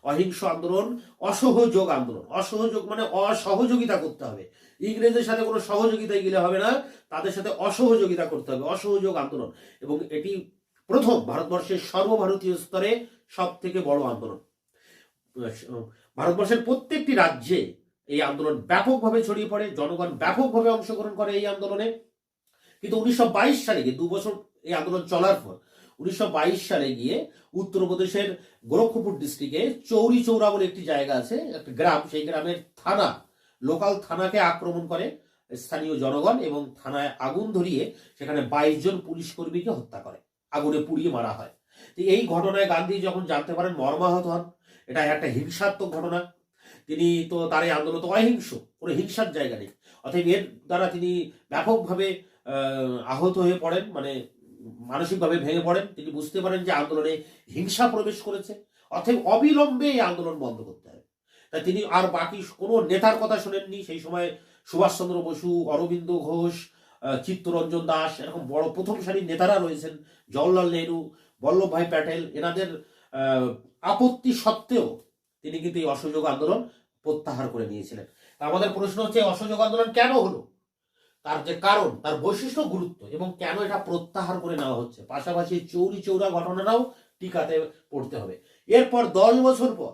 অহিংস আন্দোলন, অসহযোগ আন্দোলন। অসহযোগ মানে অসহযোগিতা করতে হবে, ইংরেজদের সাথে কোনো সহযোগিতায় গেলে হবে না, তাদের সাথে অসহযোগিতা করতে হবে, অসহযোগ আন্দোলন। এবং এটি প্রথম ভারতবর্ষের সর্বভারতীয় স্তরে সব থেকে বড় আন্দোলন। ভারতবর্ষের প্রত্যেকটি রাজ্যে এই আন্দোলন ব্যাপকভাবে ছড়িয়ে পড়ে, জনগণ ব্যাপকভাবে অংশগ্রহণ করে এই আন্দোলনে। কিন্তু 1922 সালে গিয়ে 2 বছর এই আন্দোলন চলার পর 1922 সালে গিয়ে উত্তরপ্রদেশের গোরক্ষপুর ডিস্ট্রিক্টে চৌরি চৌরা বলে একটি জায়গা আছে, একটা গ্রাম, সেই গ্রামের থানা, লোকাল থানাকে আক্রমণ করে স্থানীয় জনগণ, এবং থানায় আগুন ধরিয়ে সেখানে 22 জন পুলিশ কর্মীকে হত্যা করে, আগুনে পুড়িয়ে মারা হয়। এই ঘটনায় গান্ধী যখন জানতে পারেন মর্মাহত হন। এটা একটা হিংসাত্মক ঘটনা। তিনি তো তার এই আন্দোলন তো অহিংস, কোনো হিংসার জায়গা নেই। অতএব এর দ্বারা তিনি ব্যাপকভাবে আহত হয়ে পড়েন, মানে মানসিকভাবে ভেঙে পড়েন। তিনি বুঝতে পারেন যে আন্দোলনে হিংসা প্রবেশ করেছে, অতএব অবিলম্বে এই আন্দোলন বন্ধ করতে হবে। তাই তিনি আর বাকি কোনো নেতার কথা শোনেননি। সেই সময় সুভাষচন্দ্র বসু, অরবিন্দ ঘোষ, চিত্তরঞ্জন দাস, এরকম বড় প্রথম সারির নেতারা রয়েছেন, জওহরলাল নেহরু, বল্লভভাই প্যাটেল, এনাদের আপত্তি সত্ত্বেও তিনি কিন্তু এই অসহযোগ আন্দোলন প্রত্যাহার করে নিয়েছিলেন। আমাদের প্রশ্ন হচ্ছে অসহযোগ আন্দোলন কেন হলো, তার যে কারণ, তার বৈশিষ্ট্য, গুরুত্ব, এবং কেন এটা প্রত্যাহার করে নেওয়া হচ্ছে। পাশাপাশি চৌরি চৌরা ঘটনাটাও টিকাতে পড়তে হবে। এরপর 10 বছর পর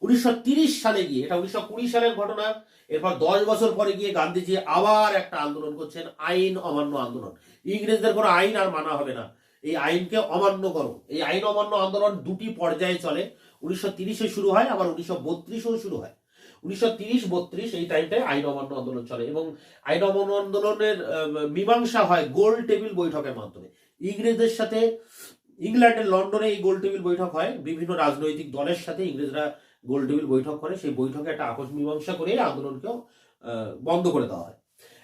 1930 সালে গিয়ে, এটা 1920 সালের ঘটনা, এরপর 10 বছর পরে গিয়ে গান্ধীজি আবার একটা আন্দোলন করছেন, আইন অমান্য আন্দোলন। ইংরেজদের কোনো আইন আর মানা হবে না, এই আইনকে অমান্য করো। এই আইন অমান্য আন্দোলন 2টি পর্যায়ে চলে। 1930-এ শুরু হয়, আবার 1932-এও শুরু হয়। 1930-32 এই টাইমটায় আইন অমান্য আন্দোলন চলে, এবং আইন অমান্য আন্দোলনের মীমাংসা হয় গোল টেবিল বৈঠকের মাধ্যমে। ইংরেজদের সাথে ইংল্যান্ডের লন্ডনে এই গোল টেবিল বৈঠক হয়, বিভিন্ন রাজনৈতিক দলের সাথে ইংরেজরা গোল টেবিল বৈঠক করে, সেই বৈঠকে একটা আপোষ মীমাংসা করে আন্দোলনকেও বন্ধ করে দেওয়া হয়।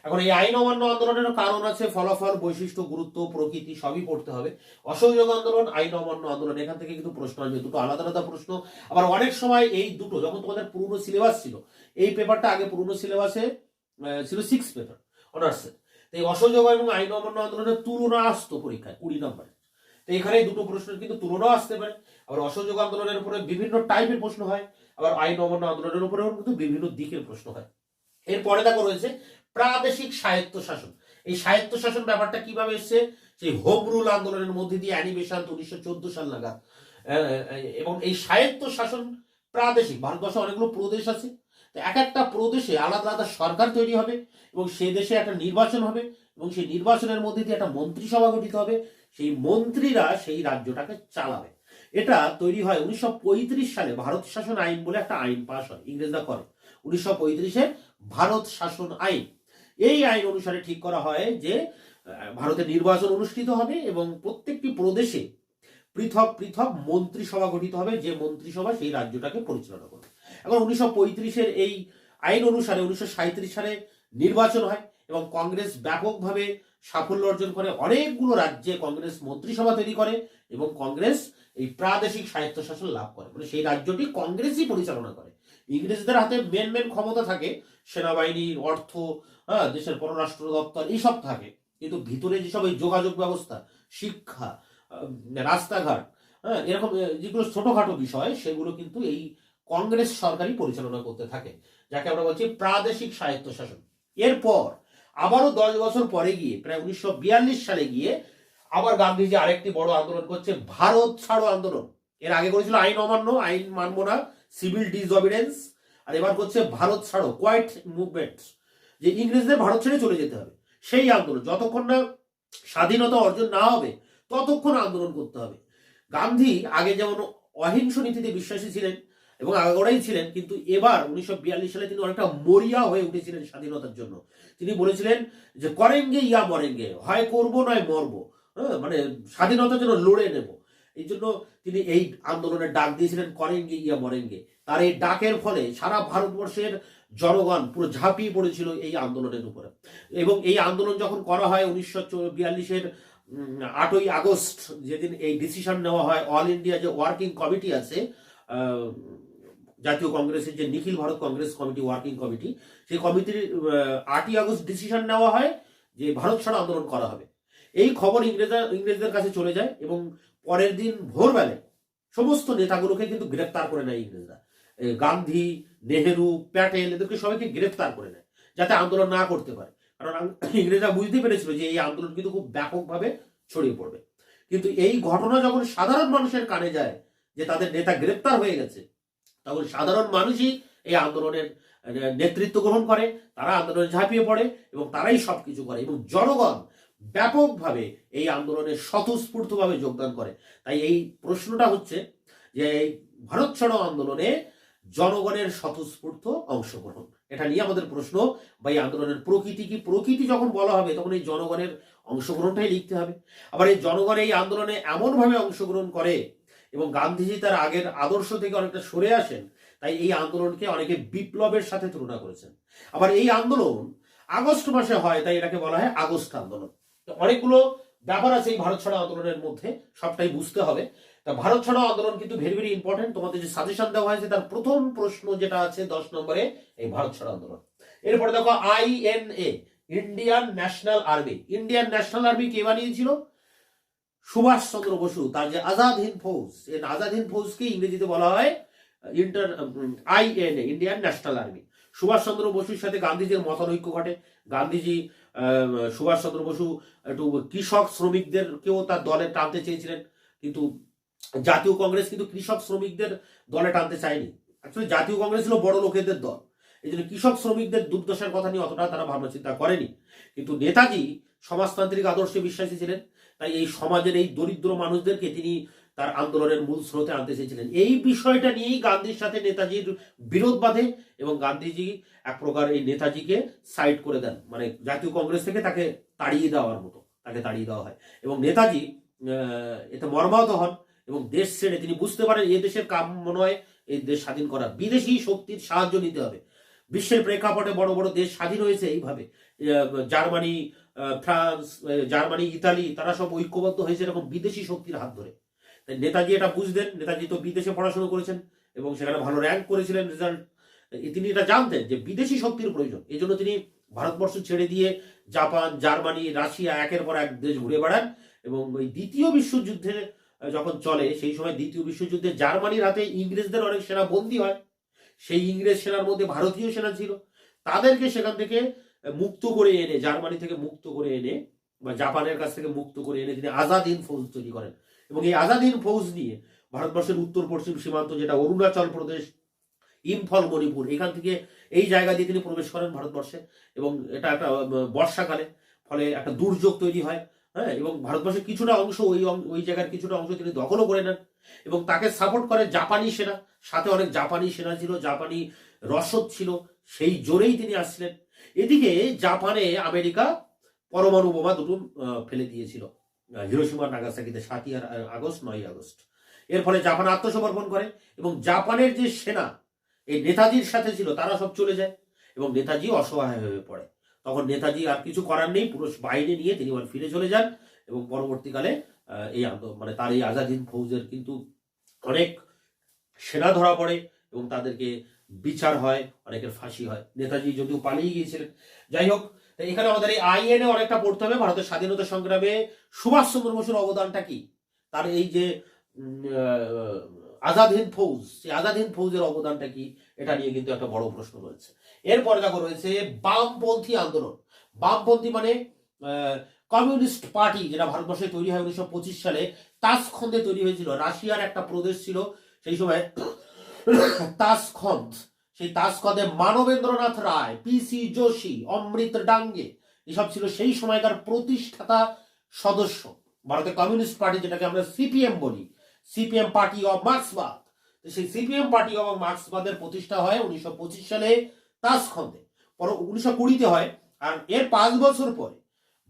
এখন এই আইন অমান্য আন্দোলনেরও কারণ আছে, ফলাফল, বৈশিষ্ট্য, গুরুত্ব, প্রকৃতি সবই পড়তে হবে। অসহযোগ আন্দোলন, আইন অমান্য আন্দোলন, এখান থেকে কিন্তু প্রশ্ন আসবে, দুটো আলাদা আলাদা প্রশ্ন। আবার অনেক সময় এই দুটো, যখন তোমাদের পুরনো সিলেবাস ছিল, এই পেপারটা আগে পুরনো সিলেবাসে ছিল 6 পেপার অনার্সের, এই অসহযোগ এবং আইন অমান্য আন্দোলনের তুলনা আসতো পরীক্ষায় 20 নম্বরে। তো এখানে দুটো প্রশ্নের কিন্তু তুলনাও আসতে পারে। আবার অসহযোগ আন্দোলনের উপরে বিভিন্ন টাইপের প্রশ্ন হয়, আবার আইন অমান্য আন্দোলনের উপরেও কিন্তু বিভিন্ন দিকের প্রশ্ন হয়। এরপরে দেখো রয়েছে প্রাদেশিক স্বায়ত্তশাসন। এই স্বায়ত্তশাসন ব্যাপারটা কিভাবে এসছে, সেই হোম রুল আন্দোলনের মধ্যে দিয়ে অ্যানিমেশন 1914 সাল নাগাদ। এবং এই স্বায়ত্তশাসন প্রাদেশিক, ভারতবর্ষে অনেকগুলো প্রদেশ আছে, তো এক একটা প্রদেশে আলাদা আলাদা সরকার তৈরি হবে, এবং সেই দেশে একটা নির্বাচন হবে, এবং সেই নির্বাচনের মধ্যে দিয়ে একটা মন্ত্রিসভা গঠিত হবে, সেই মন্ত্রীরা সেই রাজ্যটাকে চালাবে। এটা তৈরি হয় 1935 সালে। ভারত শাসন আইন বলে একটা আইন পাশ হয়, ইংরেজরা করে 1935-এ ভারত শাসন আইন। এই আইন অনুসারে ঠিক করা হয় যে ভারতে নির্বাচন অনুষ্ঠিত হবে, এবং প্রত্যেকটি প্রদেশে পৃথক পৃথক মন্ত্রিসভা গঠিত হবে, যে মন্ত্রিসভা সেই রাজ্যটাকে পরিচালনা করবে। এখন 1935-এর এই আইন অনুসারে 1937 সালে নির্বাচন হয়, এবং কংগ্রেস ব্যাপকভাবে সাফল্য অর্জন করে। অনেকগুলো রাজ্যে কংগ্রেস মন্ত্রিসভা তৈরি করে, এবং কংগ্রেস এই প্রাদেশিক স্বায়ত্তশাসন লাভ করে, মানে সেই রাজ্যটি কংগ্রেসই পরিচালনা করে। ইংরেজদের হাতে মেন ক্ষমতা থাকে, সেনাবাহিনী, অর্থ, দেশের পররাষ্ট্র দপ্তর, এইসব থাকে, কিন্তু ভিতরে যেসব এই যোগাযোগ ব্যবস্থা, শিক্ষা, রাস্তাঘাট, এরকম যেগুলো ছোটখাটো বিষয়, সেগুলো কিন্তু এই কংগ্রেস সরকারই পরিচালনা করতে থাকে, যাকে আমরা বলছি প্রাদেশিক স্বায়ত্তশাসন। এরপর আবারও 10 বছর পরে গিয়ে, প্রায় 1942 সালে গিয়ে, আবার গান্ধীজি আরেকটি বড় আন্দোলন করছে, ভারত ছাড়ো আন্দোলন। এর আগে করেছিল আইন অমান্য, আইন মানবো না, সিভিল ডিসঅবিডেন্স, আর এবার করছে ভারত ছাড়ো, কোয়াইট মুভমেন্ট, যে ইংরেজদের ভারত ছেড়ে চলে যেতে হবে। সেই আন্দোলন যতক্ষণ না স্বাধীনতা অর্জন না হবে, ততক্ষণ আন্দোলন করতে হবে। গান্ধী আগে যেমন অহিংস নীতিতে বিশ্বাসী ছিলেন এবং আগাগোড়াই ছিলেন, কিন্তু এবার 1942 সালে তিনি অনেকটা মরিয়া হয়ে উঠেছিলেন স্বাধীনতার জন্য। তিনি বলেছিলেন যে করেঙ্গে ইয়া মরেঙ্গে, হয় করবো নয় মরবো, হ্যাঁ, মানে স্বাধীনতার জন্য লড়ে নেব। এই জন্য তিনি এই আন্দোলনের ডাক দিয়েছিলেন করেঙ্গে ইয়া মরেঙ্গে। তার এই ডাকের ফলে সারা ভারতবর্ষের জনগণ পুরো ঝাঁপিয়ে পড়েছিল এই আন্দোলনের উপরে। এবং এই আন্দোলন যখন করা হয় 1942-এর 8ই আগস্ট, যেদিন এই ডিসিশন নেওয়া হয়, অল ইন্ডিয়া যে ওয়ার্কিং কমিটি আছে, জাতীয় কংগ্রেসের যে Nikhil Bharat Congress committee, working committee, সেই কমিটির 8ই আগস্ট ডিসিশন নেওয়া হয় যে ভারত ছাড়ো আন্দোলন করা হবে। এই খবর ইংরেজদের কাছে চলে যায় এবং পরের দিন ভোরবেলায় সমস্ত নেতাগুলোকে কিন্তু গ্রেপ্তার করে নেয় ইংরেজরা। গান্ধী, নেহেরু, প্যাটেল, এদেরকে সবাইকে গ্রেপ্তার করে নেয় যাতে আন্দোলন না করতে পারে। কারণ ইংরেজরা বুঝতে পেরেছিল যে এই আন্দোলন কিন্তু খুব ব্যাপকভাবে ছড়িয়ে পড়বে। কিন্তু এই ঘটনা যখন সাধারণ মানুষের কানে যায় যে তাদের নেতা গ্রেপ্তার হয়ে গেছে, তখন সাধারণ মানুষই এই আন্দোলনের নেতৃত্ব গ্রহণ করে, তারা আন্দোলনে ঝাঁপিয়ে পড়ে এবং তারাই সবকিছু করে এবং জনগণ ব্যাপকভাবে এই আন্দোলনে স্বতঃস্ফূর্তভাবে যোগদান করে। তাই এই প্রশ্নটা হচ্ছে যে এই ভারত ছাড়ো আন্দোলনে জনগণের স্বতঃস্ফূর্ত অংশগ্রহণ, এটা নিয়ে আমাদের প্রশ্ন। বা এই আন্দোলনের প্রকৃতি কি? প্রকৃতি যখন বলা হবে তখন এই জনগণের অংশগ্রহণটাই লিখতে হবে। আবার এই জনগণ এই আন্দোলনে এমনভাবে অংশগ্রহণ করে এবং গান্ধীজি তার আগের আদর্শ থেকে অনেকটা সরে আসেন, তাই এই আন্দোলনকে অনেকে বিপ্লবের সাথে তুলনা করেছেন। আবার এই আন্দোলন আগস্ট মাসে হয়, তাই এটাকে বলা হয় আগস্ট আন্দোলন। অনেকগুলো ব্যাপার আছে এই ভারত ছাড়ো আন্দোলনের মধ্যে, সবটাই বুঝতে হবে। তা ভারত ছাড়ো আন্দোলন কিন্তু ভেরি ভেরি ইম্পর্টেন্ট। তোমাদের যে সাজেশন দেওয়া হয়েছে তার প্রথম প্রশ্ন যেটা আছে 10 নম্বরে, এই ভারত ছাড়ো আন্দোলন। এরপরে দেখো INA, Indian National Army. Indian National Army কে বানিয়েছিল? সুভাষ চন্দ্র বসু। তার যে আজাদ হিন্দ ফৌজ, এই আজাদ হিন্দ ফৌজকে ইংরেজিতে বলা হয় INA, Indian National Army. Subhash Chandra বসুর সাথে গান্ধীজির মতানৈক্য ঘটে। গান্ধীজি সুভাষ চন্দ্র বসু একটু কৃষক শ্রমিকদেরকেও তার দলে টানতে চেয়েছিলেন, কিন্তু জাতীয় কংগ্রেস কিন্তু কৃষক শ্রমিকদের দলে টানতে চায়নি। অ্যাকচুয়ালি জাতীয় কংগ্রেস ছিল বড় লোকেদের দল, এই জন্য কৃষক শ্রমিকদের দুর্দশার কথা নিয়ে অতটা তারা ভাবনা চিন্তা করেনি। কিন্তু নেতাজি সমাজতান্ত্রিক আদর্শে বিশ্বাসী ছিলেন, তাই এই সমাজের এই দরিদ্র মানুষদেরকে তিনি তার আন্দোলনের মূল স্রোতে আনতে চেয়েছিলেন। এই বিষয়টা নিয়েই গান্ধীর সাথে নেতাজির বিরোধ বাঁধে এবং গান্ধীজি এক প্রকার এই নেতাজিকে সাইড করে দেন, মানে জাতীয় কংগ্রেস থেকে তাকে তাড়িয়ে দেওয়ার মতো তাকে তাড়িয়ে দেওয়া হয়। এবং নেতাজি এতে মর্মাহত হন এবং দেশ ছেড়ে তিনি বুঝতে পারেন এই দেশের কাম্য নয় এই দেশ স্বাধীন করা, বিদেশি শক্তির সাহায্য নিতে হবে। বিশ্বের প্রেক্ষাপটে বড় বড় দেশ স্বাধীন হয়েছে এইভাবে, জার্মানি, ফ্রান্স, জার্মানি, ইতালি, তারা সব ঐক্যবদ্ধ হয়েছে এরকম বিদেশি শক্তির হাত ধরে। তাই নেতাজি এটা বুঝতেন। নেতাজি তো বিদেশে পড়াশোনা করেছেন এবং সেখানে ভালো র্যাঙ্ক করেছিলেন, রেজাল্ট। তিনি এটা জানতেন যে বিদেশি শক্তির প্রয়োজন, এই জন্য তিনি ভারতবর্ষ ছেড়ে দিয়ে জাপান, জার্মানি, রাশিয়া একের পর এক দেশ ঘুরে বেড়ান। এবং ওই দ্বিতীয় বিশ্বযুদ্ধে যখন চলে, সেই সময় দ্বিতীয় বিশ্বযুদ্ধে জার্মানির হাতে ইংরেজদের অনেক সেনা বন্দী হয়। সেই ইংরেজ সেনার মধ্যে ভারতীয় সেনা ছিল, তাদেরকে সেখান থেকে মুক্ত করে এনে, জার্মানি থেকে মুক্ত করে এনে বা জাপানের কাছ থেকে মুক্ত করে এনে তিনি আজাদ হিন্দ ফৌজ তৈরি করেন। এবং এই আজাদ হিন্দ ফৌজ নিয়ে ভারতবর্ষের উত্তর পশ্চিম সীমান্ত, যেটা অরুণাচল প্রদেশ, ইম্ফল, মণিপুর, এখান থেকে এই জায়গা দিয়ে তিনি প্রবেশ করেন ভারতবর্ষে। এবং এটা একটা বর্ষাকালে, ফলে একটা দুর্যোগ তৈরি হয়। হ্যাঁ, এবং ভারতবর্ষের কিছুটা অংশ, ওই জায়গার কিছুটা অংশ তিনি দখলও করে নেন এবং তাকে সাপোর্ট করে জাপানি সেনা। সাথে অনেক জাপানি সেনা ছিল, জাপানি রসদ ছিল, সেই জোরেই তিনি আসছিলেন। এদিকে জাপানে আমেরিকা পরমাণু বোমা দুটো ফেলে দিয়েছিল হিরোশিমা নাগাসাকিতে 7ই আগস্ট, 9ই আগস্ট। এর ফলে জাপান আত্মসমর্পণ করে এবং জাপানের যে সেনা এই নেতাজির সাথে ছিল তারা সব চলে যায় এবং নেতাজি অসহায় হয়ে পড়ে। তখন নেতাজি আর কিছু করার নেই, পুরো বাহিনী নিয়ে তিনি ফিরে চলে যান এবং পরবর্তীকালে এই মানে তার এই আজাদ হিন্দ ফৌজের কিন্তু অনেক সেনা ধরা পড়ে এবং তাদেরকে বিচার হয়, অনেকের ফাঁসি হয়। নেতাজি যদিও পালিয়ে গিয়েছিলেন। যাই হোক, এখানে আমাদের এই INA অনেকটা পড়তে হবে। ভারতের স্বাধীনতা সংগ্রামে সুভাষ চন্দ্র বসুর অবদানটা কি, তার এই যে আজাদ হিন্দ ফৌজ, সেই আজাদ হিন্দ ফৌজের অবদানটা কি, এটা নিয়ে কিন্তু একটা বড় প্রশ্ন রয়েছে। এরপরে দেখো রয়েছে বামপন্থী আন্দোলন। বামপন্থী মানে কমিউনিস্ট পার্টি, যেটা ভারতবর্ষে তৈরি হয় 1925 সালে। তাসখন্দে তৈরি হয়েছিল, রাশিয়ার একটা প্রদেশ ছিল সেই সময় তাসখন্দ। সেই তাসখন্দে মানবেন্দ্রনাথ রায়, PC যোশী, অমৃত ডাঙ্গে, এসব ছিল সেই সময়কার প্রতিষ্ঠাতা সদস্য। ভারতের কমিউনিস্ট পার্টি, যেটাকে আমরা সিপিএম বলি, সিপিএম পার্টি অফ মার্ক্সবাদ, সেই সিপিএম পার্টি অফ মার্ক্সবাদের প্রতিষ্ঠা হয় 1925 সালে তাসখন্দে, পরে 1920-তে হয়। আর এর 5 বছর পরে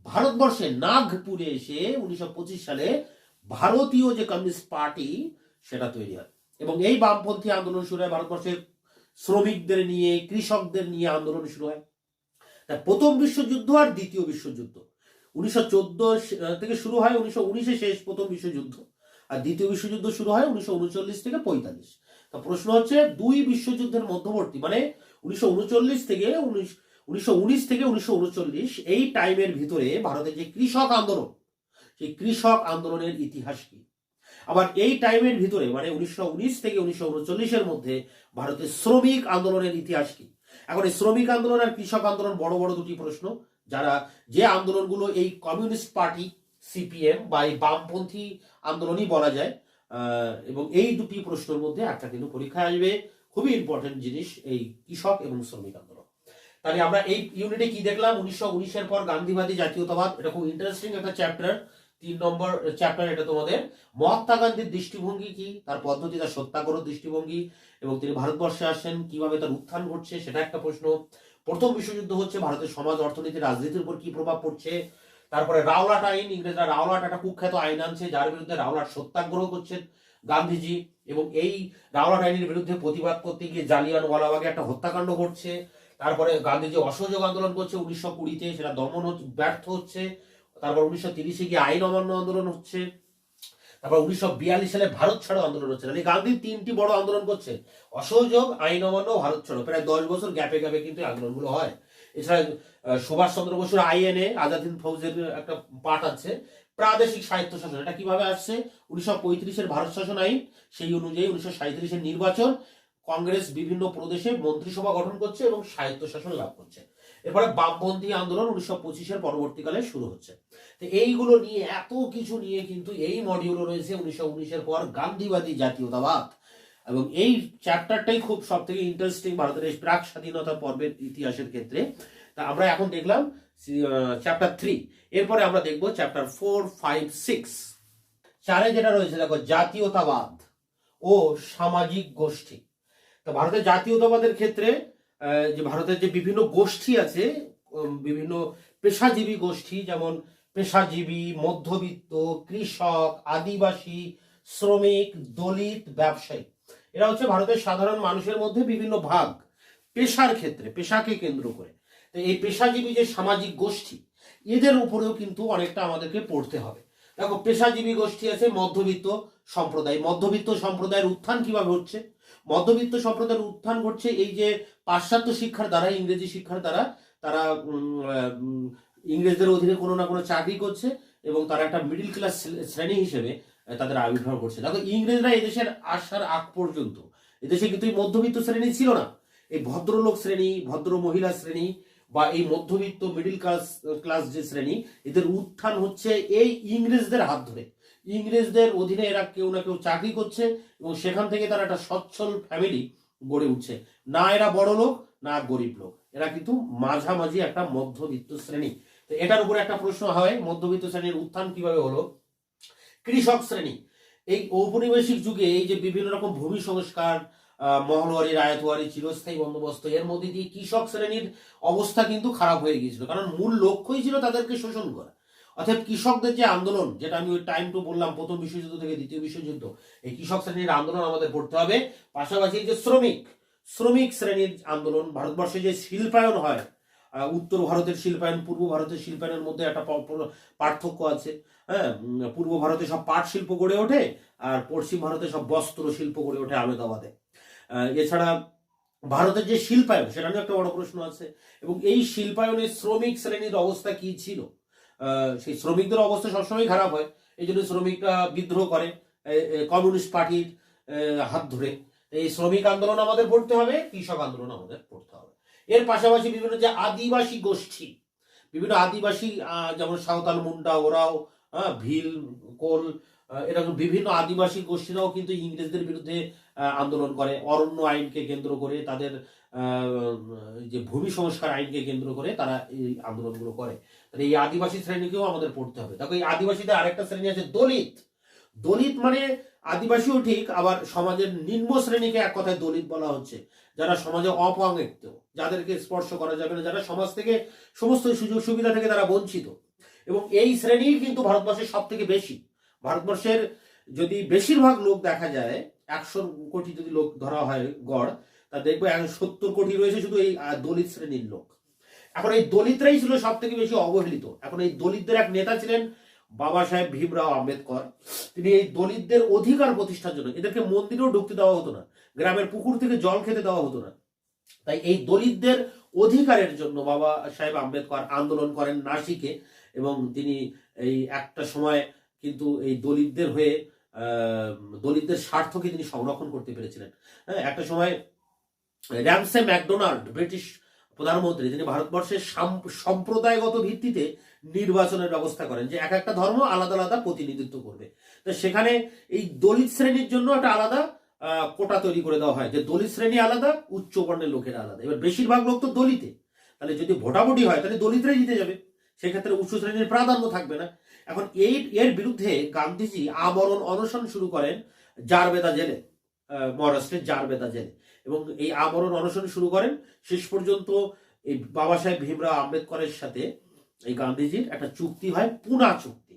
ভারতবর্ষে নাগপুরে এসে 1925 সালে ভারতীয় যে কমিউনিস্ট পার্টি সেটা তৈরি হয়, এবং এই বামপন্থী আন্দোলন শুরু হয় ভারতবর্ষের শ্রমিকদের নিয়ে, কৃষকদের নিয়ে আন্দোলন শুরু হয়। প্রথম বিশ্বযুদ্ধ আর দ্বিতীয় বিশ্বযুদ্ধ 1914 থেকে শুরু হয়, 1919-এ শেষ প্রথম বিশ্বযুদ্ধ, আর দ্বিতীয় বিশ্বযুদ্ধ শুরু হয় 1939 থেকে 45। তা প্রশ্ন হচ্ছে, দুই বিশ্বযুদ্ধের মধ্যবর্তী মানে 1939 থেকে 1919 থেকে 1939 এই টাইমের ভিতরে ভারতের যে কৃষক আন্দোলন, সেই কৃষক আন্দোলনের ইতিহাস কি? আবার এই টাইমের ভিতরে মানে 1919 থেকে 1939-এর মধ্যে ভারতের শ্রমিক আন্দোলনের ইতিহাস কি? এখন এই শ্রমিক আন্দোলন আর কৃষক আন্দোলন বড় বড় দুটি প্রশ্ন, যারা যে আন্দোলনগুলো এই কমিউনিস্ট পার্টি সিপিএম বা এই বামপন্থী আন্দোলনই বলা যায়, এবং এই দুটি প্রশ্নের মধ্যে একটা কিন্তু পরীক্ষায় আসবে, খুবই ইম্পর্টেন্ট জিনিস, এই কৃষক এবং শ্রমিক আন্দোলন। তাহলে আমরা এই ইউনিটে কি দেখলাম? 1919-এর পর গান্ধীবাদী জাতীয়তাবাদ, এটা খুব ইন্টারেস্টিং একটা চ্যাপ্টার, 3 নম্বর চ্যাপ্টার এটা তোমাদের। মহাত্মা গান্ধীর দৃষ্টিভঙ্গি কি, তার পদ্ধতি, তার সত্যাগ্রহ দৃষ্টিভঙ্গি, এবং তিনি ভারতবর্ষে আসেন কিভাবে, তার উত্থান ঘটছে সেটা একটা প্রশ্ন। প্রথম বিশ্বযুদ্ধ হচ্ছে, ভারতের সমাজ, অর্থনীতি, রাজনীতির উপর কি প্রভাব পড়ছে। তারপরে রাওলাট আইন, ইংরেজরা রাওলাট একটা কুখ্যাত আইন আনছে, যার বিরুদ্ধে রাওলাট সত্যাগ্রহ করছেন গান্ধীজি, এবং এই রাওলাট আইনের বিরুদ্ধে প্রতিবাদ করতে গিয়ে জালিয়ানওয়ালাবাগে একটা হত্যাকাণ্ড ঘটছে। তারপরে গান্ধীজি অসহযোগ আন্দোলন করছে 1920-তে, সেটা দমন ব্যর্থ হচ্ছে। তারপর 1930-এ গিয়ে আইন অমান্য আন্দোলন হচ্ছে। তারপর 1942 সালে ভারত ছাড়ো আন্দোলন হচ্ছে। তাহলে গান্ধী 3টি বড় আন্দোলন করছে, অসহযোগ, আইন অমান্য, ভারত ছাড়ো। প্রায় 10 বছর গ্যাপে গ্যাপে কিন্তু আন্দোলনগুলো হয়। এছাড়া সুভাষ চন্দ্র বসুর আইএনএ, আজাদ হিন্দ ফৌজের একটা পার্ট আছে, প্রাদেশিক স্বায়ত্তশাসন। এটা কিভাবে আসছে? 1935-এর ভারত শাসন আইন, সেই অনুযায়ী 1937-এর নির্বাচন, কংগ্রেস বিভিন্ন প্রদেশে মন্ত্রিসভা গঠন করছে এবং স্বায়ত্তশাসন লাভ করছে। এরপরে বামপন্থী আন্দোলন 1925-এর পরবর্তীকালে শুরু হচ্ছে। তো এইগুলো নিয়ে, এত কিছু নিয়ে কিন্তু এই মডিউলে রয়েছে 1919-এর পর গান্ধীবাদী জাতীয়তাবাদ, এবং এই চ্যাপ্টারটাই খুব সব থেকে ইন্টারেস্টিং ভারতের এই প্রাক স্বাধীনতা পর্বের ইতিহাসের ক্ষেত্রে। তা আমরা এখন দেখলাম চ্যাপ্টার 3, এরপরে আমরা দেখবো চ্যাপ্টার 4, 5, 6। 4-এ যেটা রয়েছে দেখো, জাতীয়তাবাদ ও সামাজিক গোষ্ঠী। তো ভারতের জাতীয়তাবাদের ক্ষেত্রে যে ভারতের যে বিভিন্ন গোষ্ঠী আছে, বিভিন্ন পেশাজীবী গোষ্ঠী, যেমন পেশাজীবী, মধ্যবিত্ত, কৃষক, আদিবাসী, শ্রমিক, দলিত, ব্যবসায়ী, এরা হচ্ছে ভারতের সাধারণ মানুষের মধ্যে বিভিন্ন ভাগ পেশার ক্ষেত্রে, পেশাকে কেন্দ্র করে। তো এই পেশাজীবী যে সামাজিক গোষ্ঠী, এদের উপরেও কিন্তু অনেকটা আমাদেরকে পড়তে হবে। দেখো, পেশাজীবী গোষ্ঠী আছে মধ্যবিত্ত সম্প্রদায়। মধ্যবিত্ত সম্প্রদায়ের উত্থান কিভাবে হচ্ছে? মধ্যবিত্ত সম্প্রদায়ের উত্থান ঘটছে এই যে পাশ্চাত্য শিক্ষার দ্বারা, ইংরেজি শিক্ষার দ্বারা তারা ইংরেজদের অধীনে কোনো না কোনো চাকরি করছে, এবং তারা একটা মিডিল ক্লাস শ্রেণী হিসেবে তাদের আবির্ভাব করছে। দেখো, ইংরেজরা এদেশের আসার আগ পর্যন্ত এদেশে কিন্তু এই মধ্যবিত্ত শ্রেণী ছিল না। এই ভদ্রলোক শ্রেণী, ভদ্র মহিলা শ্রেণী, বা এই মধ্যবিত্ত মিডিল ক্লাস যে শ্রেণী, এদের উত্থান হচ্ছে এই ইংরেজদের হাত ধরে। ইংরেজদের অধীনে এরা কেউ না কেউ চাকরি করছে, এবং সেখান থেকে তারা একটা সচ্ছল ফ্যামিলি গড়ে উঠছে। না এরা বড় লোক, না গরিব লোক, এরা কিন্তু মাঝামাঝি একটা মধ্যবিত্ত শ্রেণী। তো এটার উপরে একটা প্রশ্ন হয়, মধ্যবিত্ত শ্রেণীর উত্থান কিভাবে হলো। কৃষক শ্রেণী, এই ঔপনিবেশিক যুগে এই যে বিভিন্ন রকম ভূমি সংস্কার, মহলওয়ারি, রায়তওয়ারি, চিরস্থায়ী বন্দোবস্ত, এর মধ্যে দিয়ে কৃষক শ্রেণীর অবস্থা কিন্তু খারাপ হয়ে গিয়েছিল, কারণ মূল লক্ষ্যই ছিল তাদেরকে শোষণ করা। অর্থাৎ কৃষকদের যে আন্দোলন, যেটা আমি ওই টাইম টু বললাম, প্রথম বিশ্বযুদ্ধ থেকে দ্বিতীয় বিশ্বযুদ্ধ, এই কৃষক শ্রেণীর আন্দোলন আমাদের পড়তে হবে। পাশাপাশি যে শ্রমিক শ্রেণীর আন্দোলন, ভারতবর্ষে যে শিল্পায়ন হয়, উত্তর ভারতের শিল্পায়ন, পূর্ব ভারতের শিল্পায়নের মধ্যে একটা পার্থক্য আছে। হ্যাঁ, পূর্ব ভারতে সব পাট শিল্প গড়ে ওঠে, আর পশ্চিম ভারতে সব বস্ত্র শিল্প গড়ে ওঠে আহমেদাবাদে। এছাড়া ভারতের যে শিল্পায়ন, সেটা নিয়ে একটা বড় প্রশ্ন আছে, এবং এই শিল্পায়নের শ্রমিক শ্রেণীর অবস্থা কি ছিল। সেই শ্রমিকদের অবস্থা সবসময় খারাপ হয়, এই জন্য শ্রমিকরা বিদ্রোহ করে কমিউনিস্ট পার্টির হাত ধরে। এই শ্রমিক আন্দোলন আমাদের পড়তে হবে, কৃষক আন্দোলন আমাদের পড়তে হবে। এর পাশাপাশি বিভিন্ন যে আদিবাসী গোষ্ঠী, বিভিন্ন আদিবাসী, যেমন সাঁওতাল, মুন্ডা, ওরাও, ভিল, কোল, এরকম বিভিন্ন আদিবাসী গোষ্ঠীরাও কিন্তু ইংরেজদের বিরুদ্ধে আন্দোলন করে, অরণ্য আইনকে কেন্দ্র করে, তাদের যে ভূমি সংস্কার আইনকে কেন্দ্র করে তারা এই আন্দোলনগুলো করে। এই আদিবাসী শ্রেণীকেও আমাদের পড়তে হবে। দেখো এই আদিবাসীদের আরেকটা শ্রেণী আছে দলিত। দলিত মানে আদিবাসীও ঠিক, আবার সমাজের নিম্ন শ্রেণীকে এক কথায় দলিত বলা হচ্ছে, যারা সমাজে অপঙ্গিত, যাদেরকে স্পর্শ করা যাবে না, যারা সমাজ থেকে সমস্ত সুযোগ সুবিধা থেকে তারা বঞ্চিত। এবং এই শ্রেণী কিন্তু ভারতবর্ষের সব থেকে বেশি। ভারতবর্ষের যদি বেশিরভাগ লোক দেখা যায়, 100 কোটি যদি লোক ধরা হয় গড়, তা দেখবো 70 কোটি রয়েছে শুধু এই দলিত শ্রেণীর লোক। এখন এই দলিতরাই ছিল সব থেকে বেশি অবহেলিত। এখন এই দলিতদের এক নেতা ছিলেন বাবা সাহেব ভীমরাও আম্বেদকর। তিনি এই দলিতদের অধিকার প্রতিষ্ঠার জন্য, এদেরকে মন্দিরেও ঢুকতে দেওয়া হতো না, গ্রামের পুকুর থেকে জল খেতে দেওয়া হতো না, তাই এই দলিতদের অধিকারের জন্য বাবা সাহেব আম্বেদকর আন্দোলন করেন নাসিকে। এবং তিনি এই একটা সময় কিন্তু এই দলিতদের হয়ে দলিতদের স্বার্থকে তিনি সংরক্ষণ করতে পেরেছিলেন। হ্যাঁ, একটা সময় র্যামসে ম্যাকডোনাল্ড, ব্রিটিশ প্রধানমন্ত্রী, তিনি ভারতবর্ষের সম্প্রদায়গত ভিত্তিতে নির্বাচনের ব্যবস্থা করেন, যে এক একটা ধর্ম আলাদা আলাদা প্রতিনিধিত্ব করবে। তো সেখানে এই দলিত শ্রেণীর জন্য একটা আলাদা কোটা তৈরি করে দেওয়া হয়, যে দলিত শ্রেণী আলাদা, উচ্চ বর্ণের লোকেরা আলাদা। এবার বেশিরভাগ লোক তো দলিতে, তাহলে যদি ভোটাভুটি হয় তাহলে দলিতরাই জিতে যাবে, সেক্ষেত্রে উচ্চ শ্রেণীর প্রাধান্য থাকবে না। এখন এর বিরুদ্ধে গান্ধীজি আমরণ অনশন শুরু করেন জারবেদা জেলে, মহারাষ্ট্রের জারবেদা জেলে, এবং এই আমরণ অনশন শুরু করেন। শেষ পর্যন্ত এই বাবা সাহেব ভীমরাও আম্বেদকরের সাথে এই গান্ধীজির একটা চুক্তি হয়, পুনা চুক্তি,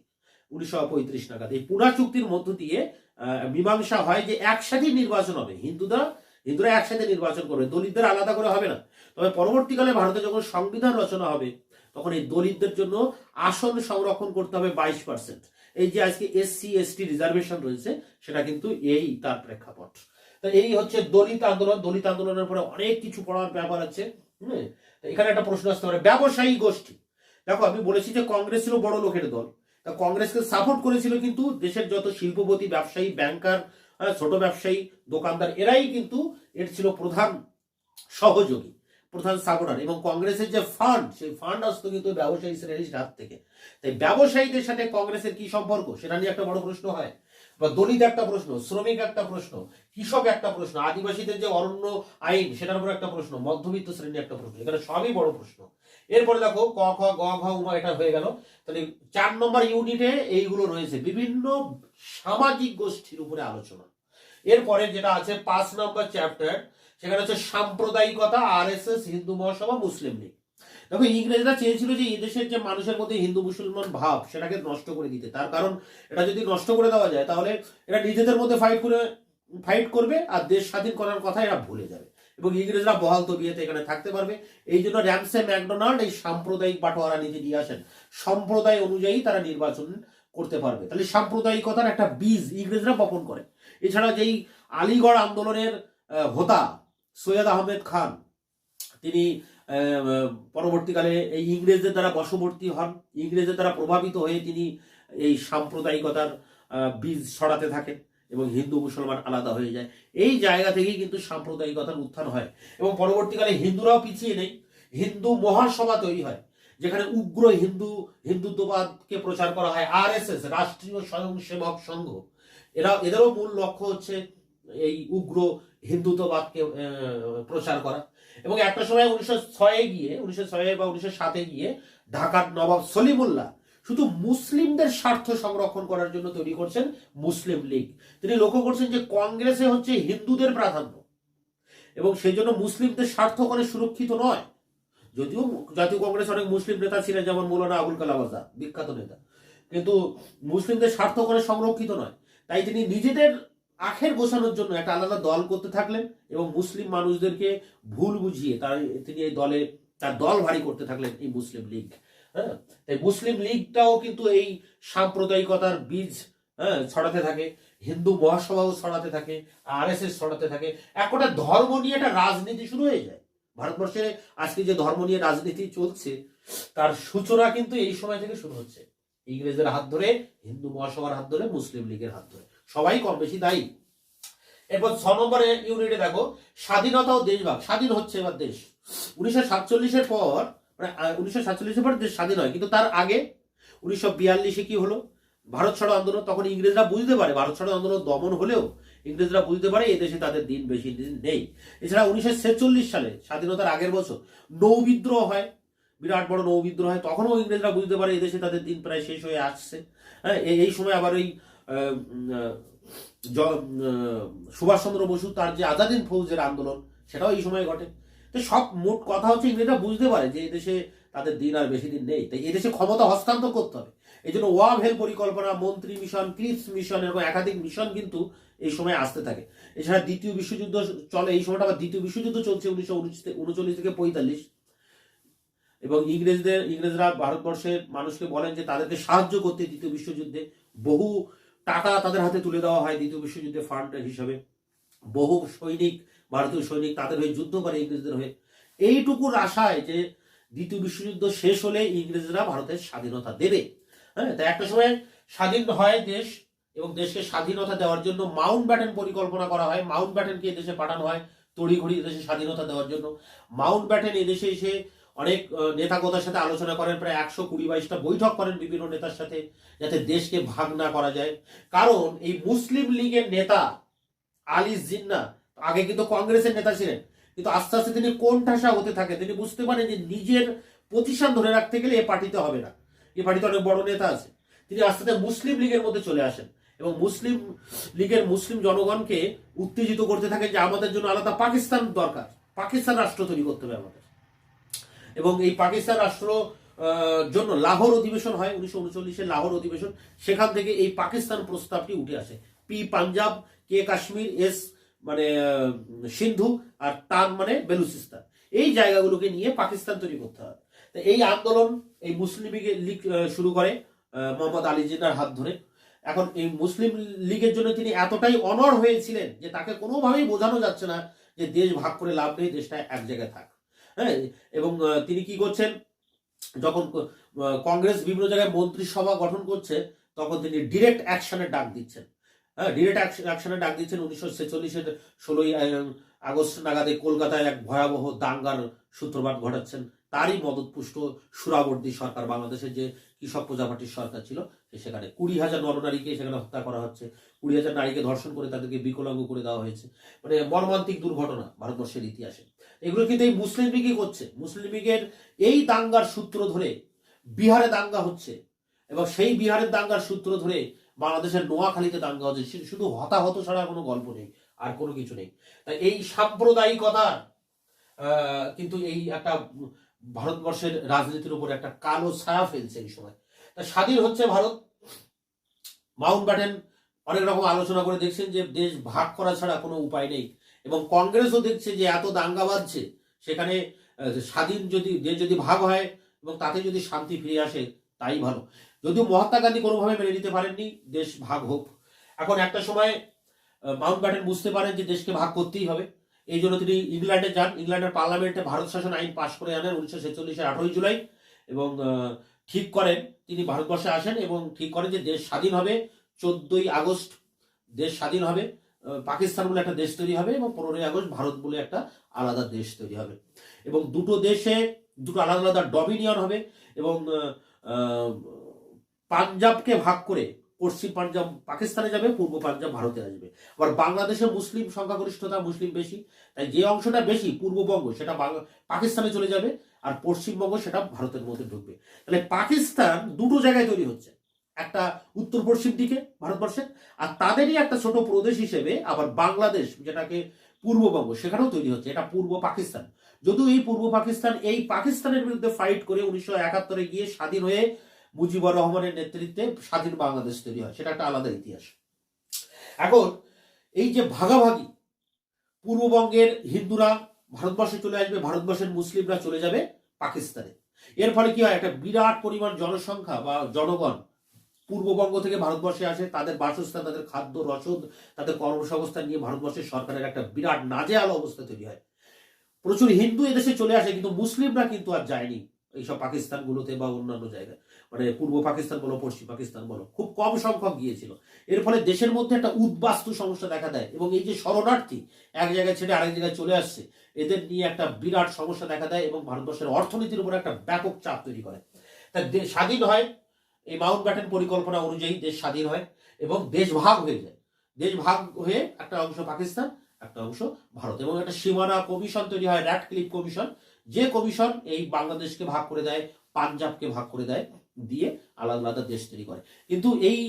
1935 নাগাদ। এই পুনা চুক্তির মধ্য দিয়ে মীমাংসা হয় যে একসাথেই নির্বাচন হবে, হিন্দুরা একসাথে নির্বাচন করবে, দলিতদের আলাদা করে হবে না। তবে পরবর্তীকালে ভারতে যখন সংবিধান রচনা হবে, তখন এই দলিতদের জন্য আসন সংরক্ষণ করতে হবে 22%। এই যে আজকে SC ST রিজার্ভেশন রয়েছে, সেটা কিন্তু এই তার প্রেক্ষাপট। তো এই হচ্ছে দলিত আন্দোলন। দলিত আন্দোলনের পরে অনেক কিছু পড়ার ব্যাপার আছে। এখানে একটা প্রশ্ন আসতে পারে, ব্যবসায়ী গোষ্ঠী। দেখো আমি বলেছি যে কংগ্রেস ছিল বড় লোকের দল, তা কংগ্রেসকে সাপোর্ট করেছিল কিন্তু দেশের যত শিল্পপতি, ব্যবসায়ী, ব্যাংকার, ছোট ব্যবসায়ী, দোকানদার, এরাই কিন্তু এর ছিল প্রধান সহযোগী, প্রধান সাপোর্টার। এবং কংগ্রেসের যে ফান্ড, সেই ফান্ড আসতো কিন্তু ব্যবসায়ী শ্রেণীর হাত থেকে। তাই ব্যবসায়ীদের সাথে কংগ্রেসের কি সম্পর্ক, সেটা নিয়ে একটা বড় প্রশ্ন হয়। বা দলিত একটা প্রশ্ন, শ্রমিক একটা প্রশ্ন, কৃষক একটা প্রশ্ন, আদিবাসীদের যে অরণ্য আইন সেটার উপর একটা প্রশ্ন, মধ্যবিত্ত শ্রেণী একটা প্রশ্ন, এখানে সবই বড় প্রশ্ন। এরপরে দেখো ক খ গ ঘ উমা, এটা হয়ে গেল। তাহলে 4 নম্বর ইউনিটে এইগুলো রয়েছে, বিভিন্ন সামাজিক গোষ্ঠীর উপরে আলোচনা। এরপরে যেটা আছে 5 নম্বর চ্যাপ্টার, সেখানে হচ্ছে সাম্প্রদায়িকতা, RSS, হিন্দু মহাসভা, মুসলিম লীগ। দেখো ইংরেজরা চেয়েছিল যে এই দেশের যে মানুষের মধ্যে হিন্দু মুসলমান ভাব, সেটাকে নষ্ট করে দিতে। তার কারণ এটা যদি নষ্ট করে দেওয়া যায়, তাহলে এরা নিজেদের মধ্যে ফাইট করবে, আর দেশ স্বাধীন করার কথা এরা ভুলে যাবে, এবং ইংরেজরা বহাল তবিয়তে এখানে থাকতে পারবে। এই জন্য র্যামসে ম্যাকডোনাল্ড এই সাম্প্রদায়িক বাটোয়ারা নীতি দিয়ে আসেন, সম্প্রদায় অনুযায়ী তারা নির্বাচন করতে পারবে। তাহলে সাম্প্রদায়িকতার একটা বীজ ইংরেজরা বপন করে। এছাড়া যেই আলিগড় আন্দোলনের হোতা সৈয়দ আহমেদ খান, তিনি পরবর্তীকালে এই ইংরেজদের দ্বারা বশবর্তী হন, ইংরেজদের দ্বারা প্রভাবিত হয়ে তিনি এই সাম্প্রদায়িকতার বীজ ছড়াতে থাকেন, এবং হিন্দু মুসলমান আলাদা হয়ে যায়। এই জায়গা থেকেই কিন্তু সাম্প্রদায়িকতার উত্থান হয়, এবং পরবর্তীকালে হিন্দুরাও পিছিয়ে নেই, হিন্দু মহাসভা তৈরি হয়, যেখানে উগ্র হিন্দুত্ববাদকে প্রচার করা হয়। RSS, রাষ্ট্রীয় স্বয়ংসেবক সংঘ, এদেরও মূল লক্ষ্য হচ্ছে এই উগ্র হিন্দুত্ববাদকে প্রচার করা। এবং একটা সময় 1906 বা 1907 গিয়ে ঢাকার নবাব সলিমুল্লাহ শুধু মুসলিমদের স্বার্থ সংরক্ষণ করার জন্য তৈরি করছেন মুসলিম লীগ। তিনি লক্ষ্য করছেন যে কংগ্রেসে হচ্ছে হিন্দুদের প্রাধান্য, এবং সেই জন্য মুসলিমদের স্বার্থ ওখানে সুরক্ষিত নয়। যদিও জাতীয় কংগ্রেস অনেক মুসলিম নেতা ছিলেন, যেমন মৌলানা আবুল কালাম আজাদ, বিখ্যাত নেতা, কিন্তু মুসলিমদের স্বার্থ ওখানে সংরক্ষিত নয়। তাই তিনি নিজেদের আখের গোছানোর জন্য একটা আলাদা দল করতে থাকলেন, এবং মুসলিম মানুষদেরকে ভুল বুঝিয়ে তিনি এই দলে তার দল ভারী করতে থাকলেন, এই মুসলিম লীগ। হ্যাঁ, তাই মুসলিম লীগটাও কিন্তু এই সাম্প্রদায়িকতার বীজ ছড়াতে থাকে, হিন্দু মহাসভাও ছড়াতে থাকে, RSS ছড়াতে থাকে। একটা ধর্ম নিয়ে একটা রাজনীতি শুরু হয়ে যায়। ভারতবর্ষে আজকে যে ধর্ম নিয়ে রাজনীতি চলছে, তার সূচনা কিন্তু এই সময় থেকে শুরু হচ্ছে, ইংরেজদের হাত ধরে, হিন্দু মহাসভার হাত ধরে, মুসলিম লীগের হাত ধরে, সবাই কম বেশি দায়ী। এরপর 6 নম্বর ইউনিটে দেখো স্বাধীনতা ও দেশভাগ। স্বাধীন হচ্ছে এবার দেশ 1947-এর পর, মানে 1947-এর পর দেশ স্বাধীন হয়, কিন্তু তার আগে 1942-এ কি হলো, ভারত ছাড়ো আন্দোলন। তখন ইংরেজরা বুঝতে পারে, ভারত ছাড়ো আন্দোলন দমন হলেও ইংরেজরা বুঝতে পারে এদেশে তাদের দিন বেশি দিন নেই। এছাড়া 1946 সালে, স্বাধীনতার আগের বছর, নৌ বিদ্রোহ হয়, বিরাট বড় নৌবিদ্রোহ হয়, তখনও ইংরেজরা বুঝতে পারে এদেশে তাদের দিন প্রায় শেষ হয়ে আসছে। হ্যাঁ, এই সময় আবার ওই সুভাষচন্দ্র বসু তার যে আজাদ হিন্দ ফৌজের আন্দোলন, সেটাও এই সময় ঘটে। তো সব মোট কথা হচ্ছে ইংরেজরা বুঝতে পারে যে এদেশে তাদের দিন আর বেশি দিন নেই, তাই এদেশে ক্ষমতা হস্তান্তর করতে হবে। এই জন্য ওয়াভেল পরিকল্পনা, মন্ত্রী মিশন, ক্রিপস মিশন, এরকম একাধিক মিশন কিন্তু এই সময় আসতে থাকে। এছাড়া দ্বিতীয় বিশ্বযুদ্ধ চলে, এই সময়টা আবার দ্বিতীয় বিশ্বযুদ্ধ চলছে 1939 থেকে 45। এবং ইংরেজরা ভারতবর্ষের মানুষকে বলেন যে তাদেরকে সাহায্য করতে দ্বিতীয় বিশ্বযুদ্ধে। বহু টাকা তাদের হাতে তুলে দেওয়া হয় দ্বিতীয় বিশ্বযুদ্ধে ফান্ড হিসাবে। বহু সৈনিক, ভারতীয় সৈনিক তাদের হয়ে যুদ্ধ করে ইংরেজদের হয়ে, এইটুকুর আশায় যে দ্বিতীয় বিশ্বযুদ্ধ শেষ হলে ইংরেজরা ভারতের স্বাধীনতা দেবে। হ্যাঁ, তাই একটা সময় স্বাধীন হয় দেশ, এবং দেশকে স্বাধীনতা দেওয়ার জন্য মাউন্ট ব্যাটেন পরিকল্পনা করা হয়। মাউন্ট ব্যাটেনকে এদেশে পাঠানো হয় তড়িঘড়ি এদেশে স্বাধীনতা দেওয়ার জন্য। মাউন্ট ব্যাটেন এদেশে এসে অনেক নেতাগোতার সাথে আলোচনা করেন, প্রায় 120-22টা বৈঠক করেন বিভিন্ন নেতার সাথে, যাতে দেশকে ভাগ না করা যায়। কারণ এই মুসলিম লীগের নেতা আলী জিন্নাহ আগে কিন্তু কংগ্রেসের নেতা ছিলেন, কিন্তু আস্তে আস্তে তিনি কোণঠাসা হতে থাকে। তিনি বুঝতে পারেন যে নিজের প্রতিষ্ঠান ধরে রাখতে গেলে এ পার্টিতে হবে না, এ পার্টিতে অনেক বড় নেতা আছে। তিনি আস্তে আস্তে মুসলিম লীগের মধ্যে চলে আসেন এবং মুসলিম লীগের মুসলিম জনগণকে উত্তেজিত করতে থাকেন যে আমাদের জন্য আলাদা পাকিস্তান দরকার, পাকিস্তান রাষ্ট্র তৈরি করতে হবে আমাদের। এবং এই পাকিস্তান রাষ্ট্র জন্য লাহোর অধিবেশন হয় 1939-এর লাহোর অধিবেশন। সেখান থেকে এই পাকিস্তান প্রস্তাবটি উঠে আসে। পি পাঞ্জাব, কে কাশ্মীর, এস মানে সিন্ধু, আর তান মানে বেলুচিস্তান, এই জায়গাগুলোকে নিয়ে পাকিস্তান তৈরি করতে হবে। এই আন্দোলন এই মুসলিম লীগ শুরু করে মোহাম্মদ আলী জিন্নাহর হাত ধরে। এখন এই মুসলিম লীগের জন্য তিনি এতটাই অনড় হয়েছিলেন যে তাকে কোনোভাবেই বোঝানো যাচ্ছে না যে দেশ ভাগ করে লাভ নেই, দেশটা এক জায়গায় থাক। হ্যাঁ, এবং তিনি কি করছেন, যখন কংগ্রেস বিভিন্ন জায়গায় মন্ত্রিসভা গঠন করছে, তখন তিনি ডিরেক্ট অ্যাকশনের ডাক দিচ্ছেন। হ্যাঁ, ডিরেক্ট অ্যাকশনের ডাক দিচ্ছেন। 1946-এর 16ই আগস্ট নাগাদে কলকাতায় এক ভয়াবহ দাঙ্গার সূত্রপাত ঘটাচ্ছেন। তারই মদতপুষ্ট সুরাবর্দী সরকার, বাংলাদেশের যে কৃষক প্রজা পার্টির সরকার ছিল, সেখানে 20,000 নরনারীকে সেখানে হত্যা করা হচ্ছে, 20,000 নারীকে ধর্ষণ করে তাদেরকে বিকলাঙ্গ করে দেওয়া হয়েছে। মানে মর্মান্তিক দুর্ঘটনা ভারতবর্ষের ইতিহাসে। এগুলো কিন্তু এই মুসলিম লীগই করছে। মুসলিম লীগের এই দাঙ্গার সূত্র ধরে বিহারে দাঙ্গা হচ্ছে, এবং সেই বিহারের দাঙ্গার সূত্র ধরে বাংলাদেশের নোয়াখালীতে দাঙ্গা হচ্ছে। শুধু হতাহত ছাড়া কোনো গল্প নেই, আর কোনো কিছু নেই। তাই এই সাম্প্রদায়িকতা কিন্তু এই একটা ভারতবর্ষের রাজনীতির উপর একটা কালো ছায়া ফেলছে এই সময়। তা স্বাধীন হচ্ছে ভারত। মাউন্ট ব্যাটেন অনেক রকম আলোচনা করে দেখছেন যে দেশ ভাগ করা ছাড়া কোনো উপায় নেই, এবং কংগ্রেসও দেখছে যে এত দাঙ্গা বাজছে, সেখানে স্বাধীন দেশ যদি ভাগ হয় এবং তাতে যদি শান্তি ফিরে আসে তাই ভালো। যদিও মহাত্মা গান্ধী কোনোভাবে মেনে নিতে পারেননি দেশ ভাগ হোক। এখন একটা সময় মাউন্ট ব্যাটেন বুঝতে পারেন যে দেশকে ভাগ করতেই হবে। এই জন্য তিনি ইংল্যান্ডে যান। ইংল্যান্ডের পার্লামেন্টে ভারত শাসন আইন পাশ করে আনেন 1946-এর 18 জুলাই, এবং ঠিক করেন তিনি ভারতবর্ষে আসেন এবং ঠিক করেন যে দেশ স্বাধীন হবে। 14ই আগস্ট দেশ স্বাধীন হবে, পাকিস্তান বলে একটা দেশ তৈরি হবে, এবং 15ই আগস্ট ভারত বলে একটা আলাদা দেশ তৈরি হবে। এবং দুটো দেশে দুটো আলাদা আলাদা ডমিনিয়ন হবে, এবং পাঞ্জাবকে ভাগ করে পশ্চিম পাঞ্জাব পাকিস্তানে যাবে, পূর্ব পাঞ্জাব ভারতে আসবে। আবার বাংলাদেশে মুসলিম সংখ্যাগরিষ্ঠতা, মুসলিম বেশি, তাই যে অংশটা বেশি পূর্ববঙ্গ সেটা পাকিস্তানে চলে যাবে, আর পশ্চিমবঙ্গ সেটা ভারতের মধ্যে ঢুকবে। তাহলে পাকিস্তান দুটো জায়গায় তৈরি হচ্ছে, একটা উত্তর পশ্চিম দিকে ভারতবর্ষে, আর তাদেরই একটা ছোট প্রদেশ হিসেবে আবার বাংলাদেশ, যেটাকে পূর্ববঙ্গ, সেখানেও তৈরি হচ্ছে। এটা পূর্ব পাকিস্তান। যদিও এই পূর্ব পাকিস্তান এই পাকিস্তানের বিরুদ্ধে ফাইট করে 1971-এ গিয়ে স্বাধীন হয়ে মুজিবুর রহমানের নেতৃত্বে স্বাধীন বাংলাদেশ তৈরি হয়, সেটা একটা আলাদা ইতিহাস। এখন এই যে ভাগাভাগি, পূর্ববঙ্গের হিন্দুরা ভারতবর্ষে চলে আসবে, ভারতবর্ষের মুসলিমরা চলে যাবে পাকিস্তানে। এর ফলে কি হয়, একটা বিরাট পরিমাণ জনসংখ্যা বা জনগণ পূর্ববঙ্গ থেকে ভারতবর্ষে আসে। তাদের বাসস্থান, তাদের খাদ্য রসদ, তাদের কর্মসংস্থান নিয়ে ভারতবর্ষের সরকারের একটা বিরাট নাজেহাল অবস্থা তৈরি হয়। প্রচুর হিন্দু এদেশে চলে আসে, কিন্তু মুসলিমরা কিন্তু আর যায়নি এইসব পাকিস্তানগুলোতে বা অন্যান্য জায়গায়, মানে পূর্ব পাকিস্তান বলো পশ্চিম পাকিস্তান বলো, খুব কম সংখ্যক গিয়েছিল। এর ফলে দেশের মধ্যে একটা উদ্বাস্তু সমস্যা দেখা দেয়, এবং এই যে শরণার্থী এক জায়গায় ছেড়ে আরেক জায়গায় চলে আসছে, এদের নিয়ে একটা বিরাট সমস্যা দেখা দেয়, এবং ভারতবর্ষের অর্থনীতির উপর একটা ব্যাপক চাপ তৈরি করে। তা স্বাধীন হয় এই মাউন্ট ব্যাটেন পরিকল্পনা অনুযায়ী, দেশ স্বাধীন হয় এবং দেশ ভাগ হয়ে যায়। দেশ ভাগ হয়ে একটা অংশ পাকিস্তান, একটা অংশ ভারত, এবং একটা সীমানা কমিশন তৈরি হয়, র্যাডক্লিফ কমিশন, যে কমিশন এই বাংলাদেশকে ভাগ করে দেয়, পাঞ্জাবকে ভাগ করে দেয়, দিয়ে আলাদা আলাদা দেশ তৈরি করে। কিন্তু এই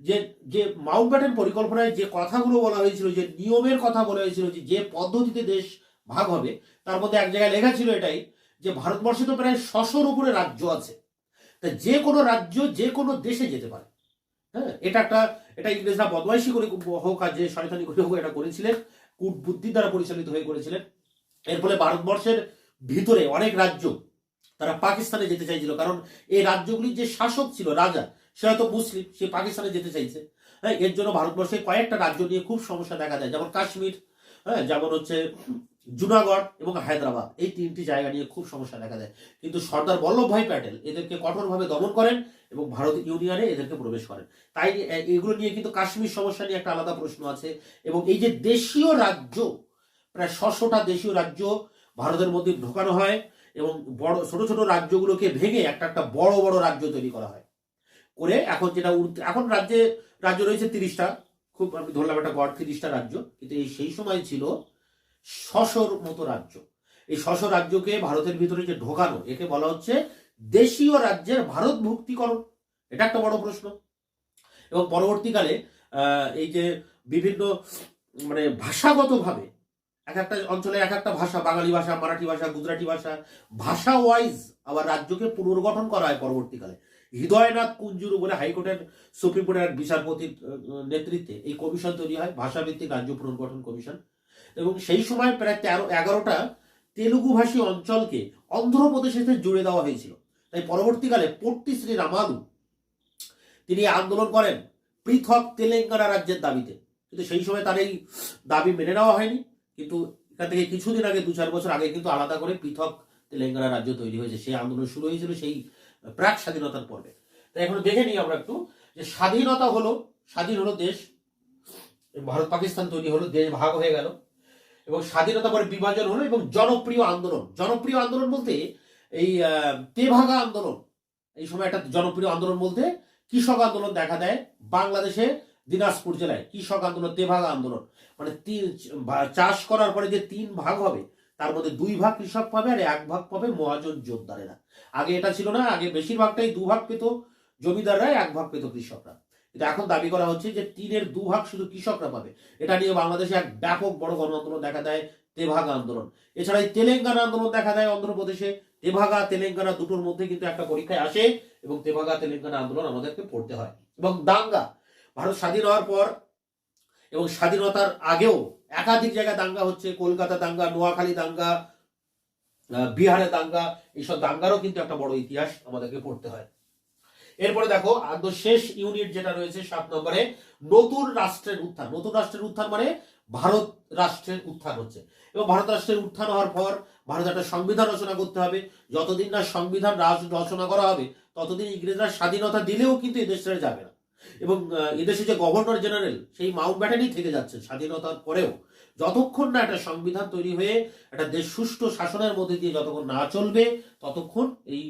যে যে মাউন্টব্যাটেন পরিকল্পনায় যে কথাগুলো বলা হয়েছিল, যে নিয়মের কথা বলা হয়েছিল, যে পদ্ধতিতে দেশ ভাগ হবে, তার মধ্যে এক জায়গায় লেখা ছিল এটাই, যে ভারতবর্ষে তো প্রায় 600-র উপরে রাজ্য আছে, তা যে কোনো রাজ্য যে কোনো দেশে যেতে পারে। হ্যাঁ, এটা ইংরেজরা বদমাইশি করে হোক আর যে শয়তানি করে হোক এটা করেছিলেন, কূটবুদ্ধি দ্বারা পরিচালিত হয়ে করেছিলেন। এর ফলে ভারতবর্ষের ভিতরে অনেক রাজ্য তারা পাকিস্তানে যেতে চাইছিল, কারণ এই রাজ্যগুলির যে শাসক ছিল, রাজা, সে হয়তো মুসলিম, সে পাকিস্তানে যেতে চাইছে। হ্যাঁ, এর জন্য ভারতবর্ষে কয়েকটা রাজ্য নিয়ে খুব সমস্যা দেখা যায়, যেমন কাশ্মীর, হ্যাঁ, যেমন হচ্ছে জুনাগড় এবং হায়দ্রাবাদ, এই 3টি জায়গা নিয়ে খুব সমস্যা দেখা দেয়। কিন্তু সর্দার বল্লভভাই প্যাটেল এদেরকে কঠোরভাবে দমন করেন এবং ভারত ইউনিয়নে এদেরকে প্রবেশ করেন। তাই এগুলো নিয়ে কিন্তু কাশ্মীর সমস্যা নিয়ে একটা আলাদা প্রশ্ন আছে। এবং এই যে দেশীয় রাজ্য, প্রায় 600টা দেশীয় রাজ্য ভারতের মধ্যে ঢোকানো হয় এবং বড় ছোট ছোট রাজ্যগুলোকে ভেঙে একটা একটা বড় বড় রাজ্য তৈরি করা হয়। করে এখন যেটা এখন রাজ্য রয়েছে 30টা, খুব আমি ধরলাম একটা গড় 30টা রাজ্য, কিন্তু সেই সময় ছিল 600-র মতো রাজ্য। এই 600 রাজ্যকে ভারতের ভিতরে যে ঢোকানো, একে বলা হচ্ছে দেশীয় রাজ্যের ভারত ভুক্তিকরণ। এটা একটা বড় প্রশ্ন। এবং পরবর্তীকালে এই যে বিভিন্ন মানে ভাষাগতভাবে এক একটা অঞ্চলে এক একটা ভাষা, বাঙালি ভাষা, মারাঠি ভাষা, গুজরাটি ভাষা, ভাষা ওয়াইজ আবার রাজ্যকে পুনর্গঠন করা হয় পরবর্তীকালে। হৃদয়নাথ কুঞ্জুরু বলে হাইকোর্টের, সুপ্রিম কোর্টের এক বিচারপতির নেতৃত্বে এই কমিশন তৈরি হয়, ভাষাভিত্তিক রাজ্য পুনর্গঠন কমিশন। এবং সেই সময় প্রায় 11টা তেলুগু ভাষী অঞ্চলকে অন্ধ্রপ্রদেশের সাথে জুড়ে দেওয়া হয়েছিল। তাই পরবর্তীকালে পট্টি শ্রী রামালু তিনি আন্দোলন করেন পৃথক তেলেঙ্গানা রাজ্যের দাবিতে, কিন্তু সেই সময় তার এই দাবি মেনে নেওয়া হয়নি। কিন্তু এখান থেকে কিছুদিন আগে, 2-4 বছর আগে কিন্তু আলাদা করে পৃথক তেলেঙ্গানা রাজ্য তৈরি হয়েছে। সেই আন্দোলন শুরু হয়েছিল সেই প্রাক স্বাধীনতার পর্বে। তাই এখন দেখে নিই আমরা একটু, যে স্বাধীনতা হলো, স্বাধীন হলো দেশ, ভারত পাকিস্তান তৈরি হলো, দেশ ভাগ হয়ে গেল, এবং স্বাধীনতা পরে বিভাজন হলো, এবং জনপ্রিয় আন্দোলন বলতে এই তেভাগা আন্দোলন, এই সময় একটা জনপ্রিয় আন্দোলন বলতে কৃষক আন্দোলন দেখা দেয় বাংলাদেশে, দিনাজপুর জেলায় কৃষক আন্দোলন, তেভাগা আন্দোলন। মানে চাষ করার পরে যে 3 ভাগ হবে, তার মধ্যে 2 ভাগ কৃষক পাবে আর 1 ভাগ পাবে মহাজন জোরদারেরা। আগে এটা ছিল না, আগে বেশিরভাগটাই 2 ভাগ পেত জমিদাররা, 1 ভাগ পেত কৃষকরা। কিন্তু এখন দাবি করা হচ্ছে যে 3-এর 2 ভাগ শুধু কৃষকরা পাবে। এটা নিয়ে বাংলাদেশে এক ব্যাপক বড় গণ আন্দোলন দেখা দেয়, তেভাগা আন্দোলন। এছাড়া এই তেলেঙ্গানা আন্দোলন দেখা দেয় অন্ধ্রপ্রদেশে। তেভাগা তেলেঙ্গানা দুটোর মধ্যে কিন্তু একটা পরীক্ষায় আসে, এবং তেভাগা তেলেঙ্গানা আন্দোলন আমাদেরকে পড়তে হয়। এবং দাঙ্গা, ভারত স্বাধীন হওয়ার পর এবং স্বাধীনতার আগেও একাধিক জায়গায় দাঙ্গা হচ্ছে, কলকাতা দাঙ্গা, নোয়াখালী দাঙ্গা, বিহারে দাঙ্গা, এইসব দাঙ্গারও কিন্তু একটা বড় ইতিহাস আমাদেরকে পড়তে হয়। এরপরে দেখো শেষ ইউনিট যেটা রয়েছে 7 নম্বরে, নতুন রাষ্ট্রের উত্থান। নতুন রাষ্ট্রের উত্থান মানে ভারত রাষ্ট্রের উত্থান হচ্ছে। এবং ভারত রাষ্ট্রের উত্থান হওয়ার পর ভারত একটা সংবিধান রচনা করতে হবে। যতদিন না সংবিধান রচনা করা হবে, ততদিন ইংরেজরা স্বাধীনতা দিলেও কিন্তু এদেশ ছেড়ে যাবে না। এবং এদেশে যে গভর্নর জেনারেল, সেই মাউন্টব্যাটেনই থেকে যাচ্ছে স্বাধীনতার পরেও। যতক্ষণ না একটা সংবিধান তৈরি হয়ে একটা দেশ সুষ্ঠু শাসনের মধ্যে দিয়ে যতক্ষণ না চলবে, ততক্ষণ এই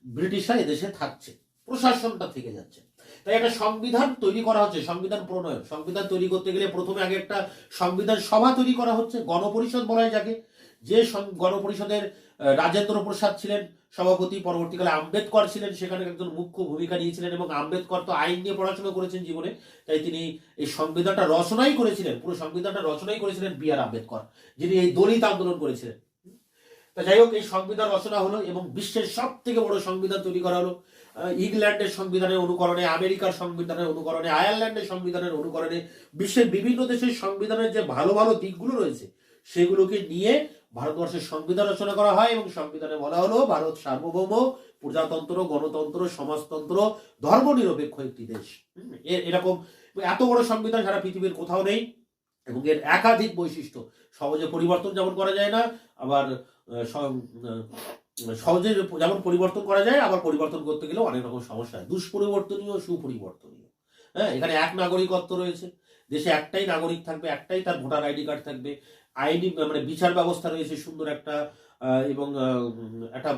ব্রিটিশরা এদেশে থাকছে, প্রশাসনটা থেকে যাচ্ছে। তাই একটা সংবিধান তৈরি করা হচ্ছে, সংবিধান প্রণয়ন। সংবিধান তৈরি করতে গেলে প্রথমে আগে একটা সংবিধান সভা তৈরি করা হচ্ছে, গণপরিষদ বলা হয় যাকে। যে গণপরিষদের রাজেন্দ্র প্রসাদ ছিলেন সভাপতি, পরবর্তীকালে আম্বেদকর ছিলেন সেখানে একজন মুখ্য ভূমিকা নিয়েছিলেন। এবং আম্বেদকর তো আইন নিয়ে পড়াশোনা করেছেন জীবনে, তাই তিনি এই সংবিধানটা রচনাই করেছিলেন, পুরো সংবিধানটা রচনাই করেছিলেন B.R. আম্বেদকর, যিনি এই দলিত আন্দোলন করেছিলেন। তা যাই হোক, এই সংবিধান রচনা হলো এবং বিশ্বের সব থেকে বড় সংবিধান তৈরি করা হলো। ইংল্যান্ডের সংবিধানের অনুকরণে, আমেরিকার সংবিধানের অনুকরণে, আয়ারল্যান্ডের সংবিধানের অনুকরণে, বিশ্বের বিভিন্ন দেশের সংবিধানের যে ভালো ভালো দিকগুলো রয়েছে সেগুলোকে নিয়ে ভারতবর্ষের সংবিধান রচনা করা হয়। এবং সংবিধানে বলা হলো ভারত সার্বভৌম, প্রজাতন্ত্র, গণতন্ত্র, সমাজতন্ত্র, ধর্মনিরপেক্ষ একটি দেশ। এরকম এত বড় সংবিধান সারা পৃথিবীর কোথাও নেই। এবং এর একাধিক বৈশিষ্ট্য, সহজে পরিবর্তন যেমন করা যায় না, আবার সহজে যেমন পরিবর্তন করা যায়, আবার পরিবর্তন করতে গেলেও অনেক রকম সমস্যা হয়, দুষ্পরিবর্তনীয়, সুপরিবর্তনীয়। হ্যাঁ, এখানে এক নাগরিকত্ব রয়েছে, দেশে একটাই নাগরিক থাকবে, একটাই তার ভোটার আইডি কার্ড থাকবে, আইনি মানে বিচার ব্যবস্থা রয়েছে সুন্দর একটা, এবং একটা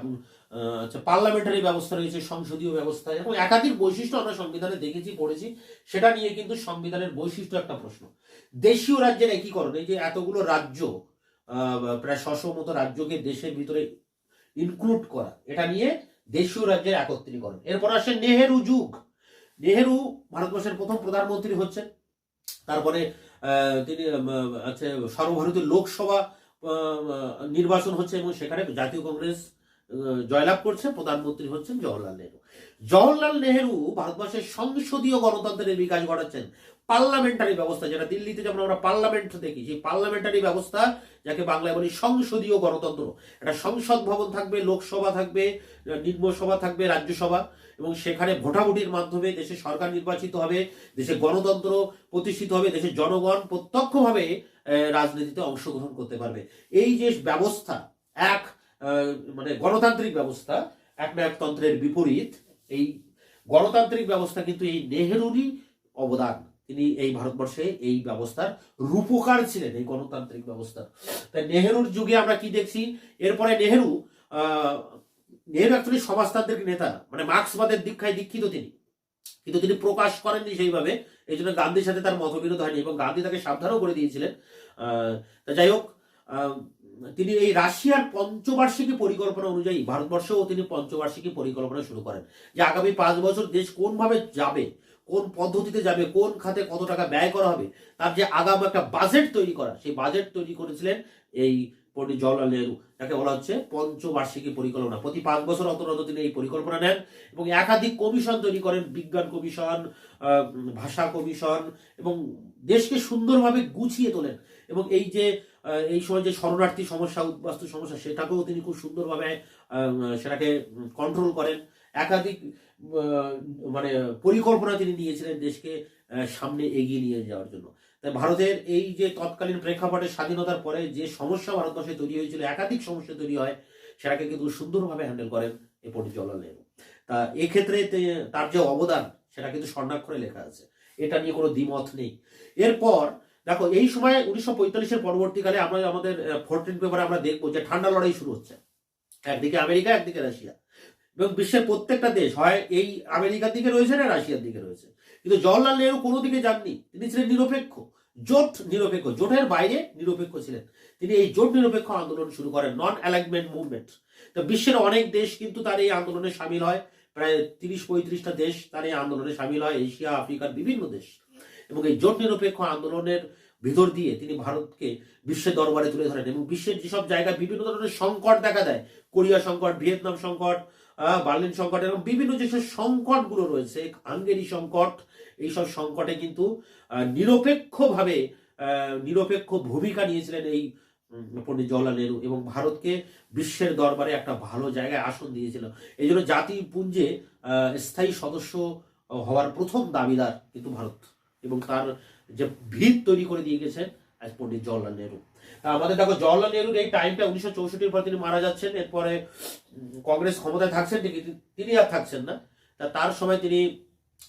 পার্লামেন্টারি ব্যবস্থা রয়েছে, সংসদীয় ব্যবস্থা, এবং একাধিক বৈশিষ্ট্য আমরা সংবিধানে দেখেছি, পড়েছি। সেটা নিয়ে কিন্তু সংবিধানের বৈশিষ্ট্য একটা প্রশ্ন। দেশীয় রাজ্যের একীকরণ, এই যে এতগুলো রাজ্য, প্রায় 600 মতো রাজ্যকে দেশের ভিতরে ইনক্লুড করা, এটা নিয়ে দেশীয় রাজ্যের একত্রীকরণ। এরপর আসে নেহেরু যুগ। নেহেরু ভারতবর্ষের প্রথম প্রধানমন্ত্রী হচ্ছেন। তারপরে তিনি আছে সর্বভারতীয় লোকসভা নির্বাচন হচ্ছে এবং সেখানে জাতীয় কংগ্রেস জয়লাভ করছে। প্রধানমন্ত্রী হচ্ছেন জওহরলাল নেহরু। জওহরলাল নেহরু ভারতবর্ষের সংসদীয় গণতন্ত্রের বিকাশ ঘটাচ্ছেন। পার্লামেন্টারি ব্যবস্থা, যেটা দিল্লিতে যেমন আমরা পার্লামেন্ট দেখি, সেই পার্লামেন্টারি ব্যবস্থা, যাকে বাংলায় বলি সংসদীয় গণতন্ত্র। একটা সংসদ ভবন থাকবে, লোকসভা থাকবে, নিম্নসভা থাকবে, রাজ্যসভা, এবং সেখানে ভোটাভুটির মাধ্যমে দেশের সরকার নির্বাচিত হবে, দেশে গণতন্ত্র প্রতিষ্ঠিত হবে, দেশের জনগণ প্রত্যক্ষভাবে রাজনীতিতে অংশগ্রহণ করতে পারবে। এই যে ব্যবস্থা, এক মানে গণতান্ত্রিক ব্যবস্থা, একনায়কতন্ত্রের বিপরীত এই গণতান্ত্রিক ব্যবস্থা কিন্তু এই নেহেরুরই অবদান। তিনি এই ভারতবর্ষে এই ব্যবস্থার রূপকার ছিলেন, এই গণতান্ত্রিক ব্যবস্থার। তাই নেহেরুর যুগে আমরা কি দেখছি, এরপরে নেহেরু অ্যাকচুয়ালি সমাজতান্ত্রিক নেতা, মানে মার্ক্সবাদের দীক্ষায় দীক্ষিত তিনি, কিন্তু তিনি প্রকাশ করেননি সেইভাবে। এই জন্য গান্ধীর সাথে তার মতবিরোধ হয়নি এবং গান্ধী তাকে সাবধানও করে দিয়েছিলেন। যাই হোক, তিনি এই রাশিয়ার পঞ্চবার্ষিকী পরিকল্পনা অনুযায়ী ভারতবর্ষেও তিনি পঞ্চবার্ষিকী পরিকল্পনা শুরু করেন, যে আগামী 5 বছর দেশ কোনভাবে যাবে, কোন পদ্ধতিতে যাবে, কোন খাতে কত টাকা ব্যয় করা হবে, তার যে আগাম একটা বাজেট তৈরি করা, সেই বাজেট তৈরি করেছিলেন এই পণ্ডিত জওহরলাল নেহরু। যাকে বলা হচ্ছে পঞ্চবার্ষিকী পরিকল্পনা। প্রতি 5 বছর অন্তর অন্তর তিনি এই পরিকল্পনা নেন এবং একাধিক কমিশন তৈরি করেন, বিজ্ঞান কমিশন, ভাষা কমিশন, এবং দেশকে সুন্দরভাবে গুছিয়ে তোলেন। এবং এই যে এই সময় যে শরণার্থী সমস্যা, উদ্বাস্তু সমস্যা, সেটাকেও তিনি খুব সুন্দরভাবে সেটাকে কন্ট্রোল করেন। একাধিক মানে পরিকল্পনা তিনি নিয়েছিলেন দেশকে সামনে এগিয়ে নিয়ে যাওয়ার জন্য। তাই ভারতের এই যে তৎকালীন প্রেক্ষাপটে স্বাধীনতার পরে যে সমস্যা ভারতবর্ষে তৈরি হয়েছিল, একাধিক সমস্যা তৈরি হয়, সেটাকে কিন্তু সুন্দরভাবে হ্যান্ডেল করেন এই পণ্ডিত জওহরলাল নেহরু। তা এক্ষেত্রে তার যে অবদান, সেটা কিন্তু স্বর্ণাক্ষরে লেখা আছে, এটা নিয়ে কোনো দ্বিমত নেই। এরপর দেখো, এই সময় 1945-এর পরবর্তীকালে আমরা আমাদের 14 পেপারে আমরা দেখবো যে ঠান্ডা লড়াই শুরু হচ্ছে। একদিকে আমেরিকা, একদিকে রাশিয়া, এবং বিশ্বের প্রত্যেকটা দেশ হয় এই আমেরিকার দিকে রয়েছে না রাশিয়ার দিকে রয়েছে। কিন্তু জওহরলাল নেহরু কোনো দিকে যাননি, তিনি ছিলেন নিরপেক্ষ, জোট নিরপেক্ষ, জোটের বাইরে নিরপেক্ষ ছিলেন। তিনি এই জোট নিরপেক্ষ আন্দোলন শুরু করেন, নন অ্যালাইনমেন্ট মুভমেন্ট। তো বিশ্বের অনেক দেশ কিন্তু তার এই আন্দোলনে সামিল হয়, প্রায় 30-35টা দেশ তার এই আন্দোলনে সামিল হয়, এশিয়া, আফ্রিকার বিভিন্ন দেশ। এবং এই জোট নিরপেক্ষ আন্দোলনের ভিতর দিয়ে তিনি ভারতকে বিশ্বের দরবারে তুলে ধরেন এবং বিশ্বের যেসব জায়গায় বিভিন্ন ধরনের সংকট দেখা দেয়, কোরিয়া সংকট, ভিয়েতনাম সংকট, বার্লিন সংকট, এবং বিভিন্ন যেসব সংকটগুলো রয়েছে, হাঙ্গেরি সংকট, এইসব সংকটে কিন্তু নিরপেক্ষভাবে নিরপেক্ষ ভূমিকা নিয়েছিলেন এই পণ্ডিত জওহরলাল নেহরু এবং ভারতকে বিশ্বের দরবারে একটা ভালো জায়গায় আসন দিয়েছিল। এই জন্য জাতিপুঞ্জে স্থায়ী সদস্য হওয়ার প্রথম দাবিদার কিন্তু ভারত, এবং তার যে ভিত তৈরি করে দিয়ে গেছেন আজ পণ্ডিত জওহরলাল নেহরু। আমাদের দেখো, জওহরলাল নেহরুর এই টাইমটা 1964-এর পর তিনি মারা যাচ্ছেন। এরপরে কংগ্রেস ক্ষমতায় থাকছেন ঠিকই, তিনি আর থাকছেন না। তার সময় তিনি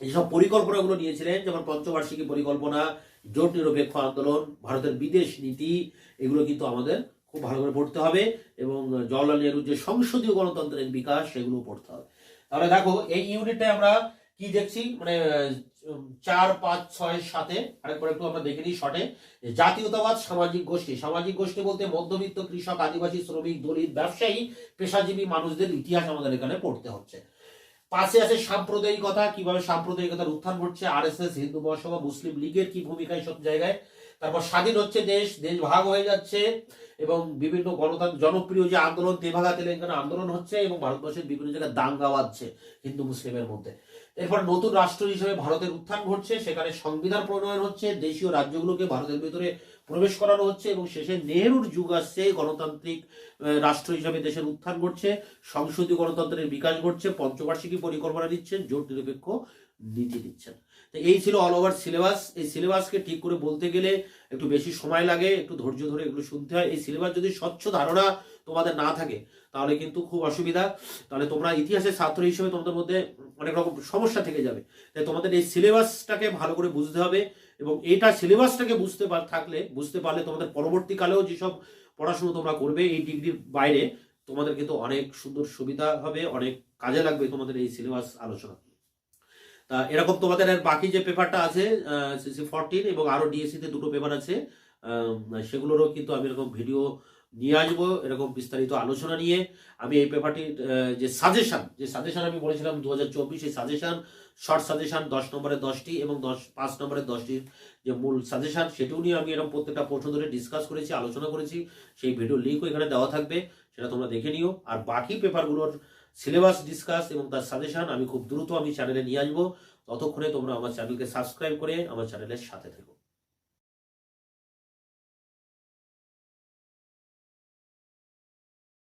যেসব পরিকল্পনাগুলো নিয়েছিলেন, যেমন পঞ্চবার্ষিকী পরিকল্পনা, জোট নিরপেক্ষ আন্দোলন, ভারতের বিদেশ নীতি, এগুলো কিন্তু আমাদের খুব ভালো করে পড়তে হবে এবং জওহরলাল নেহরুর যে সংসদীয় গণতন্ত্রের বিকাশ, সেগুলো পড়তে হবে। তাহলে দেখো, এই ইউনিটে আমরা কি দেখছি, মানে 4, 5, 6, 7 আরেকবার একটু আমরা দেখে নিই শর্টে। জাতীয়তাবাদ, সামাজিক গোষ্ঠী। সামাজিক গোষ্ঠী বলতে মধ্যবিত্ত, কৃষক, আদিবাসী, শ্রমিক, দলিত, ব্যবসায়ী, পেশাজীবী মানুষদের ইতিহাস আমাদের এখানে পড়তে হচ্ছে। পাশে আছে সাম্প্রদায়িকতা, কিভাবে সাম্প্রদায়িকতার উত্থান ঘটছে, আরএসএস, হিন্দু মহাসভা, মুসলিম লীগের কি ভূমিকা সব জায়গায়। তারপর স্বাধীন হচ্ছে দেশ, দেশ ভাগ হয়ে যাচ্ছে এবং বিভিন্ন গণতন্ত্র জনপ্রিয় যে আন্দোলন, তেভাগা তেলেঙ্গানা আন্দোলন হচ্ছে এবং ভারতবর্ষের বিভিন্ন জায়গায় দাঙ্গা বাজছে হিন্দু মুসলিমের মধ্যে। এরপর নতুন রাষ্ট্র হিসেবে ভারতের উত্থান ঘটছে, সেখানে সংবিধান প্রণয়ন হচ্ছে, দেশীয় রাজ্যগুলোকে ভারতের ভিতরে প্রবেশ করানো হচ্ছে এবং শেষে নেহরুর যুগ আসছে, গণতান্ত্রিক রাষ্ট্র হিসাবে দেশের উত্থান ঘটছে, সংসদীয় গণতন্ত্রের বিকাশ ঘটছে, পঞ্চবার্ষিকী পরিকল্পনা দিচ্ছেন, জোট নিরপেক্ষ নীতি দিচ্ছেন। তো এই ছিল অল ওভার সিলেবাস। এই সিলেবাসকে ঠিক করে বলতে গেলে একটু বেশি সময় লাগে, একটু ধৈর্য ধরে এগুলো শুনতে হয়। এই সিলেবাস যদি স্বচ্ছ ধারণা তোমাদের না থাকে তাহলে কিন্তু খুব অসুবিধা। তাহলে তোমরা ইতিহাসের ছাত্র হিসেবে তোমাদের মধ্যে অনেক রকম সমস্যা থেকে যাবে। তাই তোমাদের এই সিলেবাসটাকে ভালো করে বুঝতে হবে এবং এটা সিলেবাসটাকে বুঝতে পারলে তোমাদের পরবর্তীকালেও যেসব পড়াশুনো তোমরা করবে এই ডিগ্রির বাইরে, তোমাদের কিন্তু অনেক সুন্দর সুবিধা হবে, অনেক কাজে লাগবে তোমাদের এই সিলেবাস আলোচনা। তা এরকম তোমাদের আর বাকি যে পেপারটা আছে CC 14 এবং আরো ডিএসসি তে 2টো পেপার আছে, সেগুলোরও কিন্তু আমি এরকম ভিডিও নিয়ে আসবো এরকম বিস্তারিত আলোচনা নিয়ে। আমি এই পেপারটির যে সাজেশন আমি বলেছিলাম 2024, এই সাজেশন, শর্ট সাজেশন 10 নম্বরের 10টি এবং 5 নম্বরের 10টির যে মূল সাজেশন, সেটিও নিয়ে আমি এরকম প্রত্যেকটা প্রশ্ন ধরে ডিসকাস করেছি, আলোচনা করেছি। সেই ভিডিও লিঙ্কও এখানে দেওয়া থাকবে, সেটা তোমরা দেখে নিও। আর বাকি পেপারগুলোর সিলেবাস ডিসকাস এবং তার সাজেশন আমি খুব দ্রুত চ্যানেলে নিয়ে আসবো। ততক্ষণে তোমরা আমার চ্যানেলকে সাবস্ক্রাইব করে আমার চ্যানেলের সাথে থেকো।